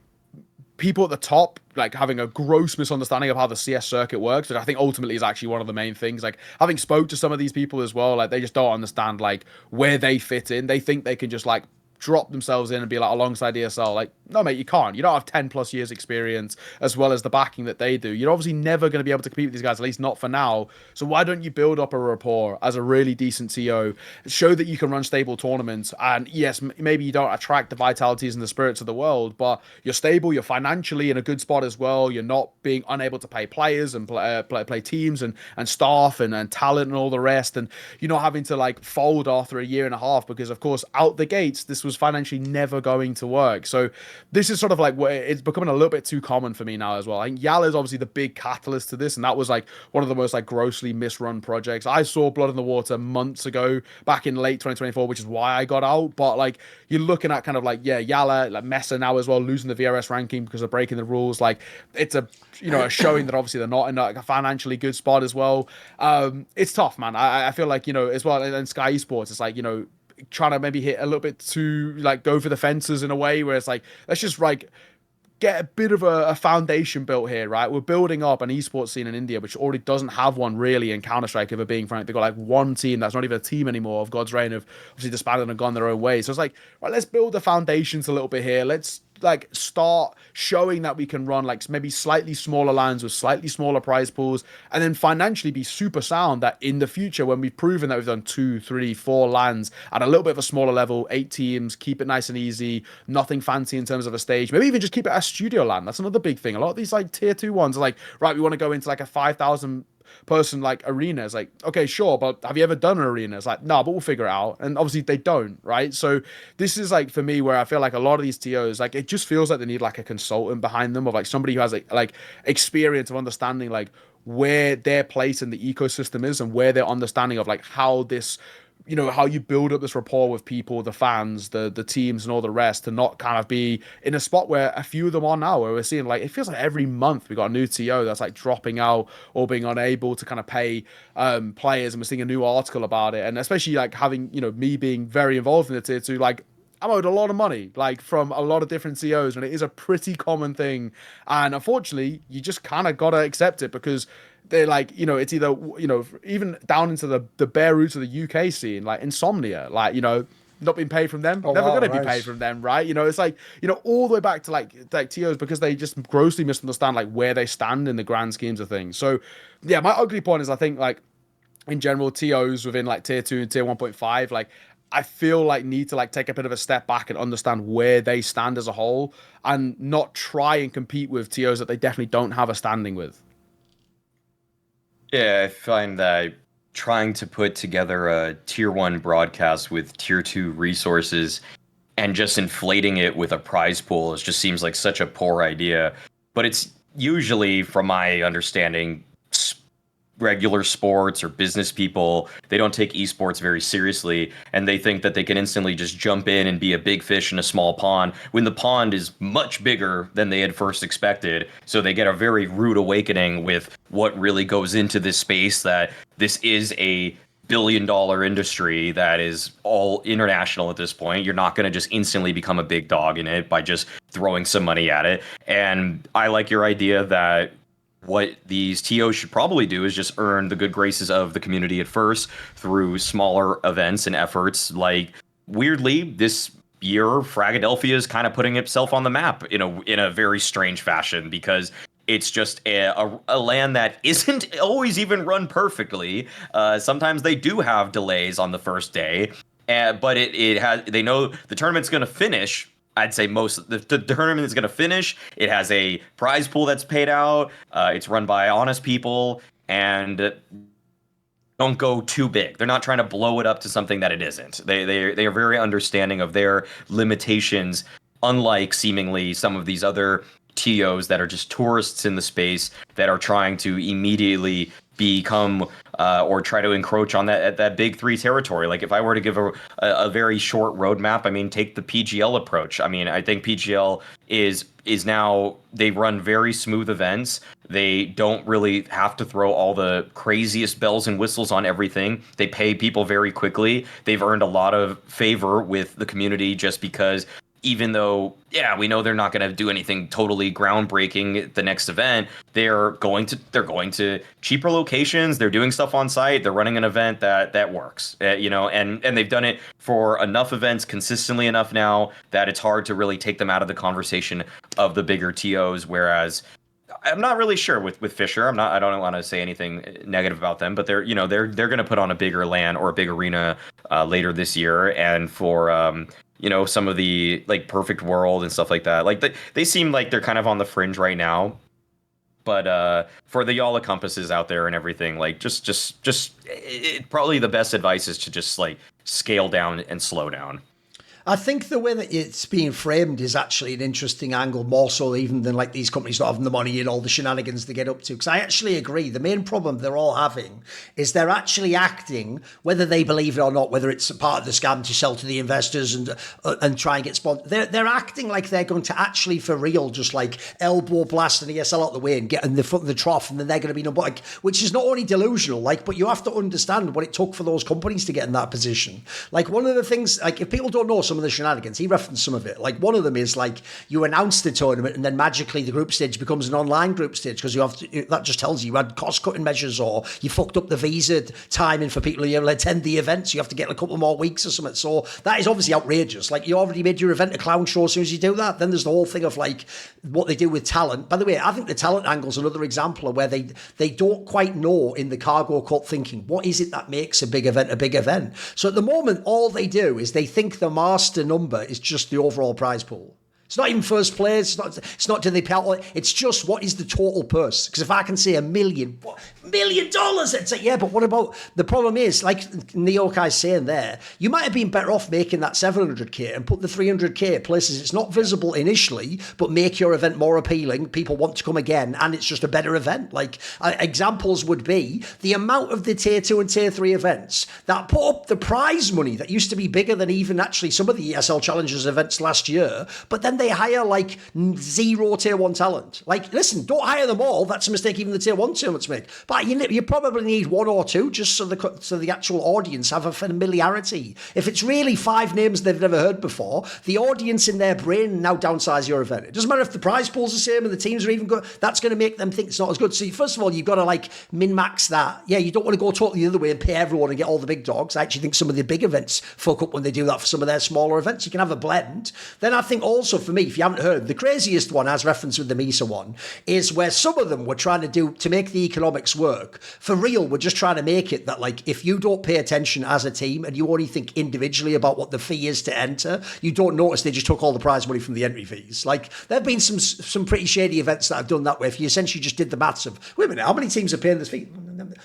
people at the top like having a gross misunderstanding of how the CS circuit works, which I think ultimately is actually one of the main things. Like having spoke to some of these people as well, like they just don't understand like where they fit in. They think they can just like drop themselves in and be like alongside ESL. Like, no, mate, you can't. You don't have 10 plus years experience as well as the backing that they do. You're obviously never going to be able to compete with these guys, at least not for now. So why don't you build up a rapport as a really decent TO, show that you can run stable tournaments? And yes, maybe you don't attract the vitalities and the spirits of the world, but you're stable, you're financially in a good spot as well. You're not being unable to pay players and play teams and staff and talent and all the rest. And you're not having to like fold after a year and a half because, of course, out the gates, this was financially never going to work. So this is sort of like where it's becoming a little bit too common for me now as well. I think Yala is obviously the big catalyst to this, and that was like one of the most like grossly misrun projects. I saw Blood in the Water months ago, back in late 2024, which is why I got out. But like you're looking at kind of like, yeah, Yala, like Mesa now as well, losing the VRS ranking because of breaking the rules. Like it's a, you know, a showing that obviously they're not in like a financially good spot as well. It's tough, man. I feel like, you know, as well, and Sky Esports, it's like, you know, trying to maybe hit a little bit too like go for the fences in a way where it's like, let's just like get a bit of a foundation built here, right? We're building up an esports scene in India, which already doesn't have one really in Counter-Strike, if we're being frank. They've got like one team that's not even a team anymore, of God's Reign, have obviously disbanded and gone their own way. So it's like, right, let's build the foundations a little bit here. Let's like start showing that we can run like maybe slightly smaller lands with slightly smaller prize pools, and then financially be super sound that in the future, when we've proven that we've done 2, 3, 4 lands at a little bit of a smaller level, 8 teams, keep it nice and easy, nothing fancy in terms of a stage, maybe even just keep it a studio land. That's another big thing. A lot of these like tier 2 ones are like, right, we want to go into like a 5,000 person like arena. It's like, okay, sure, but have you ever done an arena? It's like, no, but we'll figure it out. And obviously they don't, right? So this is like for me where I feel like a lot of these TOs, like it just feels like they need like a consultant behind them, of like somebody who has like experience of understanding like where their place in the ecosystem is and where their understanding of like how this, you know, how you build up this rapport with people, the fans, the teams and all the rest, to not kind of be in a spot where a few of them are now, where we're seeing like, it feels like every month we got a new TO that's like dropping out or being unable to kind of pay players, and we're seeing a new article about it. And especially like having, you know, me being very involved in the tier 2, like I'm owed a lot of money, like from a lot of different CEOs, and it is a pretty common thing. And unfortunately, you just kind of got to accept it, because they're like, you know, it's either, you know, even down into the bare roots of the UK scene, like Insomnia, like, you know, not being paid from them, never going to be paid from them, right? You know, it's like, you know, all the way back to like TOs, because they just grossly misunderstand like where they stand in the grand schemes of things. So yeah, my ugly point is, I think like in general, TOs within like tier 2 and tier 1.5, like I feel like need to like take a bit of a step back and understand where they stand as a whole, and not try and compete with TOs that they definitely don't have a standing with. Yeah, I find that trying to put together a tier 1 broadcast with tier 2 resources and just inflating it with a prize pool just seems like such a poor idea. But it's usually, from my understanding, regular sports or business people, they don't take esports very seriously, and they think that they can instantly just jump in and be a big fish in a small pond, when the pond is much bigger than they had first expected. So they get a very rude awakening with what really goes into this space, that this is a billion-dollar industry that is all international at this point. You're not going to just instantly become a big dog in it by just throwing some money at it. And I like your idea that what these TOs should probably do is just earn the good graces of the community at first through smaller events and efforts. Like, weirdly, this year, Fragadelphia is kind of putting itself on the map in a very strange fashion, because it's just a LAN that isn't always even run perfectly. Sometimes they do have delays on the first day, but it has. They know the tournament's going to finish. I'd say most of the tournament is going to finish. It has a prize pool that's paid out. It's run by honest people, and don't go too big. They're not trying to blow it up to something that it isn't. They are very understanding of their limitations, unlike seemingly some of these other TOs that are just tourists in the space that are trying to immediately become or try to encroach on that big 3 territory. Like, if I were to give a very short roadmap, I mean, take the PGL approach. I mean, I think PGL is now, they run very smooth events. They don't really have to throw all the craziest bells and whistles on everything. They pay people very quickly. They've earned a lot of favor with the community, just because, even though, yeah, we know they're not going to do anything totally groundbreaking at the next event, they're going to cheaper locations. They're doing stuff on site. They're running an event that works, you know, and they've done it for enough events consistently enough now that it's hard to really take them out of the conversation of the bigger TOs. Whereas I'm not really sure with Fisher. I don't want to say anything negative about them, but they're going to put on a bigger LAN or a big arena later this year. And for you know, some of the like Perfect World and stuff like that, like they seem like they're kind of on the fringe right now. But for the y'all compasses out there and everything, like just probably the best advice is to just like scale down and slow down. I think the way that it's being framed is actually an interesting angle, more so even than like these companies not having the money and all the shenanigans they get up to. Because I actually agree, the main problem they're all having is they're actually acting, whether they believe it or not, whether it's a part of the scam to sell to the investors and try and get sponsored. They're acting like they're going to actually, for real, just like elbow blast an ESL out the way and get in the front of the trough, and then they're going to be number, like, which is not only delusional, like, but you have to understand what it took for those companies to get in that position. Like, one of the things, like, if people don't know some of the shenanigans, he referenced some of it. Like, one of them is like, you announce the tournament and then magically the group stage becomes an online group stage because you have to, that just tells you had cost cutting measures, or you fucked up the visa timing for people who attend the event, so you have to get a couple more weeks or something. So that is obviously outrageous. Like, you already made your event a clown show as soon as you do that. Then there's the whole thing of like what they do with talent. By the way, I think the talent angle is another example of where they don't quite know in the cargo cult thinking, what is it that makes a big event a big event? So at the moment, all they do is they think the master number is just the overall prize pool. It's not even first place. It's not do they pay out. It's just what is the total purse? Because if I can say $1 million, it's like, yeah, but what about, the problem is, like Ne0kai's saying there, you might have been better off making that 700k and put the 300k places it's not visible initially, but make your event more appealing. People want to come again, and it's just a better event. Like, examples would be the amount of the tier 2 and tier 3 events that put up the prize money that used to be bigger than even actually some of the ESL Challengers events last year, but then they hire like 0 tier 1 talent. Like, listen, don't hire them all. That's a mistake even the tier 1 tournaments make. But you probably need 1 or 2 just so the actual audience have a familiarity. If it's really 5 names they've never heard before, the audience in their brain now downsize your event. It doesn't matter if the prize pool's the same and the teams are even good. That's going to make them think it's not as good. So first of all, you've got to like min-max that. Yeah, you don't want to go totally the other way and pay everyone and get all the big dogs. I actually think some of the big events fuck up when they do that for some of their smaller events. You can have a blend. Then I think also for me, if you haven't heard, the craziest one, as referenced with the Misa one, is where some of them were trying to make the economics work. For real, we're just trying to make it that, like, if you don't pay attention as a team and you only think individually about what the fee is to enter, you don't notice they just took all the prize money from the entry fees. Like, there have been some pretty shady events that have done that, where if you essentially just did the maths of, wait a minute, how many teams are paying this fee?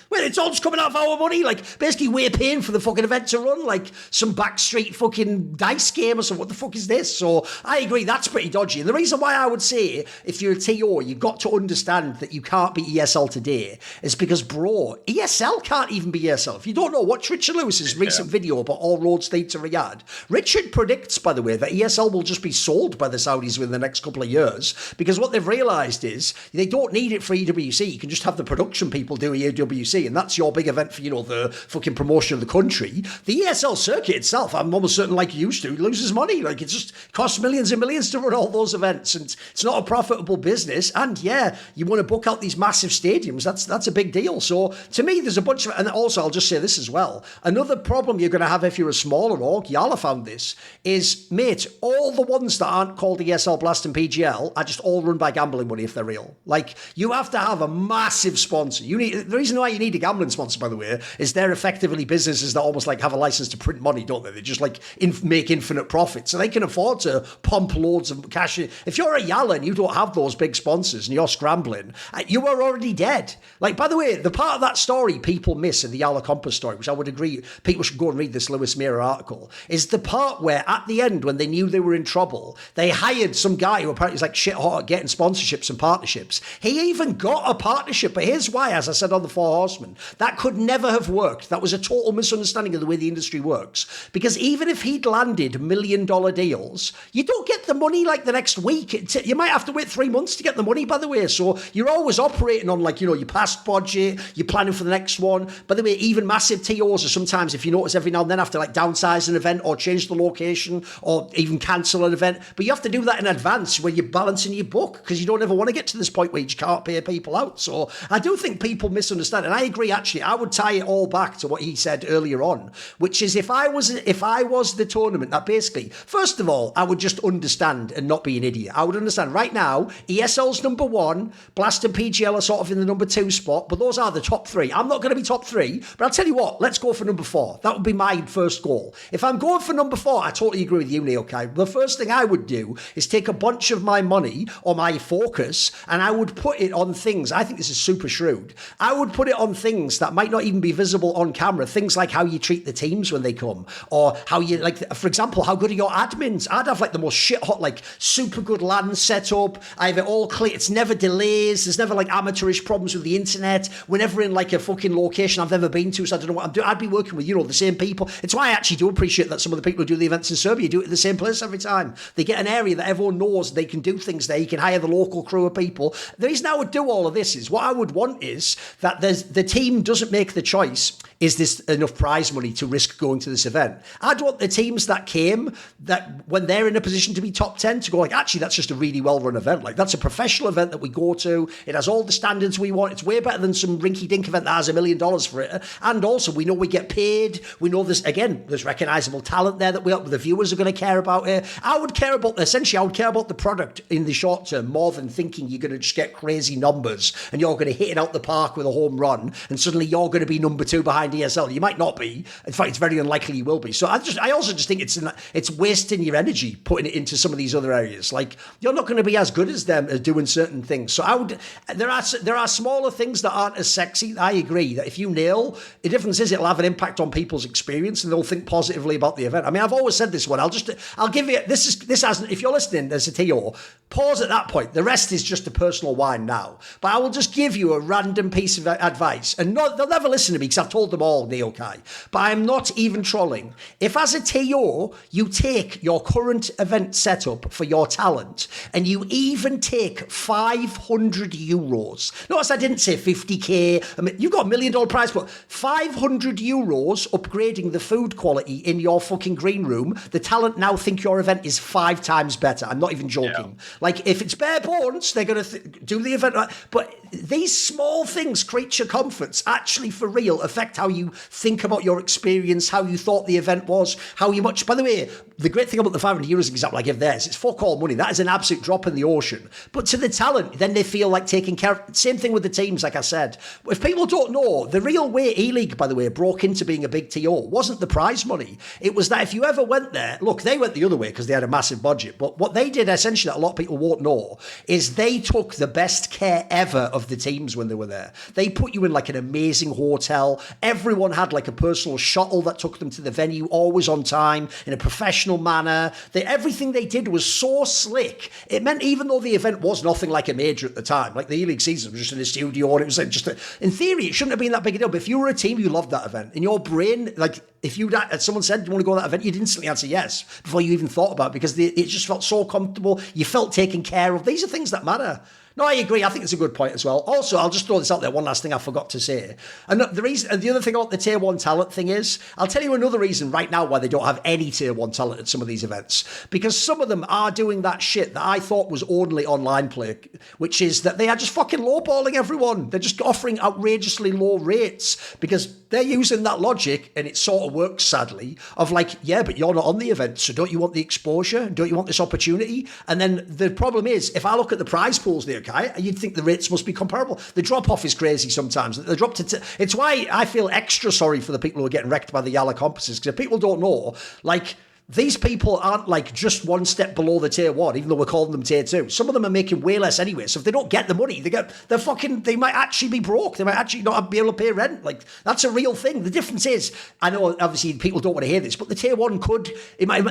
Well, it's all just coming out of our money. Like, basically, we're paying for the fucking event to run, like some backstreet fucking dice game or something. What the fuck is this? So I agree, that's pretty dodgy. And the reason why I would say, if you're a TO, you've got to understand that you can't be ESL today is because, bro, ESL can't even be ESL. If you don't know, watch Richard Lewis's recent video about all roads lead to Riyadh. Richard predicts, by the way, that ESL will just be sold by the Saudis within the next couple of years, because what they've realised is they don't need it for EWC. You can just have the production people do EWC, and that's your big event for, you know, the fucking promotion of the country. The ESL circuit itself, I'm almost certain, like you used to, loses money. Like, it just costs millions and millions to run all those events, and it's not a profitable business. And yeah, you want to book out these massive stadiums, that's a big deal. So to me, there's a bunch of, and also I'll just say this as well, another problem you're going to have if you're a smaller org, Yala found this, is, mate, all the ones that aren't called ESL, Blast and PGL are just all run by gambling money if they're real. Like, you have to have a massive sponsor. The reason why you need a gambling sponsor, by the way, is they're effectively businesses that almost like have a license to print money, don't they? They just like make infinite profit, so they can afford to pump loads of cash in. If you're a Yala and you don't have those big sponsors and you're scrambling, you are already dead. Like, by the way, the part of that story people miss in the Yala Compass story, which I would agree people should go and read this Lewis Mirror article, is the part where at the end, when they knew they were in trouble, they hired some guy who apparently is like shit hot at getting sponsorships and partnerships. He even got a partnership, but here's why, as I said on the Four Horsemen, that could never have worked. That was a total misunderstanding of the way the industry works. Because even if he'd landed $1 million deals, you don't get the money like the next week. You might have to wait 3 months to get the money, by the way. So you're always operating on, like, you know, your past budget, you're planning for the next one. By the way, even massive TOs are sometimes, if you notice, every now and then have to like downsize an event or change the location or even cancel an event. But you have to do that in advance when you're balancing your book, because you don't ever want to get to this point where you just can't pay people out. So I do think people misunderstand. And I agree, actually, I would tie it all back to what he said earlier on, which is if I was the tournament, that basically, first of all, I would just understand and not be an idiot. I would understand right now, ESL's number 1, Blast and PGL are sort of in the number 2 spot, but those are the top 3. I'm not going to be top 3, but I'll tell you what, let's go for number 4. That would be my first goal. If I'm going for number 4, I totally agree with you, Ne0kai. The first thing I would do is take a bunch of my money or my focus and I would put it on things, I think this is super shrewd, I would put it on things that might not even be visible on camera, things like how you treat the teams when they come, or how you, like, for example, how good are your admins? I'd have like the most shit hot, like super good LAN setup. I have it all clear. It's never delays. There's never like amateurish problems with the internet. We're never in like a fucking location I've never been to, so I don't know what I'm doing. I'd be working with, you know, the same people. It's why I actually do appreciate that some of the people who do the events in Serbia do it at the same place every time. They get an area that everyone knows they can do things there. You can hire the local crew of people. The reason I would do all of this is what I would want is that the team doesn't make the choice, is this enough prize money to risk going to this event? I'd want the teams that came, that when they're in a position to be top 10, to go like, actually, that's just a really well-run event. Like, that's a professional event that we go to. It has all the standards we want. It's way better than some rinky-dink event that has $1 million for it. And also, we know we get paid. We know there's recognizable talent there that the viewers are going to care about it. I would care about the product in the short term more than thinking you're going to just get crazy numbers and you're going to hit it out the park with a home run and suddenly you're going to be number 2 behind signed ESL. You might not be. In fact, it's very unlikely you will be. So I also just think it's wasting your energy putting it into some of these other areas. Like, you're not going to be as good as them at doing certain things. So there are smaller things that aren't as sexy. I agree that if you nail, the difference is it'll have an impact on people's experience and they'll think positively about the event. I mean, I've always said this one. I'll give you this hasn't. If you're listening as a TO, pause at that point. The rest is just a personal whine now. But I will just give you a random piece of advice, and they'll never listen to me because I've told them all, Ne0kai. But I'm not even trolling. If as a TO you take your current event setup for your talent and you even take 500 euros. Notice I didn't say 50k. I mean, you've got $1 million prize, but 500 euros upgrading the food quality in your fucking green room. The talent now think your event is 5 times better. I'm not even joking. Yeah. Like, if it's bare bones, they're going to do the event right. But these small things, creature comforts, actually for real affect how you think about your experience, how you thought the event was, how you much. By the way, the great thing about the 500 euros example I give theirs, it's fuck all money. That is an absolute drop in the ocean. But to the talent, then they feel like taking care. Same thing with the teams, like I said. If people don't know, the real way E-League, by the way, broke into being a big TO wasn't the prize money. It was that if you ever went there, look, they went the other way because they had a massive budget. But what they did essentially that a lot of people won't know is they took the best care ever of the teams when they were there. They put you in like an amazing hotel. Everyone had like a personal shuttle that took them to the venue, always on time, in a professional manner. Everything they did was so slick. It meant even though the event was nothing like a major at the time, like the E-League season was just in a studio and it was like in theory, it shouldn't have been that big a deal. But if you were a team, you loved that event. In your brain, like if someone said, do you want to go to that event? You'd instantly answer yes before you even thought about it because it just felt so comfortable. You felt taken care of. These are things that matter. No, I agree. I think it's a good point as well. Also, I'll just throw this out there. One last thing I forgot to say. And the other thing about the tier 1 talent thing is, I'll tell you another reason right now why they don't have any tier 1 talent at some of these events. Because some of them are doing that shit that I thought was only online play, which is that they are just fucking lowballing everyone. They're just offering outrageously low rates because they're using that logic, and it sort of works, sadly, of like, yeah, but you're not on the event, so don't you want the exposure? Don't you want this opportunity? And then the problem is, if I look at the prize pools there, you'd think the rates must be comparable. The drop-off is crazy sometimes. They dropped it. It's why I feel extra sorry for the people who are getting wrecked by the Yala compasses, because if people don't know, like, these people aren't like just one step below the tier 1, even though we're calling them tier 2. Some of them are making way less anyway. So if they don't get the money, they might actually be broke. They might actually not be able to pay rent. Like, that's a real thing. The difference is, I know obviously people don't want to hear this, but the tier 1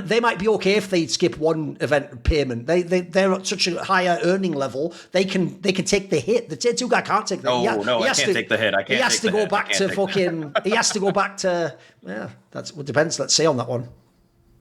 they might be okay if they skip one event payment. They're at such a higher earning level, they can take the hit. The tier 2 guy can't take the hit. I can't take the hit. I can't. He has to go back to fucking. He has to go back to. Yeah, that's what depends. Let's say on that one.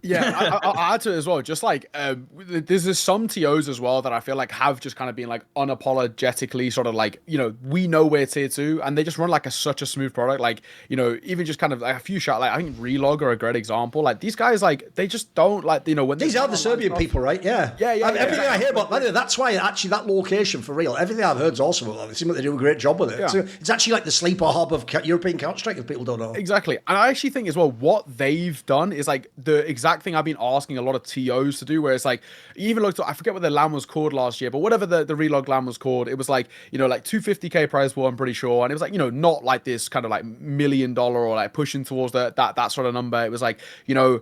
Yeah, I'll add to it as well. Just like there's some TOs as well that I feel like have just kind of been like unapologetically sort of like, you know, we know we're tier 2 and they just run like such a smooth product. Like, you know, even just kind of like a few shots, like I think Relog are a great example. Like these guys, like they just don't like, you know, when these are the Serbian people, right? Yeah. Everything I hear about, that's why actually that location for real. Everything I've heard is also about. They seem like they do a great job with it. Yeah. So it's actually like the sleeper hub of European Counter-Strike if people don't know. Exactly, and I actually think as well what they've done is like the exact thing I've been asking a lot of TOs to do, where it's like, you even looked at, I forget what the LAN was called last year, but whatever the Relog LAN was called, it was like, you know, like 250k prize pool, I'm pretty sure, and it was like, you know, not like this kind of like $1 million or like pushing towards that sort of number. It was like, you know,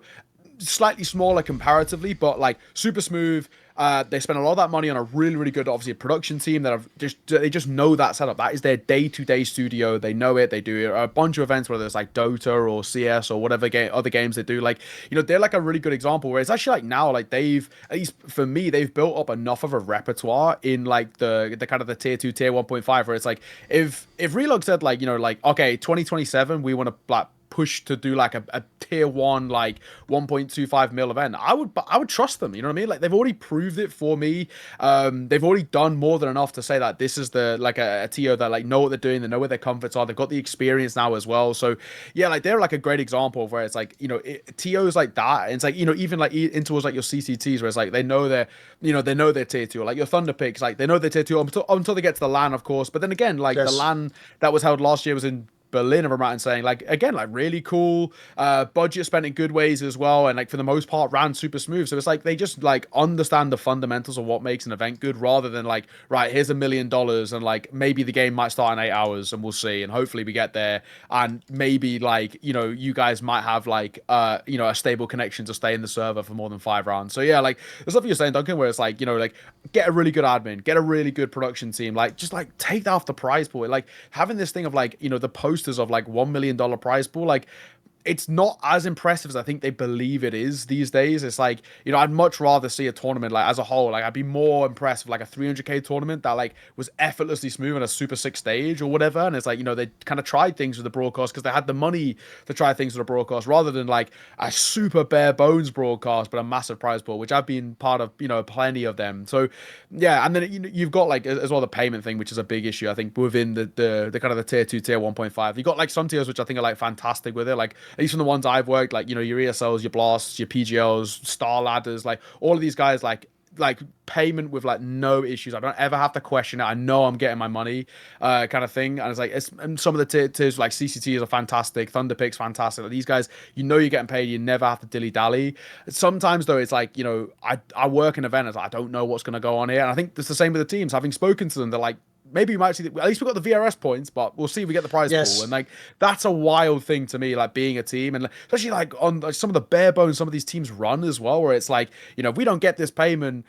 slightly smaller comparatively, but like super smooth. They spend a lot of that money on a really, really good, obviously, production team that they just know that setup. That is their day-to-day studio. They know it. They do a bunch of events, whether it's like Dota or CS or whatever other games they do. Like, you know, they're like a really good example where it's actually like now, like they've, at least for me, they've built up enough of a repertoire in like the kind of the tier 2, tier 1.5, where it's like, if Relog said like, you know, like, okay, 2027, we want to like push to do like a tier 1 like 1.25 mil event, I would trust them, you know what I mean? Like they've already proved it for me. They've already done more than enough to say that this is the like a TO that like know what they're doing, they know where their comforts are, they've got the experience now as well. So yeah, like they're like a great example of where it's like, you know, TOs like that, and it's like, you know, even like in towards like your CCTs where it's like they know they're, you know, they know they're tier 2, like your Thunder picks, like they know they're tier 2 until they get to the LAN, of course. But then again, like the LAN that was held last year was in Berlin, if I'm right in saying, like, again, like really cool, budget spent in good ways as well, and like for the most part ran super smooth. So it's like they just like understand the fundamentals of what makes an event good, rather than like, right, here's $1 million and like maybe the game might start in 8 hours and we'll see, and hopefully we get there, and maybe like, you know, you guys might have like you know, a stable connection to stay in the server for more than 5 rounds. So yeah, like the stuff you're saying, Duncan, where it's like, you know, like get a really good admin, get a really good production team, like just like take that off the prize pool. Like having this thing of like, you know, the posters of like $1 million prize pool, like it's not as impressive as I think they believe it is these days. It's like, you know, I'd much rather see a tournament like as a whole. Like I'd be more impressed with like a 300k tournament that like was effortlessly smooth on a super sick stage or whatever. And it's like, you know, they kind of tried things with the broadcast because they had the money to try things with the broadcast, rather than like a super bare bones broadcast but a massive prize pool, which I've been part of, you know, plenty of them. So yeah, and then you know, you've got like as well the payment thing, which is a big issue I think within the kind of the tier 2, tier 1.5. You got like some tiers which I think are like fantastic with it, like at least from the ones I've worked, like, you know, your ESLs, your Blasts, your PGLs, Star Ladders, like all of these guys, like payment with like no issues. I don't ever have to question it. I know I'm getting my money, kind of thing. And it's like, and some of the tiers like CCTs are fantastic, Thunderpick's fantastic. Like these guys, you know, you're getting paid. You never have to dilly dally. Sometimes though, it's like, you know, I work an event, I don't know what's going to go on here. And I think it's the same with the teams. Having spoken to them, they're like, maybe we might see, at least we got the VRS points, but we'll see if we get the prize pool. And like, that's a wild thing to me, like being a team, and especially like on like, some of the bare bones some of these teams run as well, where it's like, you know, if we don't get this payment,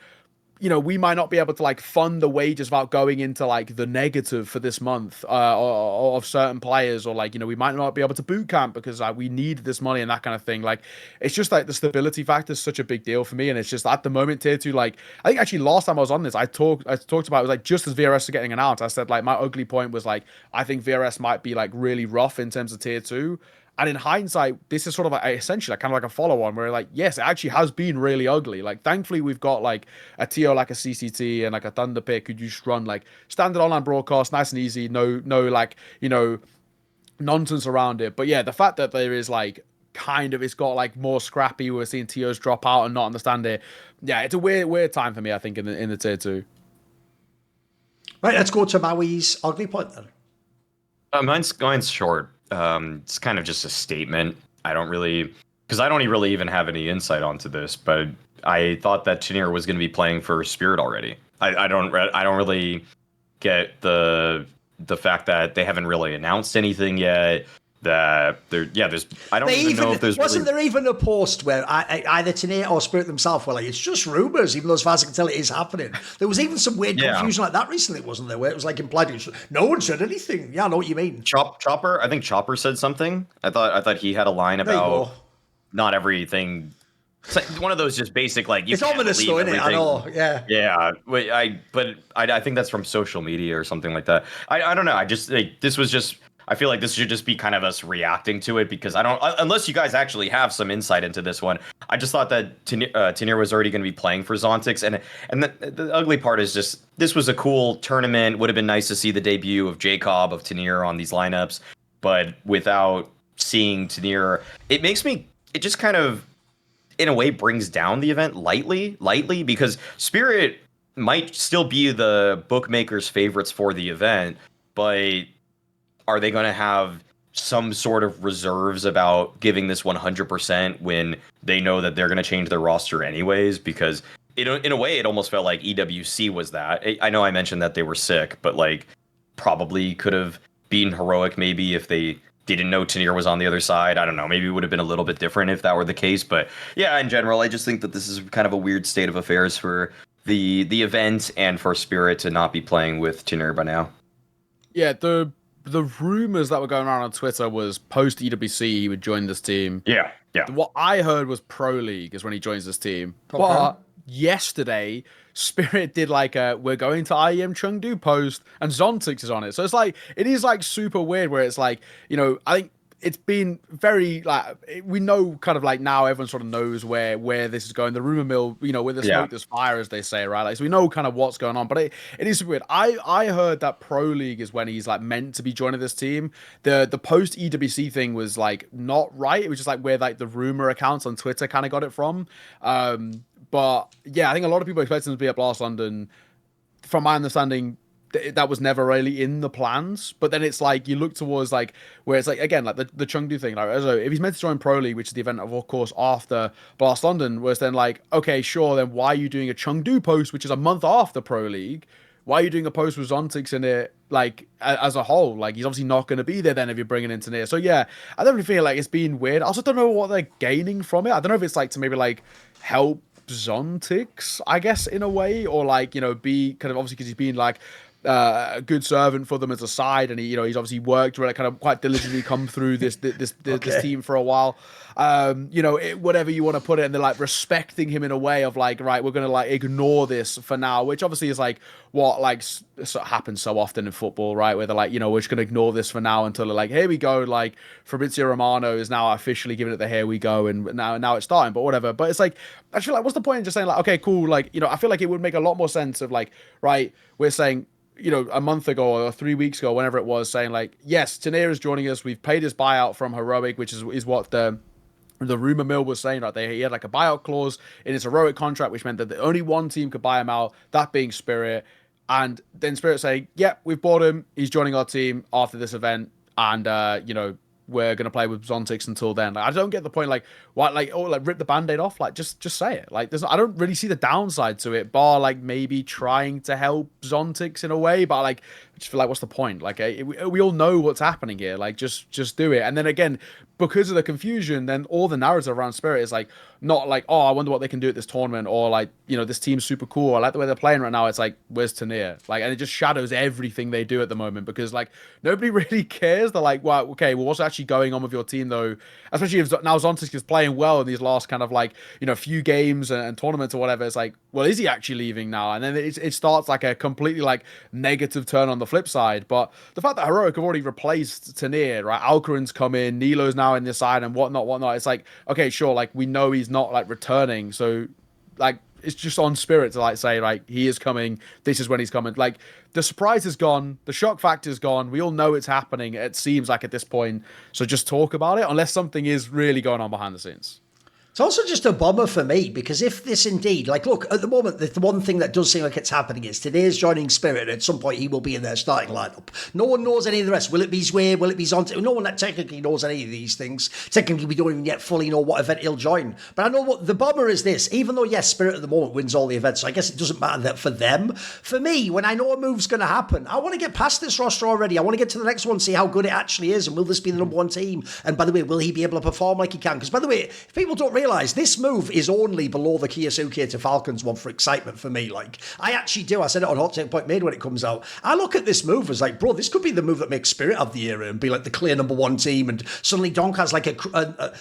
you know, we might not be able to like fund the wages without going into like the negative for this month or of certain players, or like, you know, we might not be able to boot camp because we need this money and that kind of thing. Like, it's just like the stability factor is such a big deal for me, and it's just at the moment tier 2, like I think actually last time I was on this, I talked about it was like just as VRS are getting announced, I said like my ugly point was like I think VRS might be like really rough in terms of tier 2. And in hindsight, this is sort of like essentially like kind of like a follow-on where like, yes, it actually has been really ugly. Like, thankfully, we've got like a TO like a CCT and like a Thunderpick who just run like standard online broadcast, nice and easy, no like, you know, nonsense around it. But yeah, the fact that there is like kind of, it's got like more scrappy, we're seeing TOs drop out and not understand it. Yeah, it's a weird time for me, I think, in the tier 2. Right, let's go to Maui's ugly point then. Mine's short. It's kind of just a statement. I don't really even have any insight onto this, but I thought that Tenier was going to be playing for Spirit already. I don't really get the fact that they haven't really announced anything yet. That there's I don't even know if there's wasn't there even a post where either Tenier or Spirit themselves were like, it's just rumors, even though as far as I can tell it is happening. There was even some weird confusion like that recently, wasn't there, where it was like implied no one said anything. Yeah, I know what you mean. Chopper, I think Chopper said something. I thought he had a line about not everything. It's like one of those just basic like you. It's ominous though, isn't it? I know. Yeah. Yeah. I think that's from social media or something like that. I don't know. I just like this was just. I feel like this should just be kind of us reacting to it, because I don't, unless you guys actually have some insight into this one. I just thought that Tenier was already going to be playing for Zontix, and the ugly part is just this was a cool tournament. Would have been nice to see the debut of Jacob, of Tenier on these lineups, but without seeing Tenier, it just kind of in a way brings down the event lightly because Spirit might still be the bookmakers' favorites for the event, but are they going to have some sort of reserves about giving this 100% when they know that they're going to change their roster anyways? Because in a way, it almost felt like EWC was that. I know I mentioned that they were sick, but like probably could have been heroic maybe if they didn't know Tenier was on the other side. I don't know. Maybe it would have been a little bit different if that were the case. But yeah, in general, I just think that this is kind of a weird state of affairs for the event and for Spirit to not be playing with Tenier by now. Yeah, the rumors that were going around on Twitter was post EWC he would join this team. Yeah. What I heard was Pro League is when he joins this team. Okay. But yesterday, Spirit did like a we're going to IEM Chengdu post, and Zontix is on it. So it's like it is like super weird where it's like, you know, I think it's been very like we know kind of like now everyone sort of knows where this is going. The rumor mill, you know, with the smoke there's fire, as they say, right? Like, so we know kind of what's going on, but it is weird. I heard that Pro League is when he's like meant to be joining this team. The post EWC thing was like not right. It was just like where like the rumor accounts on Twitter kind of got it from. But yeah, I think a lot of people expect him to be at Blast London. From my understanding, that was never really in the plans. But then it's like you look towards like where it's like again like the Chengdu thing. Like so if he's meant to join Pro League, which is the event of course after Blast London, was then like okay sure, then why are you doing a Chengdu post which is a month after Pro League? Why are you doing a post with Zontix in it, like, as a whole? Like, he's obviously not going to be there then if you're bringing in Tania. So, yeah, I don't really feel like it's been weird. I also don't know what they're gaining from it. I don't know if it's, like, to maybe, like, help Zontix, I guess, in a way. Or, like, you know, be kind of, obviously, because he's been, like, a good servant for them as a side, and he's obviously worked really kind of quite diligently come through this team for a while. Whatever you want to put it, and they're like respecting him in a way of like, right, we're gonna like ignore this for now, which obviously is like what like happens so often in football, right? Where they're like, we're just gonna ignore this for now until they're like, here we go, like Fabrizio Romano is now officially giving it the here we go, and now it's starting, but whatever. But it's like, I feel like, what's the point in just saying like, okay, cool, like I feel like it would make a lot more sense of like, right, we're saying, a month ago or 3 weeks ago, whenever it was, saying like, yes, Tania is joining us. We've paid his buyout from Heroic, which is what the rumor mill was saying. Like he had like a buyout clause in his Heroic contract, which meant that the only one team could buy him out, that being Spirit. And then Spirit saying, yeah, we've bought him. He's joining our team after this event. And, we're going to play with Zontix until then. Like, I don't get the point, like, why, like, rip the Band-Aid off? Like, just say it. Like, I don't really see the downside to it, bar, like, maybe trying to help Zontix in a way, but, like, I just feel like, what's the point? Like, we all know what's happening here. Like, just do it. And then, again, because of the confusion, then all the narrative around Spirit is, like, not like, oh, I wonder what they can do at this tournament, or, like, this team's super cool. I like the way they're playing right now. It's like, where's Tania? Like, and it just shadows everything they do at the moment, because, like, nobody really cares. They're like, well, okay, well, what's actually going on with your team, though? Especially if now Zontix is playing well in these last kind of, like, few games and tournaments or whatever. It's like, well, is he actually leaving now? And then it starts, like, a completely, like, negative turn on the flip side. But the fact that Heroic have already replaced Tania, right? Alcarin's come in, Nilo's now in this side, and whatnot. It's like, okay, sure, like, we know he's not, like, returning, so, like, it's just on Spirit to, like, say, like, he is coming, this is when he's coming. Like, the surprise is gone, the shock factor is gone, we all know it's happening, it seems like, at this point, so just talk about it, unless something is really going on behind the scenes. It's also just a bummer for me, because if this indeed, like, look, at the moment, the one thing that does seem like it's happening is Tania's joining Spirit, and at some point he will be in their starting lineup. No one knows any of the rest. Will it be ZywOo? Will it be Zontix? No one that technically knows any of these things. Technically, we don't even yet fully know what event he'll join. But I know what the bummer is this, even though, yes, Spirit at the moment wins all the events, so I guess it doesn't matter that for them. For me, when I know a move's going to happen, I want to get past this roster already. I want to get to the next one, see how good it actually is, and will this be the number one team? And by the way, will he be able to perform like he can? Because by the way, if people don't realise, this move is only below the Kiyosuke to Falcons one for excitement for me. Like, I actually do. I said it on Hot Take Point Made when it comes out. I look at this move as like, bro, this could be the move that makes Spirit of the era and be like the clear number one team. And suddenly Donk has like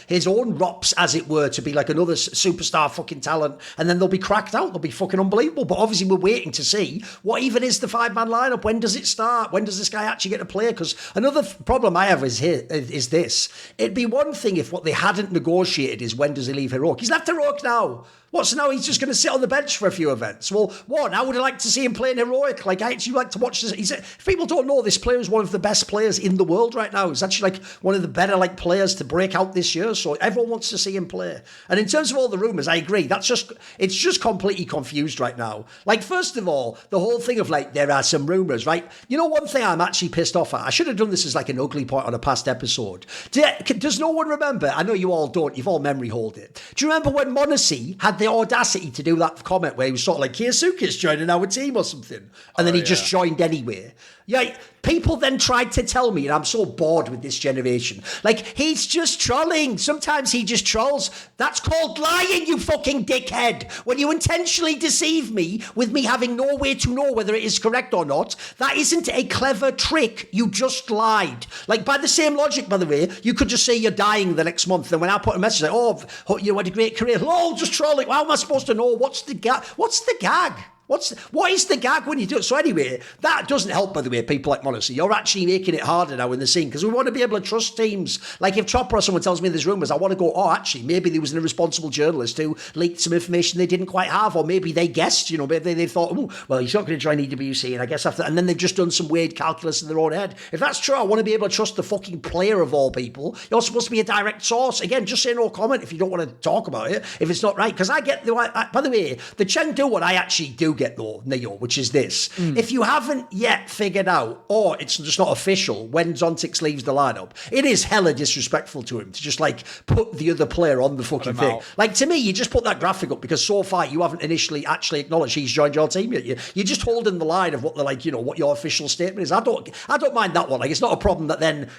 his own ROPS, as it were, to be like another superstar fucking talent. And then they'll be cracked out. They'll be fucking unbelievable. But obviously we're waiting to see what even is the 5-man lineup. When does it start? When does this guy actually get to play? Because another problem I have is this. It'd be one thing if what they hadn't negotiated is when does he leave Heroic. He's left Heroic now. What's now? He's just going to sit on the bench for a few events. Well, one, I would like to see him playing Heroic. Like, I actually like to watch this. If people don't know, this player is one of the best players in the world right now. He's actually like one of the better like players to break out this year. So everyone wants to see him play. And in terms of all the rumours, I agree. It's just completely confused right now. Like, first of all, the whole thing of like, there are some rumours, right? You know, one thing I'm actually pissed off at, I should have done this as like an ugly point on a past episode. Does no one remember? I know you all don't. You've all memory hold it. Do you remember when MongoZ had the audacity to do that comment where he was sort of like, Kiyosuke's joining our team or something, and then he just joined anyway? Yeah, people then tried to tell me, and I'm so bored with this generation, like, he's just trolling. Sometimes he just trolls. That's called lying, you fucking dickhead. When you intentionally deceive me with me having no way to know whether it is correct or not, that isn't a clever trick. You just lied. Like, by the same logic, by the way, you could just say you're dying the next month, and when I put a message like, oh, you had a great career, oh, just trolling. How am I supposed to know? What's the gag? What is the gag when you do it? So anyway, that doesn't help, by the way, people like MongoZ. You're actually making it harder now in the scene, because we want to be able to trust teams. Like, if Chopper or someone tells me there's rumours, I want to go, oh, actually, maybe there was an irresponsible journalist who leaked some information they didn't quite have, or maybe they guessed, maybe they thought, oh, well, he's not going to join EWC, and I guess and then they've just done some weird calculus in their own head. If that's true, I want to be able to trust the fucking player of all people. You're supposed to be a direct source. Again, just say no comment if you don't want to talk about it, if it's not right, because I get by the way, the Chengdu one I actually do get. get though, Neo, which is this. If you haven't yet figured out, or it's just not official, when Zontix leaves the lineup, it is hella disrespectful to him to just like put the other player on the fucking thing. Like to me, you just put that graphic up because so far you haven't initially actually acknowledged he's joined your team yet. You're just holding the line of what they're like, what your official statement is. I don't mind that one. Like it's not a problem that then,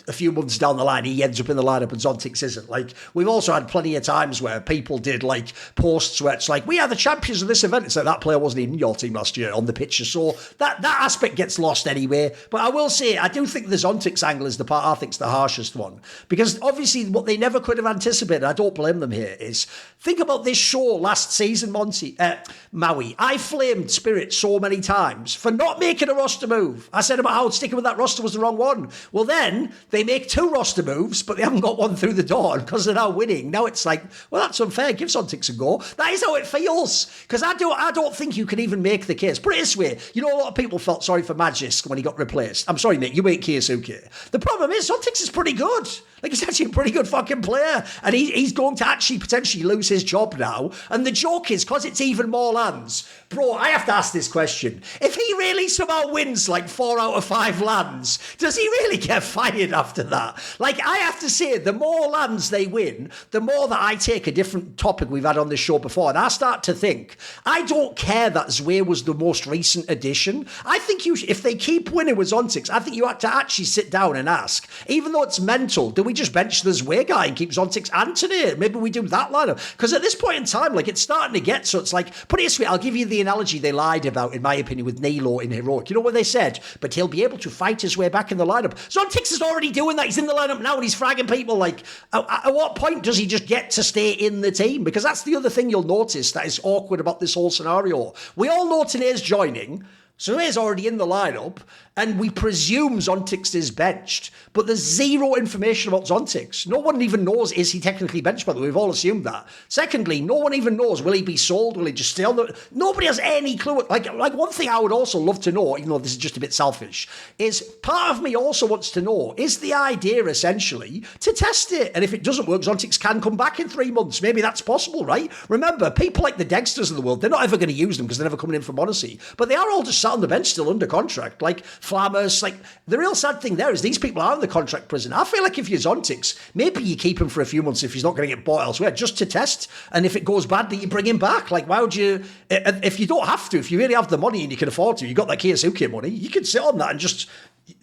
a few months down the line he ends up in the lineup and Zontix isn't. Like we've also had plenty of times where people did like posts where it's like, we are the champions of this event. It's like that player wasn't even in your team last year on the picture. So that aspect gets lost anyway. But I will say, I do think the Zontix angle is the part I think's the harshest one. Because obviously what they never could have anticipated, I don't blame them here, is think about this show last season, Maui. I flamed Spirit so many times for not making a roster move. I said about how sticking with that roster was the wrong one. Well, then they make 2 roster moves, but they haven't got one through the door because they're now winning. Now it's like, well, that's unfair. Give Zontix a go. That is how it feels. Because I don't think you can even make the case. Put it this way, a lot of people felt sorry for Magisk when he got replaced. I'm sorry, Nick, you ain't Keisuke. The problem is Zontix is pretty good. Like, he's actually a pretty good fucking player. And he's going to actually potentially lose his job now. And the joke is, because it's even more lands, bro, I have to ask this question. If he really somehow wins like 4 out of 5 lands, does he really get fired after that? Like, I have to say, the more lands they win, the more that I take a different topic we've had on this show before, and I start to think, I don't care that ZywOo was the most recent addition. I think if they keep winning with Zontix, I think you have to actually sit down and ask, even though it's mental, do we just bench the ZywOo guy and keep Zontix and Tanae? Maybe we do that lineup. Because at this point in time, like, it's starting to get, so it's like, put it this way, I'll give you the analogy they lied about, in my opinion, with Nilo in Heroic. You know what they said? But he'll be able to fight his way back in the lineup. Zontix is already doing that. He's in the lineup now and he's fragging people. Like, at what point does he just get to stay in the team? Because that's the other thing you'll notice that is awkward about this whole scenario. We all know Tanae's joining, so he's already in the lineup, and we presume Zontix is benched, but there's zero information about Zontix. No one even knows, is he technically benched, by the way? We've all assumed that. Secondly, no one even knows, will he be sold? Will he just stay on the... Nobody has any clue. Like one thing I would also love to know, even though this is just a bit selfish, is part of me also wants to know, is the idea essentially to test it? And if it doesn't work, Zontix can come back in 3 months. Maybe that's possible, right? Remember, people like the Dexters of the world, they're not ever going to use them because they're never coming in from Odyssey, but they are all just sat on the bench still under contract. Like, Flammers, like, the real sad thing there is these people are in the contract prison. I feel like if you're Zontix, maybe you keep him for a few months if he's not going to get bought elsewhere, just to test. And if it goes badly, you bring him back. Like, why would you, if you don't have to, if you really have the money and you can afford to, you got that Keisuke money, you can sit on that and just...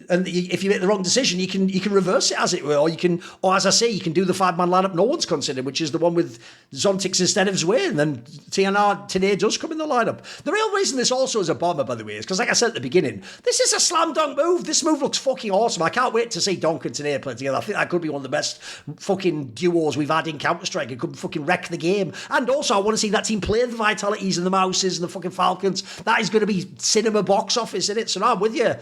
And if you make the wrong decision, you can reverse it, as it were, or as I say, you can do the 5-man lineup no one's considered, which is the one with Zontix instead of ZywOo, and then Tanae does come in the lineup. The real reason this also is a bomber, by the way, is because, like I said at the beginning, this is a slam dunk move. This move looks fucking awesome. I can't wait to see Duncan and Tanae play together. I think that could be one of the best fucking duos we've had in Counter-Strike. It could fucking wreck the game. And also, I want to see that team play the Vitalities and the Mouses and the fucking Falcons. That is going to be cinema box office, isn't it? So no, I'm with you.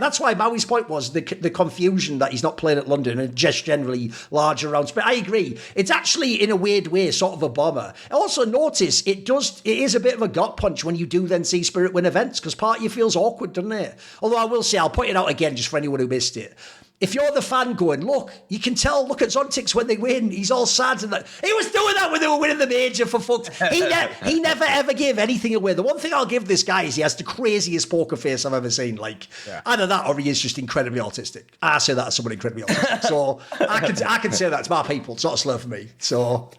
That's why Maui's point was the confusion that he's not playing at London and just generally larger rounds. But I agree. It's actually, in a weird way, sort of a bomber. Also, notice it is a bit of a gut punch when you do then see Spirit win events, because part of you feels awkward, doesn't it? Although I will say, I'll point it out again just for anyone who missed it. If you're the fan going, look, you can tell, look at Zontix when they win, he's all sad. And that. He was doing that when they were winning the major, for fuck's He never ever gave anything away. The one thing I'll give this guy is he has the craziest poker face I've ever seen. Like, either that or he is just incredibly autistic. I say that as someone incredibly autistic. So I can say that to my people. It's not a slur for me. So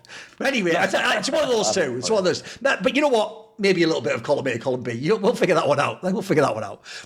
anyway, it's one of those two. It's one of those. But you know what? Maybe a little bit of column A, column B. We'll figure that one out.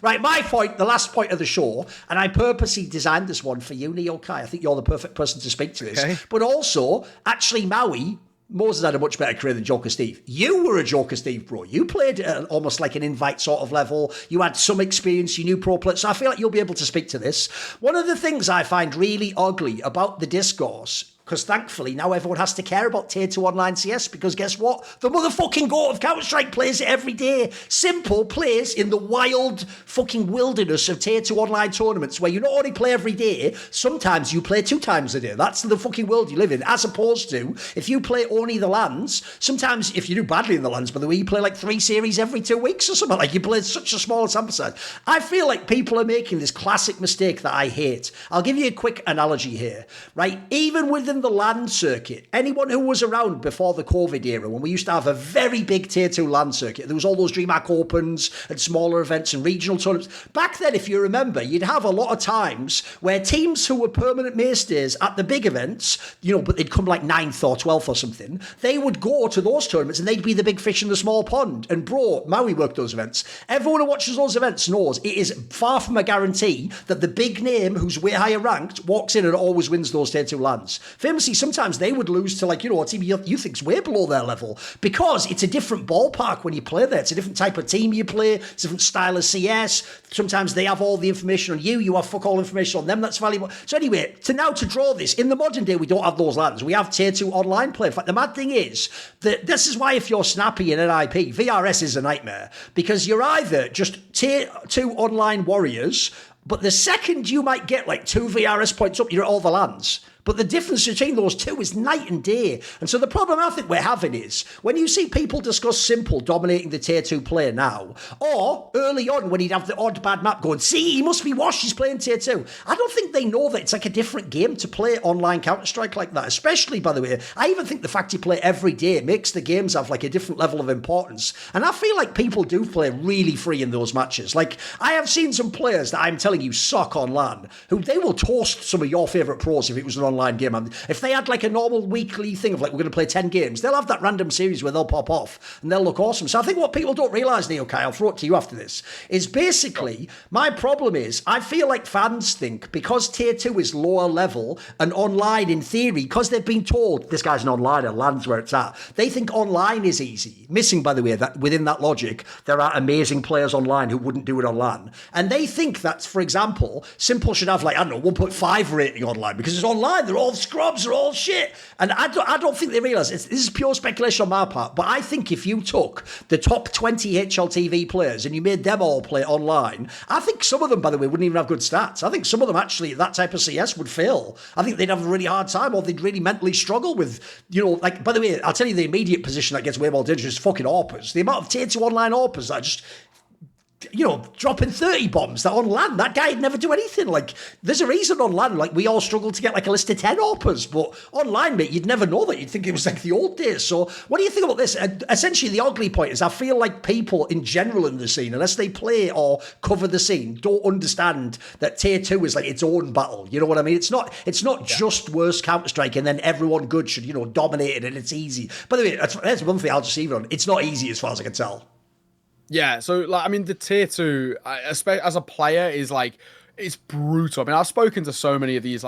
Right, my point, the last point of the show, and I purposely designed this one for you, Ne0kai. I think you're the perfect person to speak to this. Okay. But also, actually, Maui, Moses had a much better career than Joker Steve. You were a Joker Steve, bro. You played at almost like an invite sort of level. You had some experience. You knew pro players. So I feel like you'll be able to speak to this. One of the things I find really ugly about the discourse, because thankfully now everyone has to care about Tier 2 online CS, because guess what? The motherfucking GOAT of Counter-Strike plays it every day. Simple plays in the wild fucking wilderness of Tier 2 online tournaments where you not only play every day, sometimes you play 2 times a day. That's the fucking world you live in. As opposed to, if you play only the LANs, sometimes if you do badly in the LANs, by the way, you play like 3 series every 2 weeks or something. Like, you play such a small sample size. I feel like people are making this classic mistake that I hate. I'll give you a quick analogy here, right? Even within in the LAN circuit, anyone who was around before the COVID era, when we used to have a very big tier 2 LAN circuit, there was all those DreamHack Opens and smaller events and regional tournaments. Back then, if you remember, you'd have a lot of times where teams who were permanent mainstays at the big events, but they'd come like 9th or 12th or something, they would go to those tournaments and they'd be the big fish in the small pond. And bro, Maui worked those events. Everyone who watches those events knows it is far from a guarantee that the big name who's way higher ranked walks in and always wins those tier 2 LANs. Famously, sometimes they would lose to a team you think's way below their level because it's a different ballpark when you play there. It's a different type of team you play. It's a different style of CS. Sometimes they have all the information on you. You have fuck all information on them. That's valuable. So anyway, to draw this, in the modern day, we don't have those LANs. We have tier 2 online play. In fact, the mad thing is that this is why if you're snappy in NIP, VRS is a nightmare because you're either just tier 2 online warriors, but the second you might get 2 VRS points up, you're at all the LANs. But the difference between those two is night and day. And so the problem I think we're having is when you see people discuss Simple dominating the tier 2 player now, or early on when he'd have the odd bad map going, see, he must be washed, he's playing tier 2. I don't think they know that it's a different game to play online Counter-Strike like that. Especially, by the way, I even think the fact you play every day makes the games have a different level of importance. And I feel like people do play really free in those matches. I have seen some players that I'm telling you suck on LAN, who they will toast some of your favourite pros if it was an online game. If they had a normal weekly thing of we're going to play 10 games, they'll have that random series where they'll pop off and they'll look awesome. So I think what people don't realise, Ne0kai, I'll throw it to you after this, is basically my problem is I feel like fans think because tier 2 is lower level and online in theory, because they've been told this guy's an onliner, LAN's where it's at, they think online is easy. Missing, by the way, that within that logic, there are amazing players online who wouldn't do it on LAN. And they think that, for example, Simple should have 1.5 rating online because it's online. They're all scrubs, they're all shit. And I don't think they realise this is pure speculation on my part, but I think if you took the top 20 HLTV players and you made them all play online, I think some of them, by the way, wouldn't even have good stats. I think some of them actually, that type of CS would fail. I think they'd have a really hard time or they'd really mentally struggle with, by the way, I'll tell you the immediate position that gets way more dangerous is fucking AWPers. The amount of tier 2 online AWPers that are just dropping 30 bombs that on LAN, that guy'd never do anything. There's a reason on LAN, we all struggle to get a list of 10 AWPers, but online, mate, you'd never know that. You'd think it was the old days. So what do you think about this? Essentially, the ugly point is I feel like people in general in the scene, unless they play or cover the scene, don't understand that tier 2 is its own battle. You know what I mean? It's not just worse Counter-Strike and then everyone good should, dominate it and it's easy. By the way, that's one thing I'll just leave it on. It's not easy as far as I can tell. Yeah, so the tier 2, as a player, is it's brutal. I've spoken to so many of these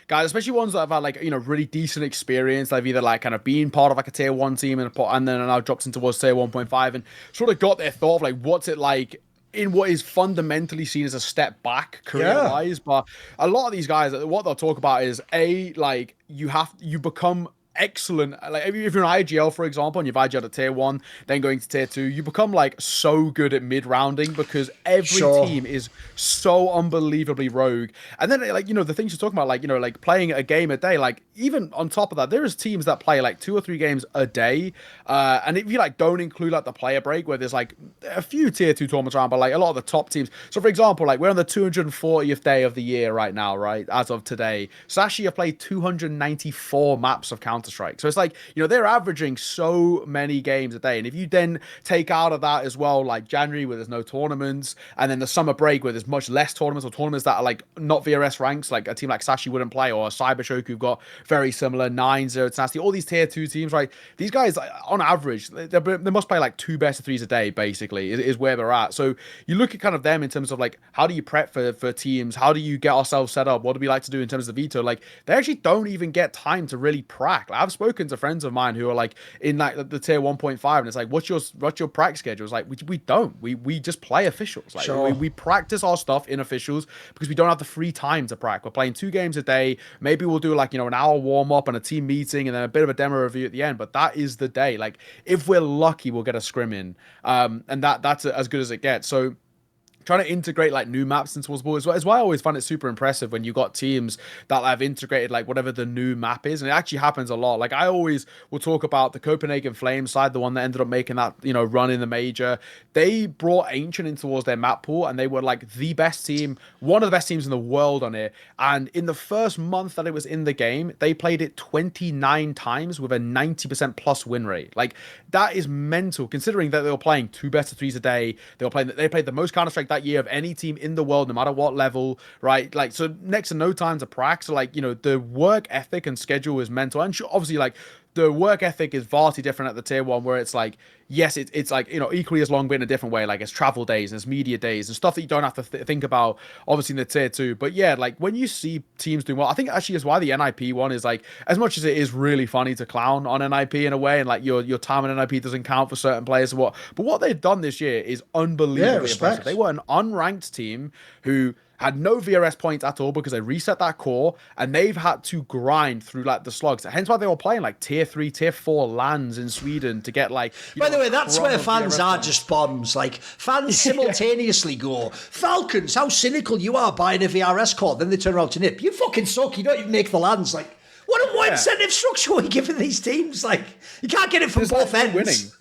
guys, especially ones that have had really decent experience. They've either kind of been part of a tier 1 team and then are now dropped into towards tier 1.5 and sort of got their thought of what's it like in what is fundamentally seen as a step back career-wise. Yeah. But a lot of these guys, what they'll talk about is you become excellent. If you're an IGL, for example, and you've IGL to tier 1, then going to tier 2, you become so good at mid-rounding because every team is so unbelievably rogue. And then the things you're talking about, playing a game a day, even on top of that, there's teams that play 2 or 3 games a day. And if you don't include the player break where there's a few tier 2 tournaments around, but a lot of the top teams. So for example, we're on the 240th day of the year right now, right? As of today. Sashi have played 294 maps of Counter-Strike. So it's they're averaging so many games a day. And if you then take out of that as well, January where there's no tournaments, and then the summer break where there's much less tournaments or tournaments that are not VRS ranks, a team like Sashi wouldn't play, or a Cybershock who've got very similar 9-0 Nasty, all these tier 2 teams, right? These guys, on average, they must play 2 best of 3s a day, basically, is where they're at. So you look at kind of them in terms of how do you prep for teams? How do you get ourselves set up? What do we like to do in terms of the veto? They actually don't even get time to really prac. I've spoken to friends of mine who are in the tier 1.5 and it's what's your prac schedule? It's we don't. We just play officials. We practice our stuff in officials because we don't have the free time to prac. We're playing 2 games a day. Maybe we'll do an hour warm up and a team meeting and then a bit of a demo review at the end, but that is the day. If we're lucky, we'll get a scrim in. And that's as good as it gets. So trying to integrate like new maps into World Cup is why I always find it super impressive when you got teams that have integrated like whatever the new map is, and it actually happens a lot. Like I always will talk about the Copenhagen Flame side, the one that ended up making that run in the major. They brought Ancient in towards their map pool, and they were like the best team, one of the best teams in the world on it. And in the first month that it was in the game, they played it 29 times with a 90% plus win rate. Like that is mental, considering that they were playing 2 best of 3s a day. They played the most Counter-Strike that year of any team in the world, no matter what level, right? Like, so next to no time to prac. So like, the work ethic and schedule is mental. And obviously like the work ethic is vastly different at the tier 1, where it's like, yes, it's like, equally as long, but in a different way. Like it's travel days and it's media days and stuff that you don't have to think about, obviously, in the tier 2. But yeah, like when you see teams doing well, I think actually is why the NIP one is like, as much as it is really funny to clown on NIP in a way, and like your time in NIP doesn't count for certain players, but what they've done this year is unbelievably impressive. They were an unranked team who had no VRS points at all because they reset that core, and they've had to grind through like the slugs. Hence why they were playing like tier 3, tier 4 lands in Sweden to get like. By the way, that's where fans are just bombs. Like fans simultaneously go, Falcons, how cynical you are buying a VRS core. Then they turn around to Nip. You fucking suck. You don't even make the lands. Like what incentive structure are we giving these teams? Like you can't get it from both ends. Winning.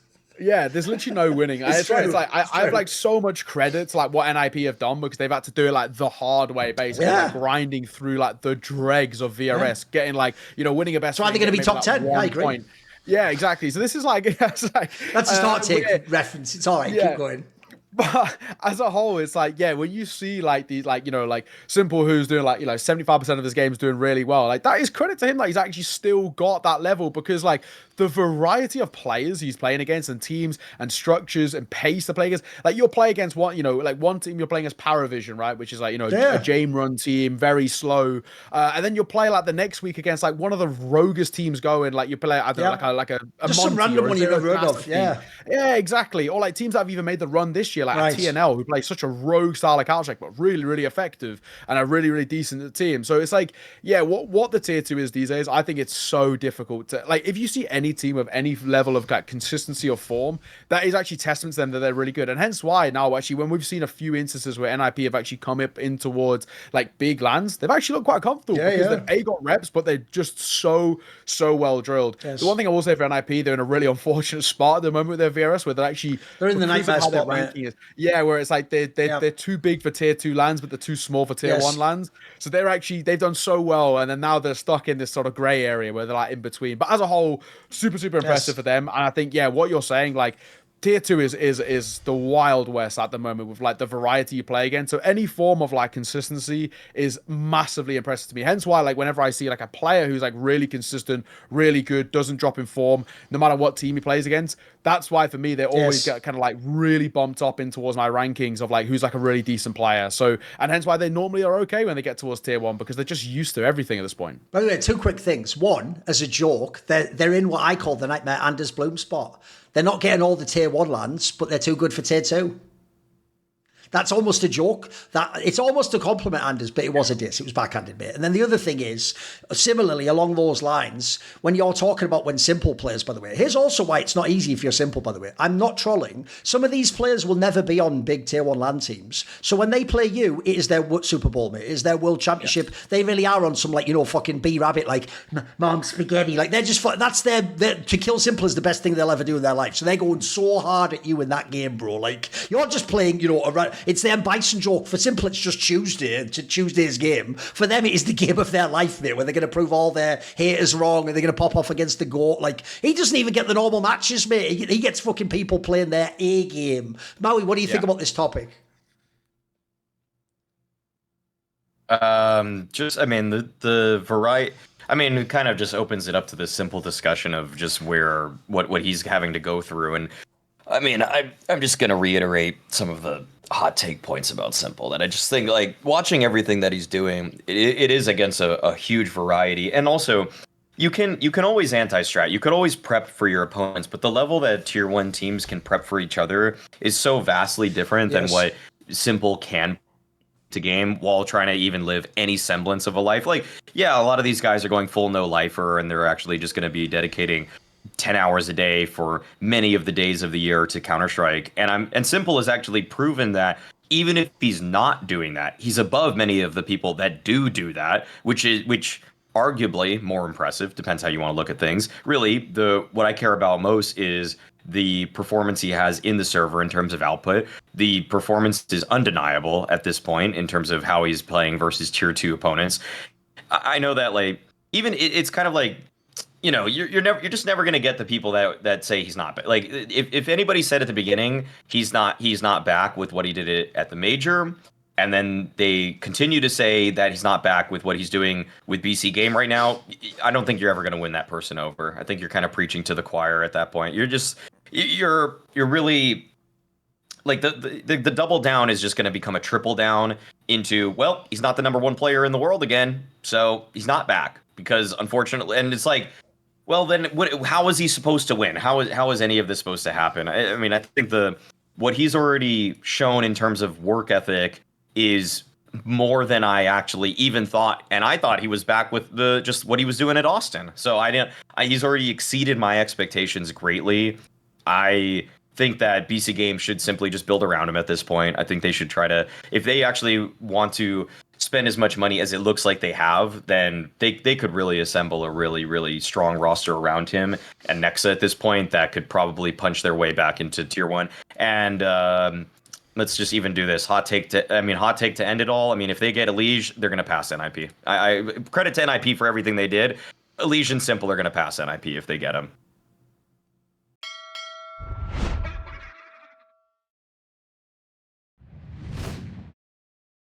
Yeah, there's literally no winning. It's like I have like so much credit to like what NIP have done, because they've had to do it like the hard way, basically, like grinding through like the dregs of VRS, getting like winning a best. So are they going to be top 10? I agree. Point. Yeah, exactly. So this is like, that's a start take reference. It's all right. Keep going. But as a whole, it's like, yeah, when you see like these, like, like Simple, who's doing like, 75% of his games doing really well, like that is credit to him. Like he's actually still got that level, because like the variety of players he's playing against, and teams and structures and pace to play against, like you'll play against one, like one team you're playing as Paravision, right? Which is like, a Jame run team, very slow. And then you'll play like the next week against like one of the roguest teams going, like you play, I don't know, like a just some random one you never heard of. Yeah, exactly. Or like teams that have even made the run this year, like TNL, who play such a rogue style of Counter-Strike, but really, really effective and a really, really decent team. So it's like, yeah, what the tier 2 is these days, I think it's so difficult to, like, if you see any team of any level of like consistency or form, that is actually testament to them that they're really good. And hence why now, actually, when we've seen a few instances where NIP have actually come up in towards like big lands, they've actually looked quite comfortable, because they've got reps, but they're just so well drilled. Yes. The one thing I will say for NIP, they're in a really unfortunate spot at the moment with their VRS, where they're in the nightmare spot, ranking is. Yeah, where it's like they're too big for tier 2 lands, but they're too small for tier 1 lands. So they've done so well, and then now they're stuck in this sort of gray area where they're like in between. But as a whole, super impressive for them. And I think, yeah, what you're saying, like tier 2 is the Wild West at the moment, with like the variety you play against. So any form of like consistency is massively impressive to me. Hence why, like, whenever I see like a player who's like really consistent, really good, doesn't drop in form, no matter what team he plays against, that's why for me they always get kind of like really bumped up in towards my rankings of like who's like a really decent player. So, and hence why they normally are okay when they get towards tier 1, because they're just used to everything at this point. By the way, 2 quick things. One, as a joke, they're in what I call the Nightmare Anders Bloom spot. They're not getting all the tier 1 lands, but they're too good for tier 2. That's almost a joke. That it's almost a compliment, Anders, but it was a diss. It was backhanded, mate. And then the other thing is, similarly along those lines, when you're talking about when Simple plays, by the way, here's also why it's not easy if you're Simple, by the way. I'm not trolling. Some of these players will never be on big tier 1 LAN teams. So when they play you, it is their Super Bowl, mate. It is their World Championship. Yes. They really are on some, like, fucking B-Rabbit, like, Mom Spaghetti. Like, they're just, that's their, to kill Simple is the best thing they'll ever do in their life. So they're going so hard at you in that game, bro. Like, you're just playing, around. It's their Bison joke. For Simple, it's just Tuesday's game. For them, it is the game of their life, mate, where they're going to prove all their haters wrong and they're going to pop off against the GOAT. Like, he doesn't even get the normal matches, mate. He gets fucking people playing their A game. Maui, what do you think about this topic? The variety. I mean, it kind of just opens it up to this simple discussion of just what he's having to go through. And I mean, I'm just going to reiterate some of the hot take points about Simple, that I just think, like, watching everything that he's doing, it is against a huge variety. And also, you can always anti-strat. You could always prep for your opponents, but the level that tier 1 teams can prep for each other is so vastly different than what Simple can to game while trying to even live any semblance of a life. Like, yeah, a lot of these guys are going full no-lifer, and they're actually just going to be dedicating 10 hours a day for many of the days of the year to Counter-Strike. And Simple has actually proven that even if he's not doing that, he's above many of the people that do that, which arguably more impressive. Depends how you want to look at things. Really, what I care about most is the performance he has in the server in terms of output. The performance is undeniable at this point in terms of how he's playing versus tier 2 opponents. I know that like even it's kind of like, you know, you're just never gonna get the people that say he's not. Like if anybody said at the beginning he's not back with what he did at the major, and then they continue to say that he's not back with what he's doing with BC Game right now, I don't think you're ever gonna win that person over. I think you're kind of preaching to the choir at that point. You're really like the double down is just going to become a triple down into, well, he's not the number 1 player in the world again, so he's not back because unfortunately, and it's like, well, then how is he supposed to win? How is any of this supposed to happen? I mean, I think what he's already shown in terms of work ethic is more than I actually even thought, and I thought he was back with just what he was doing at Austin. So he's already exceeded my expectations greatly. I think that BC Games should simply just build around him at this point. I think they should try to, if they actually want to spend as much money as it looks like they have, then they could really assemble a really, really strong roster around him and Nexa at this point that could probably punch their way back into tier 1. And let's just even do this hot take to end it all. I mean, if they get Elige, they're going to pass NIP. I credit to NIP for everything they did. Elige and Simple are going to pass NIP if they get him.